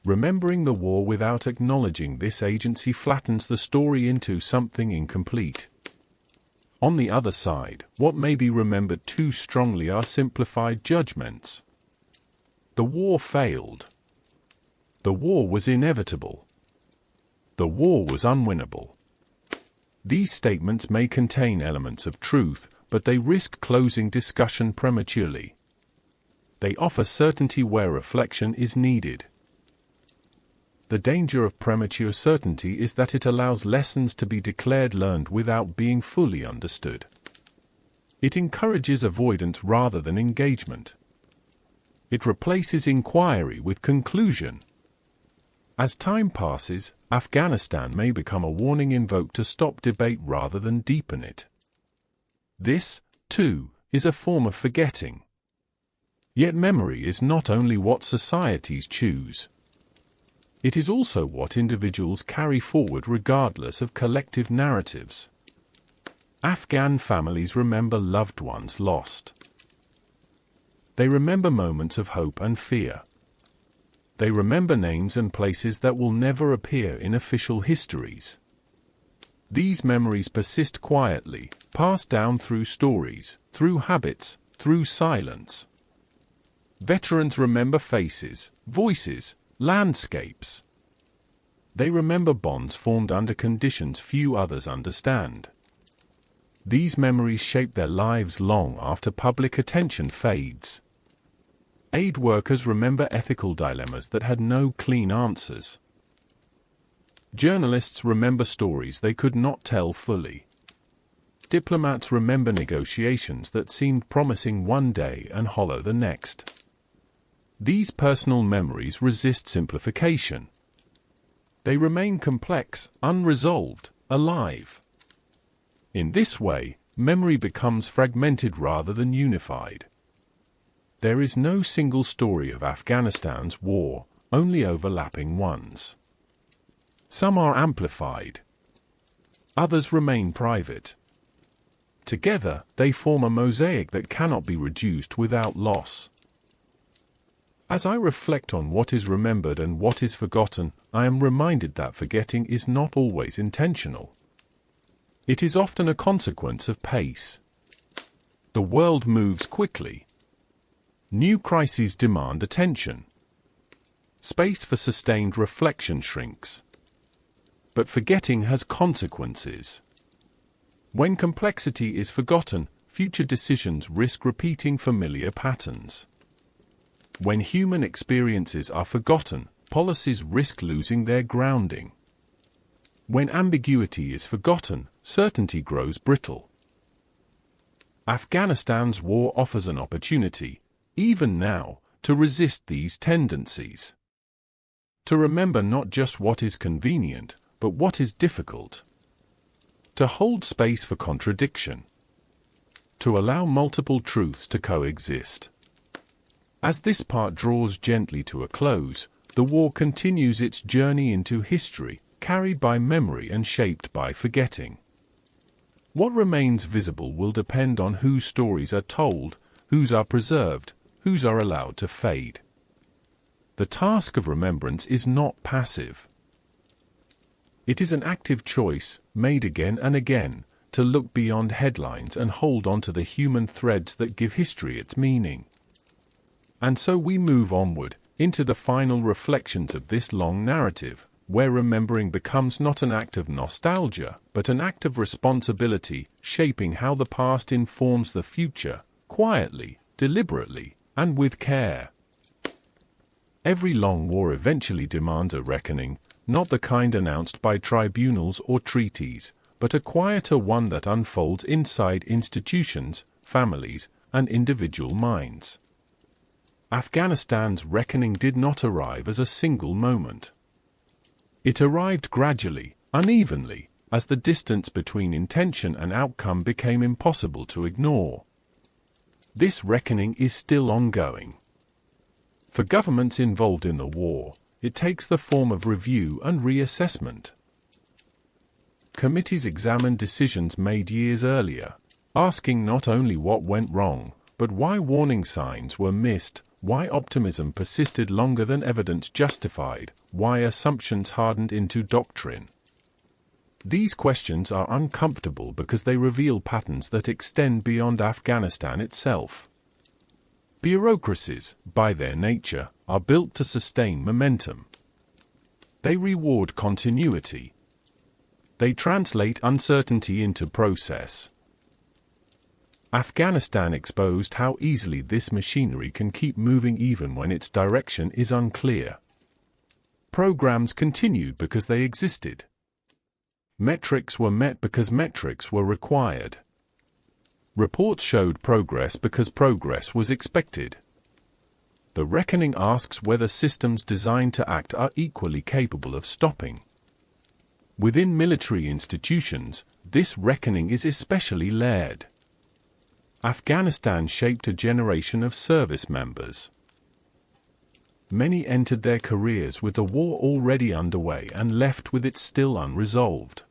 Remembering the war without acknowledging this agency flattens the story into something incomplete. On the other side, what may be remembered too strongly are simplified judgments. The war failed. The war was inevitable. The war was unwinnable. These statements may contain elements of truth, but they risk closing discussion prematurely. They offer certainty where reflection is needed. The danger of premature certainty is that it allows lessons to be declared learned without being fully understood. It encourages avoidance rather than engagement. It replaces inquiry with conclusion. As time passes, Afghanistan may become a warning invoked to stop debate rather than deepen it. This, too, is a form of forgetting. Yet memory is not only what societies choose. It is also what individuals carry forward regardless of collective narratives. Afghan families remember loved ones lost. They remember moments of hope and fear. They remember names and places that will never appear in official histories. These memories persist quietly, passed down through stories, through habits, through silence. Veterans remember faces, voices, landscapes. They remember bonds formed under conditions few others understand. These memories shape their lives long after public attention fades. Aid workers remember ethical dilemmas that had no clean answers. Journalists remember stories they could not tell fully. Diplomats remember negotiations that seemed promising one day and hollow the next. These personal memories resist simplification. They remain complex, unresolved, alive. In this way, memory becomes fragmented rather than unified. There is no single story of Afghanistan's war, only overlapping ones. Some are amplified. Others remain private. Together, they form a mosaic that cannot be reduced without loss. As I reflect on what is remembered and what is forgotten, I am reminded that forgetting is not always intentional. It is often a consequence of pace. The world moves quickly. New crises demand attention. Space for sustained reflection shrinks. But forgetting has consequences. When complexity is forgotten, future decisions risk repeating familiar patterns. When human experiences are forgotten, policies risk losing their grounding. When ambiguity is forgotten, certainty grows brittle. Afghanistan's war offers an opportunity, even now, to resist these tendencies. To remember not just what is convenient, but what is difficult. To hold space for contradiction. To allow multiple truths to coexist. As this part draws gently to a close, the war continues its journey into history, carried by memory and shaped by forgetting. What remains visible will depend on whose stories are told, whose are preserved, whose are allowed to fade. The task of remembrance is not passive. It is an active choice, made again and again, to look beyond headlines and hold on to the human threads that give history its meaning. And so we move onward, into the final reflections of this long narrative, where remembering becomes not an act of nostalgia, but an act of responsibility, shaping how the past informs the future, quietly, deliberately, and with care. Every long war eventually demands a reckoning, not the kind announced by tribunals or treaties, but a quieter one that unfolds inside institutions, families, and individual minds. Afghanistan's reckoning did not arrive as a single moment. It arrived gradually, unevenly, as the distance between intention and outcome became impossible to ignore. this reckoning is still ongoing. For governments involved in the war, it takes the form of review and reassessment. Committees examine decisions made years earlier, asking not only what went wrong, but why warning signs were missed, why optimism persisted longer than evidence justified, why assumptions hardened into doctrine. These questions are uncomfortable because they reveal patterns that extend beyond Afghanistan itself. Bureaucracies, by their nature, are built to sustain momentum. They reward continuity. They translate uncertainty into process. Afghanistan exposed how easily this machinery can keep moving even when its direction is unclear. Programs continued because they existed. Metrics were met because metrics were required. Reports showed progress because progress was expected. The reckoning asks whether systems designed to act are equally capable of stopping. Within military institutions, this reckoning is especially layered. Afghanistan shaped a generation of service members. Many entered their careers with the war already underway and left with it still unresolved.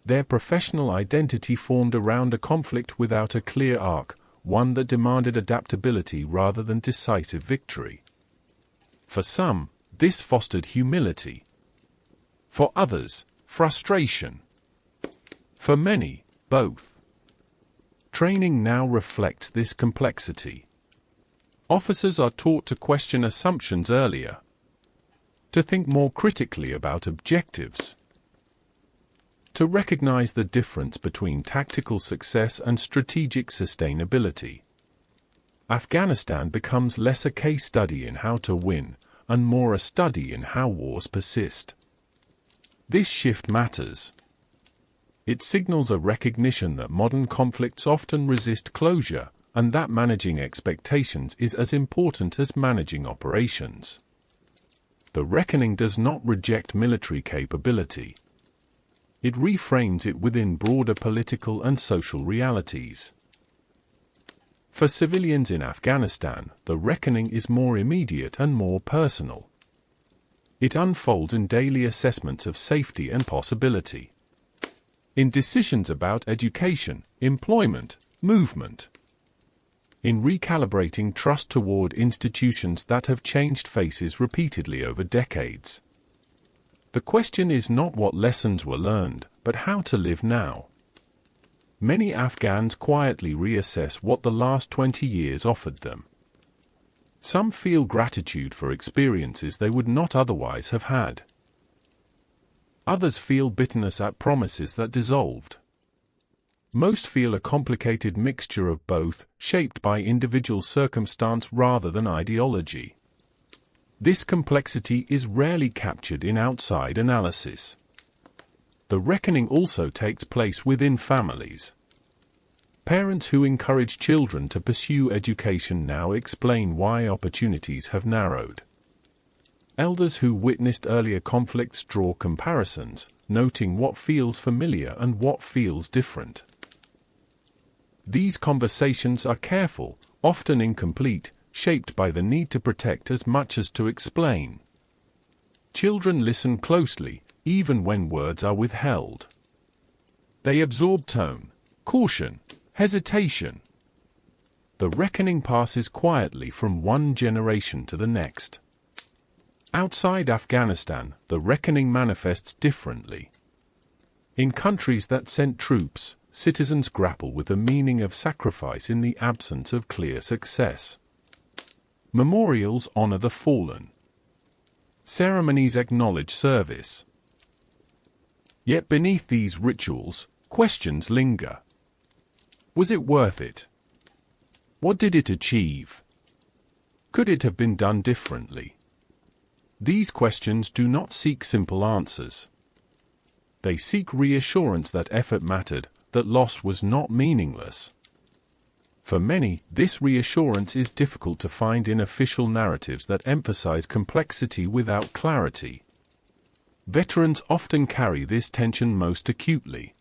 Their professional identity formed around a conflict without a clear arc, one that demanded adaptability rather than decisive victory. For some, this fostered humility. For others, frustration. For many, both. Training now reflects this complexity. Officers are taught to question assumptions earlier, to think more critically about objectives, to recognize the difference between tactical success and strategic sustainability. Afghanistan becomes less a case study in how to win, and more a study in how wars persist. This shift matters. It signals a recognition that modern conflicts often resist closure, and that managing expectations is as important as managing operations. The reckoning does not reject military capability. It reframes it within broader political and social realities. For civilians in Afghanistan, the reckoning is more immediate and more personal. It unfolds in daily assessments of safety and possibility, in decisions about education, employment, movement, in recalibrating trust toward institutions that have changed faces repeatedly over decades. The question is not what lessons were learned, but how to live now. Many Afghans quietly reassess what the last 20 years offered them. Some feel gratitude for experiences they would not otherwise have had. Others feel bitterness at promises that dissolved. Most feel a complicated mixture of both, shaped by individual circumstance rather than ideology. This complexity is rarely captured in outside analysis. The reckoning also takes place within families. Parents who encourage children to pursue education now explain why opportunities have narrowed. Elders who witnessed earlier conflicts draw comparisons, noting what feels familiar and what feels different. These conversations are careful, often incomplete, shaped by the need to protect as much as to explain. Children listen closely, even when words are withheld. They absorb tone, caution, hesitation. The reckoning passes quietly from one generation to the next. Outside Afghanistan, the reckoning manifests differently. In countries that sent troops, citizens grapple with the meaning of sacrifice in the absence of clear success. Memorials honor the fallen. Ceremonies acknowledge service. Yet beneath these rituals, questions linger. Was it worth it? What did it achieve? Could it have been done differently? These questions do not seek simple answers. They seek reassurance that effort mattered, that loss was not meaningless. For many, this reassurance is difficult to find in official narratives that emphasize complexity without clarity. Veterans often carry this tension most acutely.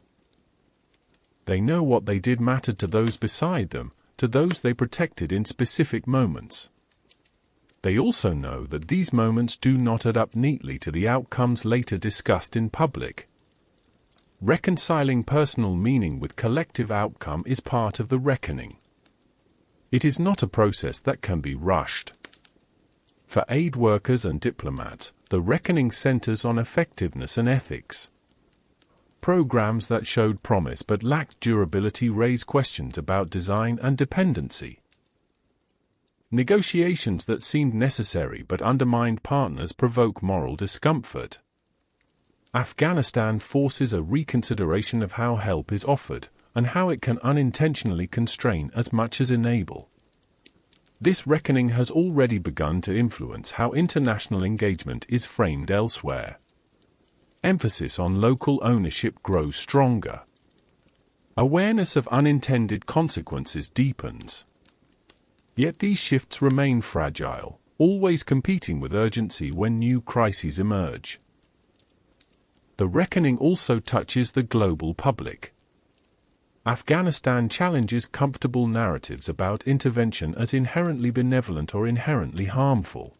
They know what they did mattered to those beside them, to those they protected in specific moments. They also know that these moments do not add up neatly to the outcomes later discussed in public. Reconciling personal meaning with collective outcome is part of the reckoning. It is not a process that can be rushed. For aid workers and diplomats, the reckoning centers on effectiveness and ethics. Programs that showed promise but lacked durability raise questions about design and dependency. Negotiations that seemed necessary but undermined partners provoke moral discomfort. Afghanistan forces a reconsideration of how help is offered, and how it can unintentionally constrain as much as enable. This reckoning has already begun to influence how international engagement is framed elsewhere. Emphasis on local ownership grows stronger. Awareness of unintended consequences deepens. Yet these shifts remain fragile, always competing with urgency when new crises emerge. The reckoning also touches the global public. Afghanistan challenges comfortable narratives about intervention as inherently benevolent or inherently harmful.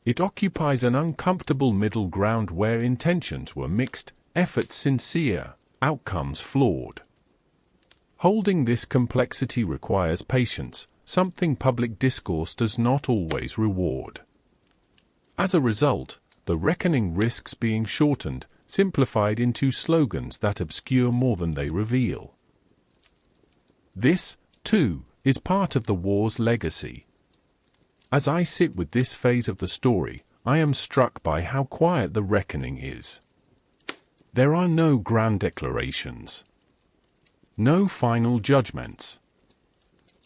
It occupies an uncomfortable middle ground where intentions were mixed, efforts sincere, outcomes flawed. Holding this complexity requires patience, something public discourse does not always reward. As a result, the reckoning risks being shortened, simplified into slogans that obscure more than they reveal. This, too, is part of the war's legacy. As I sit with this phase of the story, I am struck by how quiet the reckoning is. There are no grand declarations. No final judgments.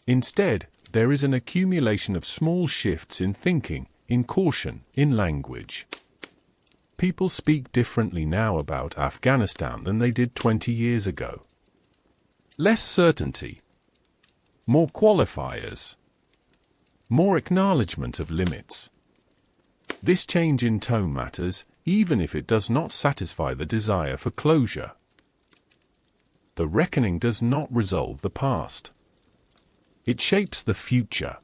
Instead, there is an accumulation of small shifts in thinking, in caution, in language. People speak differently now about Afghanistan than they did 20 years ago. Less certainty. More qualifiers. More acknowledgement of limits. This change in tone matters, even if it does not satisfy the desire for closure. The reckoning does not resolve the past. It shapes the future.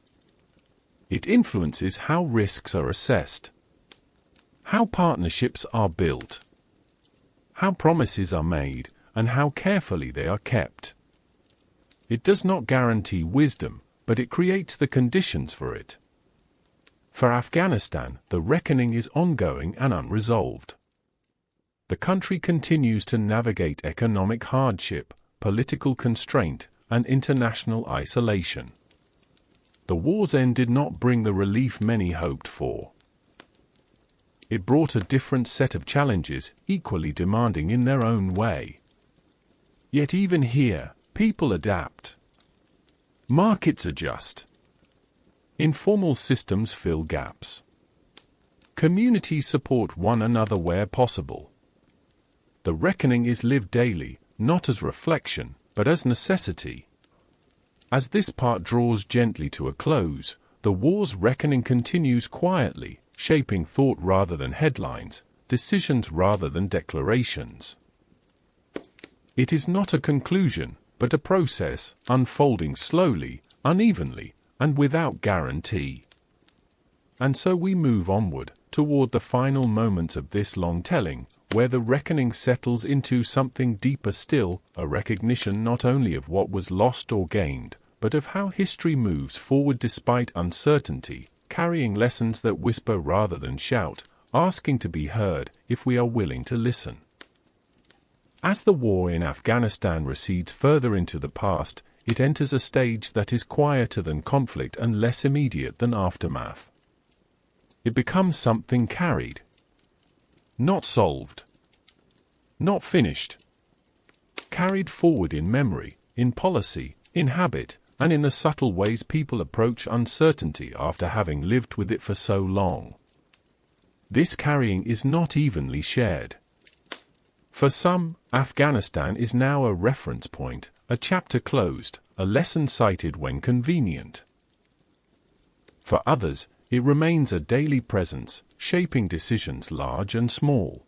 It influences how risks are assessed, how partnerships are built, how promises are made, and how carefully they are kept. It does not guarantee wisdom, but it creates the conditions for it. For Afghanistan, the reckoning is ongoing and unresolved. The country continues to navigate economic hardship, political constraint, and international isolation. The war's end did not bring the relief many hoped for. It brought a different set of challenges, equally demanding in their own way. Yet even here, people adapt. Markets adjust. Informal systems fill gaps. Communities support one another where possible. The reckoning is lived daily, not as reflection, but as necessity. As this part draws gently to a close, the war's reckoning continues quietly, shaping thought rather than headlines, decisions rather than declarations. It is not a conclusion, but a process, unfolding slowly, unevenly, and without guarantee. And so we move onward, toward the final moments of this long telling, where the reckoning settles into something deeper still, a recognition not only of what was lost or gained, but of how history moves forward despite uncertainty, carrying lessons that whisper rather than shout, asking to be heard if we are willing to listen. As the war in Afghanistan recedes further into the past, it enters a stage that is quieter than conflict and less immediate than aftermath. It becomes something carried. Not solved. Not finished. Carried forward in memory, in policy, in habit, and in the subtle ways people approach uncertainty after having lived with it for so long. This carrying is not evenly shared. For some, Afghanistan is now a reference point, a chapter closed, a lesson cited when convenient. For others, it remains a daily presence, shaping decisions large and small.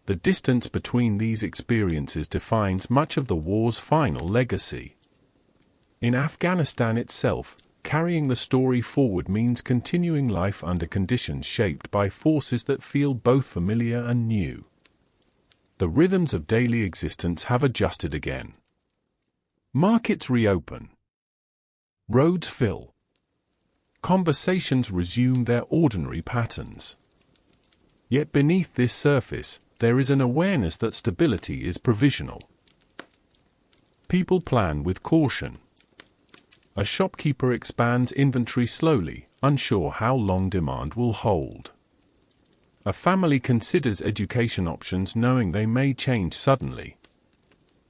The distance between these experiences defines much of the war's final legacy. In Afghanistan itself, carrying the story forward means continuing life under conditions shaped by forces that feel both familiar and new. The rhythms of daily existence have adjusted again. Markets reopen. Roads fill. Conversations resume their ordinary patterns. Yet beneath this surface, there is an awareness that stability is provisional. People plan with caution. A shopkeeper expands inventory slowly, unsure how long demand will hold. A family considers education options knowing they may change suddenly.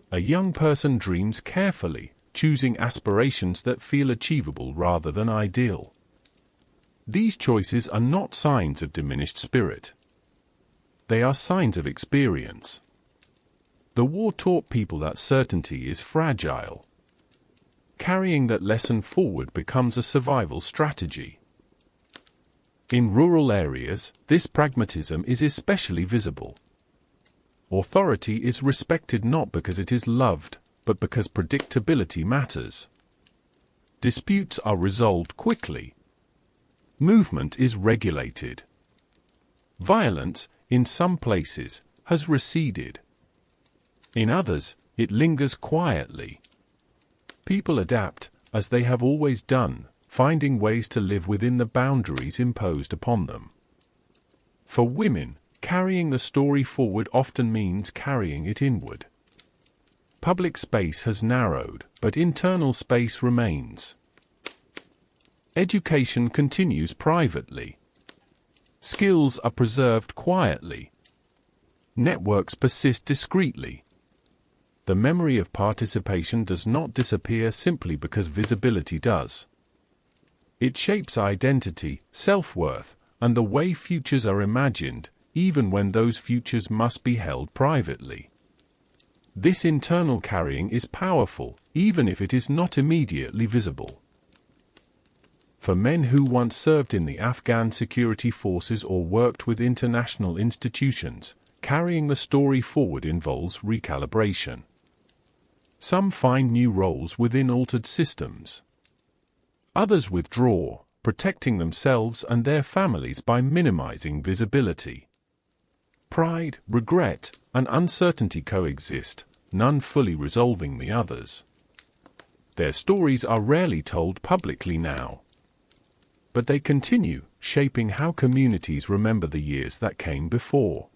A young person dreams carefully, choosing aspirations that feel achievable rather than ideal. These choices are not signs of diminished spirit. They are signs of experience. The war taught people that certainty is fragile. Carrying that lesson forward becomes a survival strategy. In rural areas, this pragmatism is especially visible. Authority is respected not because it is loved, but because predictability matters. Disputes are resolved quickly. Movement is regulated. Violence, in some places, has receded. In others, it lingers quietly. People adapt, as they have always done, finding ways to live within the boundaries imposed upon them. For women, carrying the story forward often means carrying it inward. Public space has narrowed, but internal space remains. Education continues privately. Skills are preserved quietly. Networks persist discreetly. The memory of participation does not disappear simply because visibility does. It shapes identity, self-worth, and the way futures are imagined, even when those futures must be held privately. This internal carrying is powerful, even if it is not immediately visible. For men who once served in the Afghan security forces or worked with international institutions, carrying the story forward involves recalibration. Some find new roles within altered systems. Others withdraw, protecting themselves and their families by minimizing visibility. Pride, regret, and uncertainty coexist, none fully resolving the others. Their stories are rarely told publicly now. But they continue, shaping how communities remember the years that came before.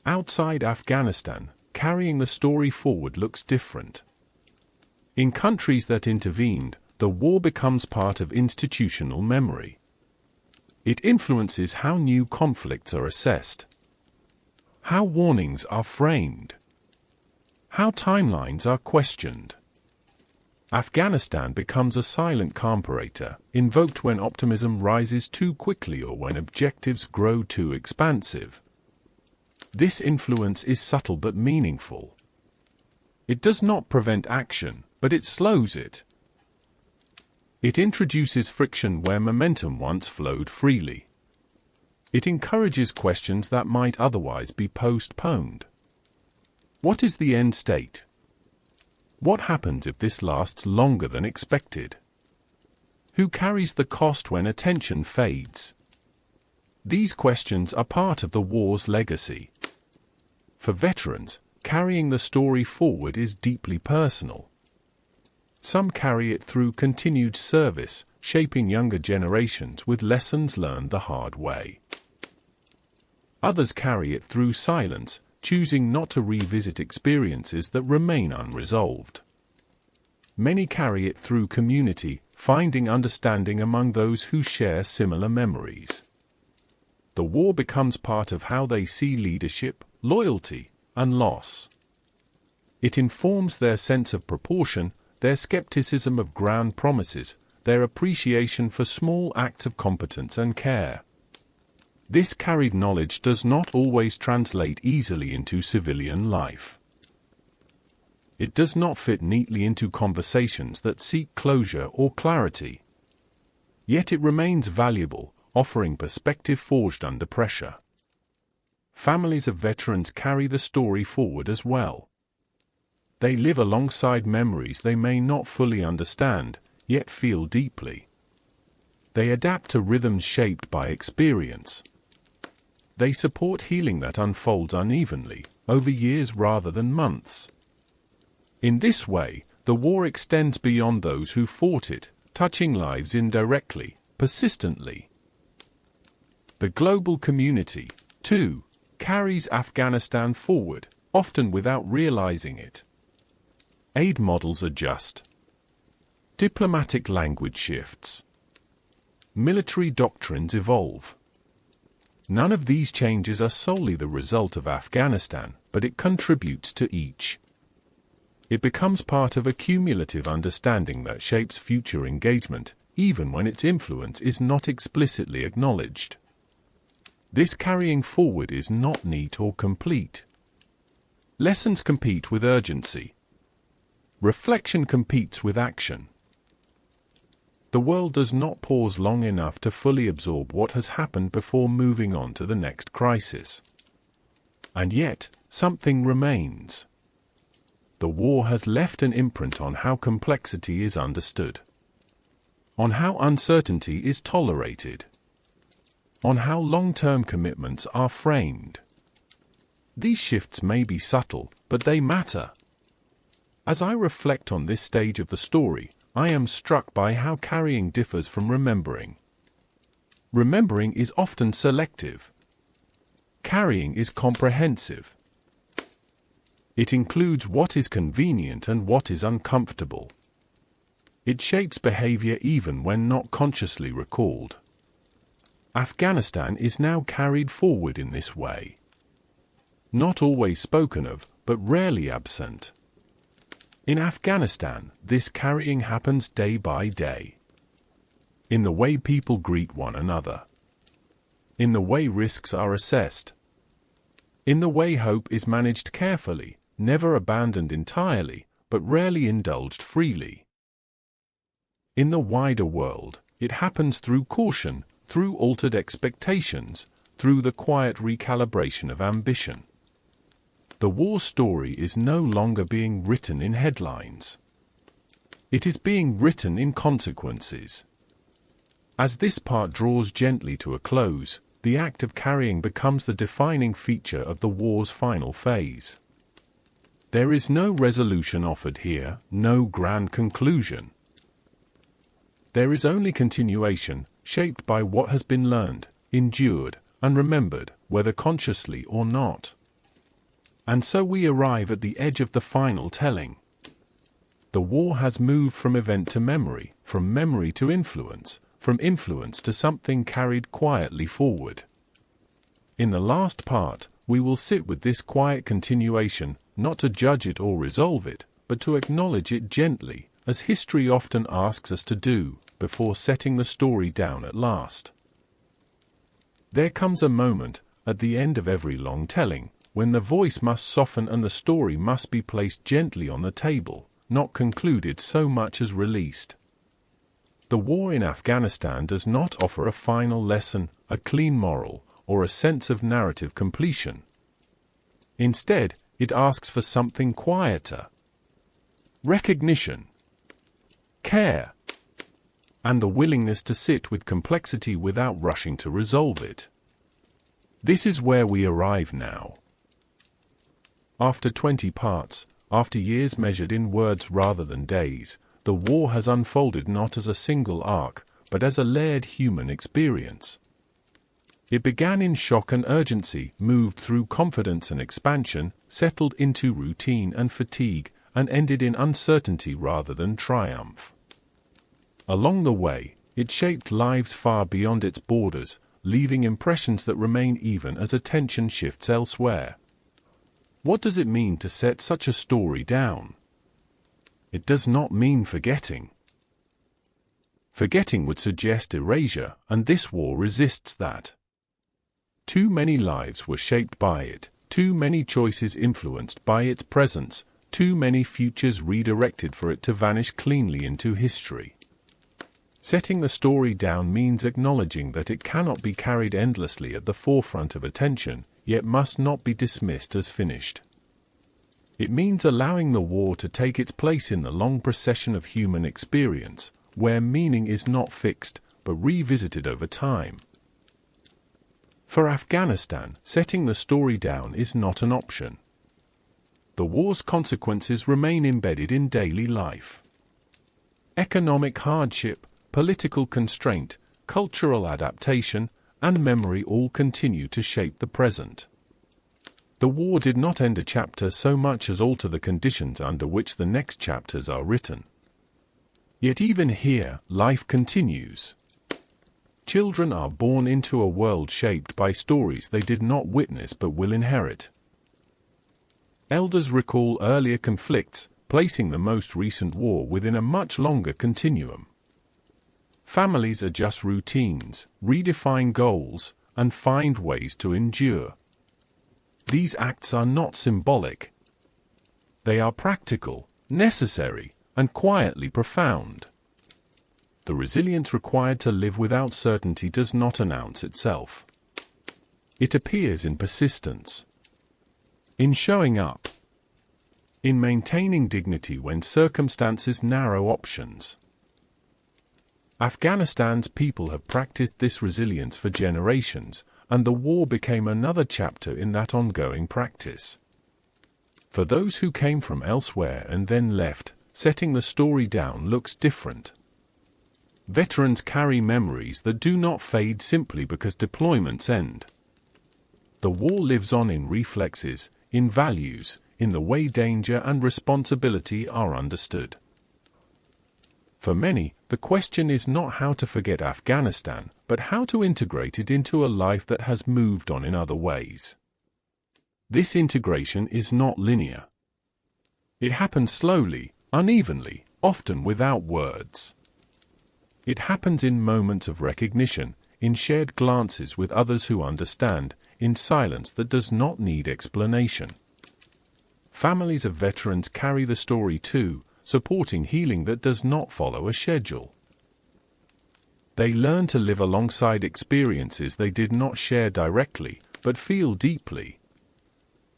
Outside Afghanistan, carrying the story forward looks different. In countries that intervened, the war becomes part of institutional memory. It influences how new conflicts are assessed, how warnings are framed, how timelines are questioned. Afghanistan becomes a silent comparator, invoked when optimism rises too quickly or when objectives grow too expansive. This influence is subtle but meaningful. It does not prevent action, but it slows it. It introduces friction where momentum once flowed freely. It encourages questions that might otherwise be postponed. What is the end state? What happens if this lasts longer than expected? Who carries the cost when attention fades? These questions are part of the war's legacy. For veterans, carrying the story forward is deeply personal. Some carry it through continued service, shaping younger generations with lessons learned the hard way. Others carry it through silence, choosing not to revisit experiences that remain unresolved. Many carry it through community, finding understanding among those who share similar memories. The war becomes part of how they see leadership, loyalty, and loss. It informs their sense of proportion, their skepticism of grand promises, their appreciation for small acts of competence and care. This carried knowledge does not always translate easily into civilian life. It does not fit neatly into conversations that seek closure or clarity. Yet it remains valuable, offering perspective forged under pressure. Families of veterans carry the story forward as well. They live alongside memories they may not fully understand, yet feel deeply. They adapt to rhythms shaped by experience. They support healing that unfolds unevenly, over years rather than months. In this way, the war extends beyond those who fought it, touching lives indirectly, persistently. The global community, too, carries Afghanistan forward, often without realizing it. Aid models adjust. Diplomatic language shifts. Military doctrines evolve. None of these changes are solely the result of Afghanistan, but it contributes to each. It becomes part of a cumulative understanding that shapes future engagement, even when its influence is not explicitly acknowledged. This carrying forward is not neat or complete. Lessons compete with urgency. Reflection competes with action. The world does not pause long enough to fully absorb what has happened before moving on to the next crisis. And yet, something remains. The war has left an imprint on how complexity is understood, on how uncertainty is tolerated, on how long-term commitments are framed. These shifts may be subtle, but they matter. As I reflect on this stage of the story, I am struck by how carrying differs from remembering. Remembering is often selective. Carrying is comprehensive. It includes what is convenient and what is uncomfortable. It shapes behavior even when not consciously recalled. Afghanistan is now carried forward in this way. Not always spoken of, but rarely absent. In Afghanistan, this carrying happens day by day. In the way people greet one another. In the way risks are assessed. In the way hope is managed carefully, never abandoned entirely, but rarely indulged freely. In the wider world, it happens through caution, through altered expectations, through the quiet recalibration of ambition. The war story is no longer being written in headlines. It is being written in consequences. As this part draws gently to a close, the act of carrying becomes the defining feature of the war's final phase. There is no resolution offered here, no grand conclusion. There is only continuation, shaped by what has been learned, endured, and remembered, whether consciously or not. And so we arrive at the edge of the final telling. The war has moved from event to memory, from memory to influence, from influence to something carried quietly forward. In the last part, we will sit with this quiet continuation, not to judge it or resolve it, but to acknowledge it gently, as history often asks us to do, before setting the story down at last. There comes a moment, at the end of every long telling, when the voice must soften and the story must be placed gently on the table, not concluded so much as released. The war in Afghanistan does not offer a final lesson, a clean moral, or a sense of narrative completion. Instead, it asks for something quieter. Recognition, care, and the willingness to sit with complexity without rushing to resolve it. This is where we arrive now. After 20 parts, after years measured in words rather than days, the war has unfolded not as a single arc, but as a layered human experience. It began in shock and urgency, moved through confidence and expansion, settled into routine and fatigue, and ended in uncertainty rather than triumph. Along the way, it shaped lives far beyond its borders, leaving impressions that remain even as attention shifts elsewhere. What does it mean to set such a story down? It does not mean forgetting. Forgetting would suggest erasure, and this war resists that. Too many lives were shaped by it, too many choices influenced by its presence, too many futures redirected for it to vanish cleanly into history. Setting the story down means acknowledging that it cannot be carried endlessly at the forefront of attention, yet must not be dismissed as finished. It means allowing the war to take its place in the long procession of human experience, where meaning is not fixed, but revisited over time. For Afghanistan, setting the story down is not an option. The war's consequences remain embedded in daily life. Economic hardship, political constraint, cultural adaptation, and memory all continue to shape the present. The war did not end a chapter so much as alter the conditions under which the next chapters are written. Yet even here, life continues. Children are born into a world shaped by stories they did not witness but will inherit. Elders recall earlier conflicts, placing the most recent war within a much longer continuum. Families adjust routines, redefine goals, and find ways to endure. These acts are not symbolic. They are practical, necessary, and quietly profound. The resilience required to live without certainty does not announce itself. It appears in persistence, in showing up, in maintaining dignity when circumstances narrow options. Afghanistan's people have practiced this resilience for generations, and the war became another chapter in that ongoing practice. For those who came from elsewhere and then left, setting the story down looks different. Veterans carry memories that do not fade simply because deployments end. The war lives on in reflexes, in values, in the way danger and responsibility are understood. For many, the question is not how to forget Afghanistan, but how to integrate it into a life that has moved on in other ways. This integration is not linear. It happens slowly, unevenly, often without words. It happens in moments of recognition, in shared glances with others who understand, in silence that does not need explanation. Families of veterans carry the story too, supporting healing that does not follow a schedule. They learn to live alongside experiences they did not share directly, but feel deeply.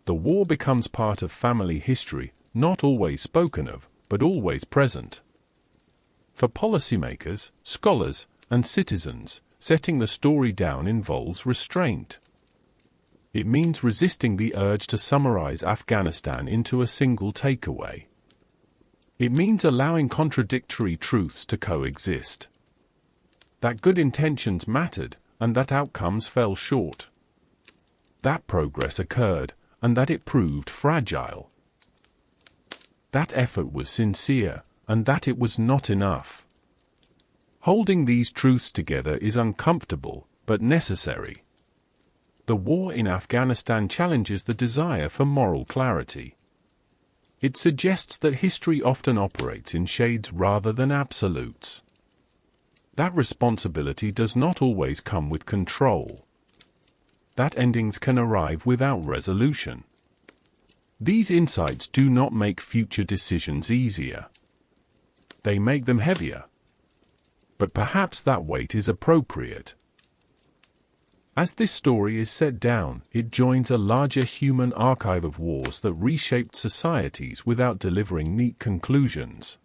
The war becomes part of family history, not always spoken of, but always present. For policymakers, scholars, and citizens, setting the story down involves restraint. It means resisting the urge to summarize Afghanistan into a single takeaway. It means allowing contradictory truths to coexist. That good intentions mattered, and that outcomes fell short. That progress occurred, and that it proved fragile. That effort was sincere, and that it was not enough. Holding these truths together is uncomfortable, but necessary. The war in Afghanistan challenges the desire for moral clarity. It suggests that history often operates in shades rather than absolutes. That responsibility does not always come with control. That endings can arrive without resolution. These insights do not make future decisions easier. They make them heavier. But perhaps that weight is appropriate. As this story is set down, it joins a larger human archive of wars that reshaped societies without delivering neat conclusions.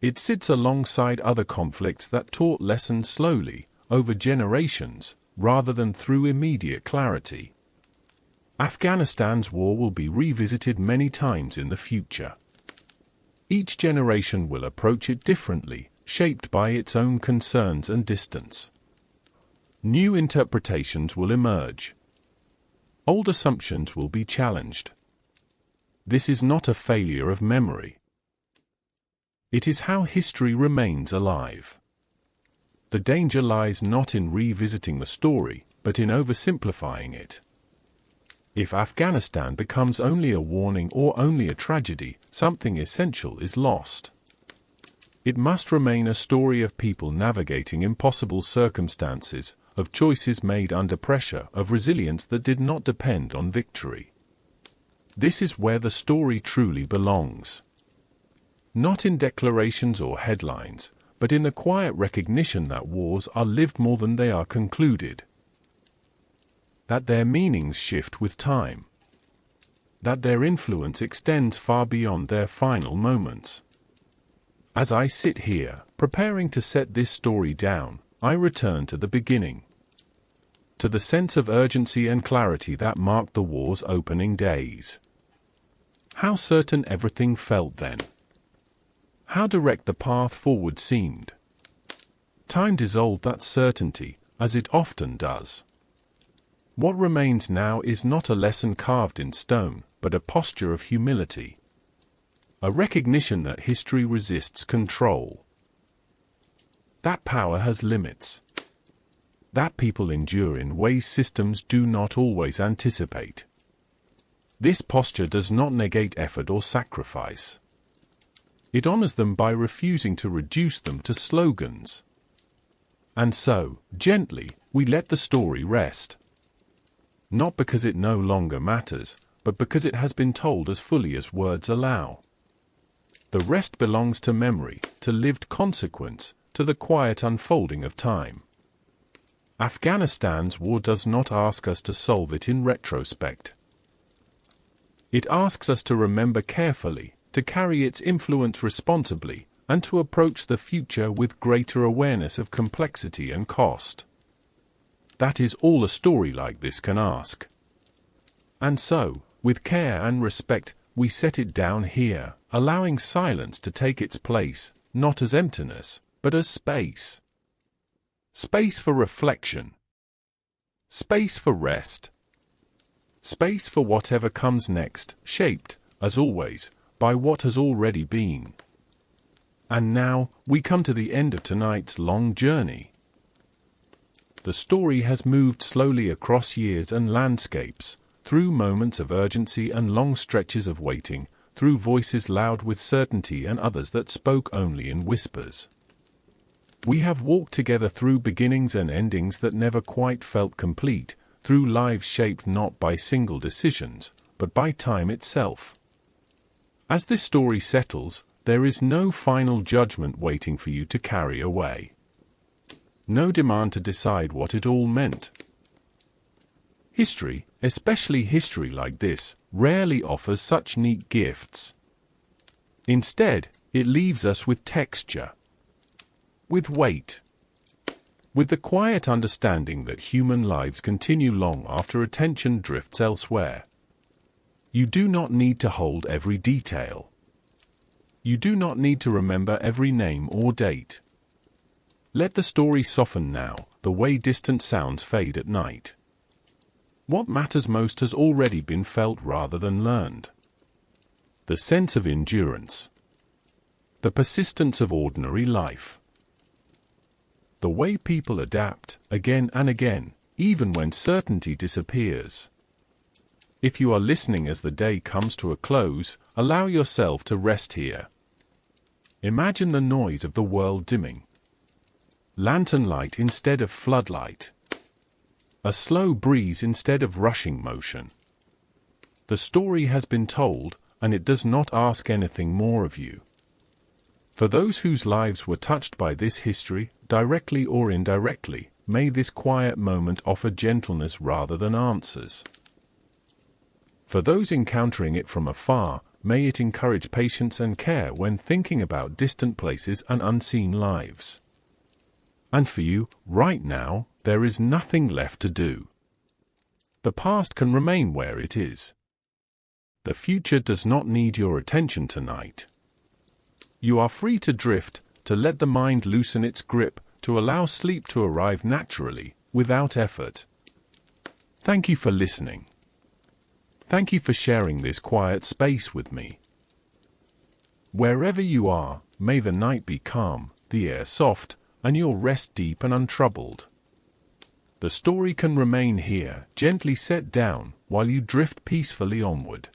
It sits alongside other conflicts that taught lessons slowly, over generations, rather than through immediate clarity. Afghanistan's war will be revisited many times in the future. Each generation will approach it differently, shaped by its own concerns and distance. New interpretations will emerge. Old assumptions will be challenged. This is not a failure of memory. It is how history remains alive. The danger lies not in revisiting the story, but in oversimplifying it. If Afghanistan becomes only a warning or only a tragedy, something essential is lost. It must remain a story of people navigating impossible circumstances, of choices made under pressure, of resilience that did not depend on victory. This is where the story truly belongs. Not in declarations or headlines, but in the quiet recognition that wars are lived more than they are concluded. That their meanings shift with time. that their influence extends far beyond their final moments. As I sit here, preparing to set this story down, I return to the beginning. To the sense of urgency and clarity that marked the war's opening days. How certain everything felt then. How direct the path forward seemed. Time dissolved that certainty, as it often does. What remains now is not a lesson carved in stone, but a posture of humility. A recognition that history resists control. That power has limits. That people endure in ways systems do not always anticipate. This posture does not negate effort or sacrifice. It honors them by refusing to reduce them to slogans. And so, gently, we let the story rest. Not because it no longer matters, but because it has been told as fully as words allow. The rest belongs to memory, to lived consequence, to the quiet unfolding of time. Afghanistan's war does not ask us to solve it in retrospect. It asks us to remember carefully, to carry its influence responsibly, and to approach the future with greater awareness of complexity and cost. That is all a story like this can ask. And so, with care and respect, we set it down here, allowing silence to take its place, not as emptiness, but as space. Space for reflection. Space for rest. Space for whatever comes next, shaped, as always, by what has already been. And now, we come to the end of tonight's long journey. The story has moved slowly across years and landscapes, through moments of urgency and long stretches of waiting, through voices loud with certainty and others that spoke only in whispers. We have walked together through beginnings and endings that never quite felt complete, through lives shaped not by single decisions, but by time itself. As this story settles, there is no final judgment waiting for you to carry away. No demand to decide what it all meant. History, especially history like this, rarely offers such neat gifts. Instead, it leaves us with texture, with weight, with the quiet understanding that human lives continue long after attention drifts elsewhere. You do not need to hold every detail. You do not need to remember every name or date. Let the story soften now, the way distant sounds fade at night. What matters most has already been felt rather than learned. The sense of endurance. The persistence of ordinary life. The way people adapt, again and again, even when certainty disappears. If you are listening as the day comes to a close, allow yourself to rest here. Imagine the noise of the world dimming. Lantern light instead of floodlight. A slow breeze instead of rushing motion. The story has been told, and it does not ask anything more of you. For those whose lives were touched by this history, directly or indirectly, may this quiet moment offer gentleness rather than answers. For those encountering it from afar, may it encourage patience and care when thinking about distant places and unseen lives. And for you, right now, there is nothing left to do. The past can remain where it is. The future does not need your attention tonight. You are free to drift, to let the mind loosen its grip, to allow sleep to arrive naturally, without effort. Thank you for listening. Thank you for sharing this quiet space with me. Wherever you are, may the night be calm, the air soft, and your rest deep and untroubled. The story can remain here, gently set down, while you drift peacefully onward.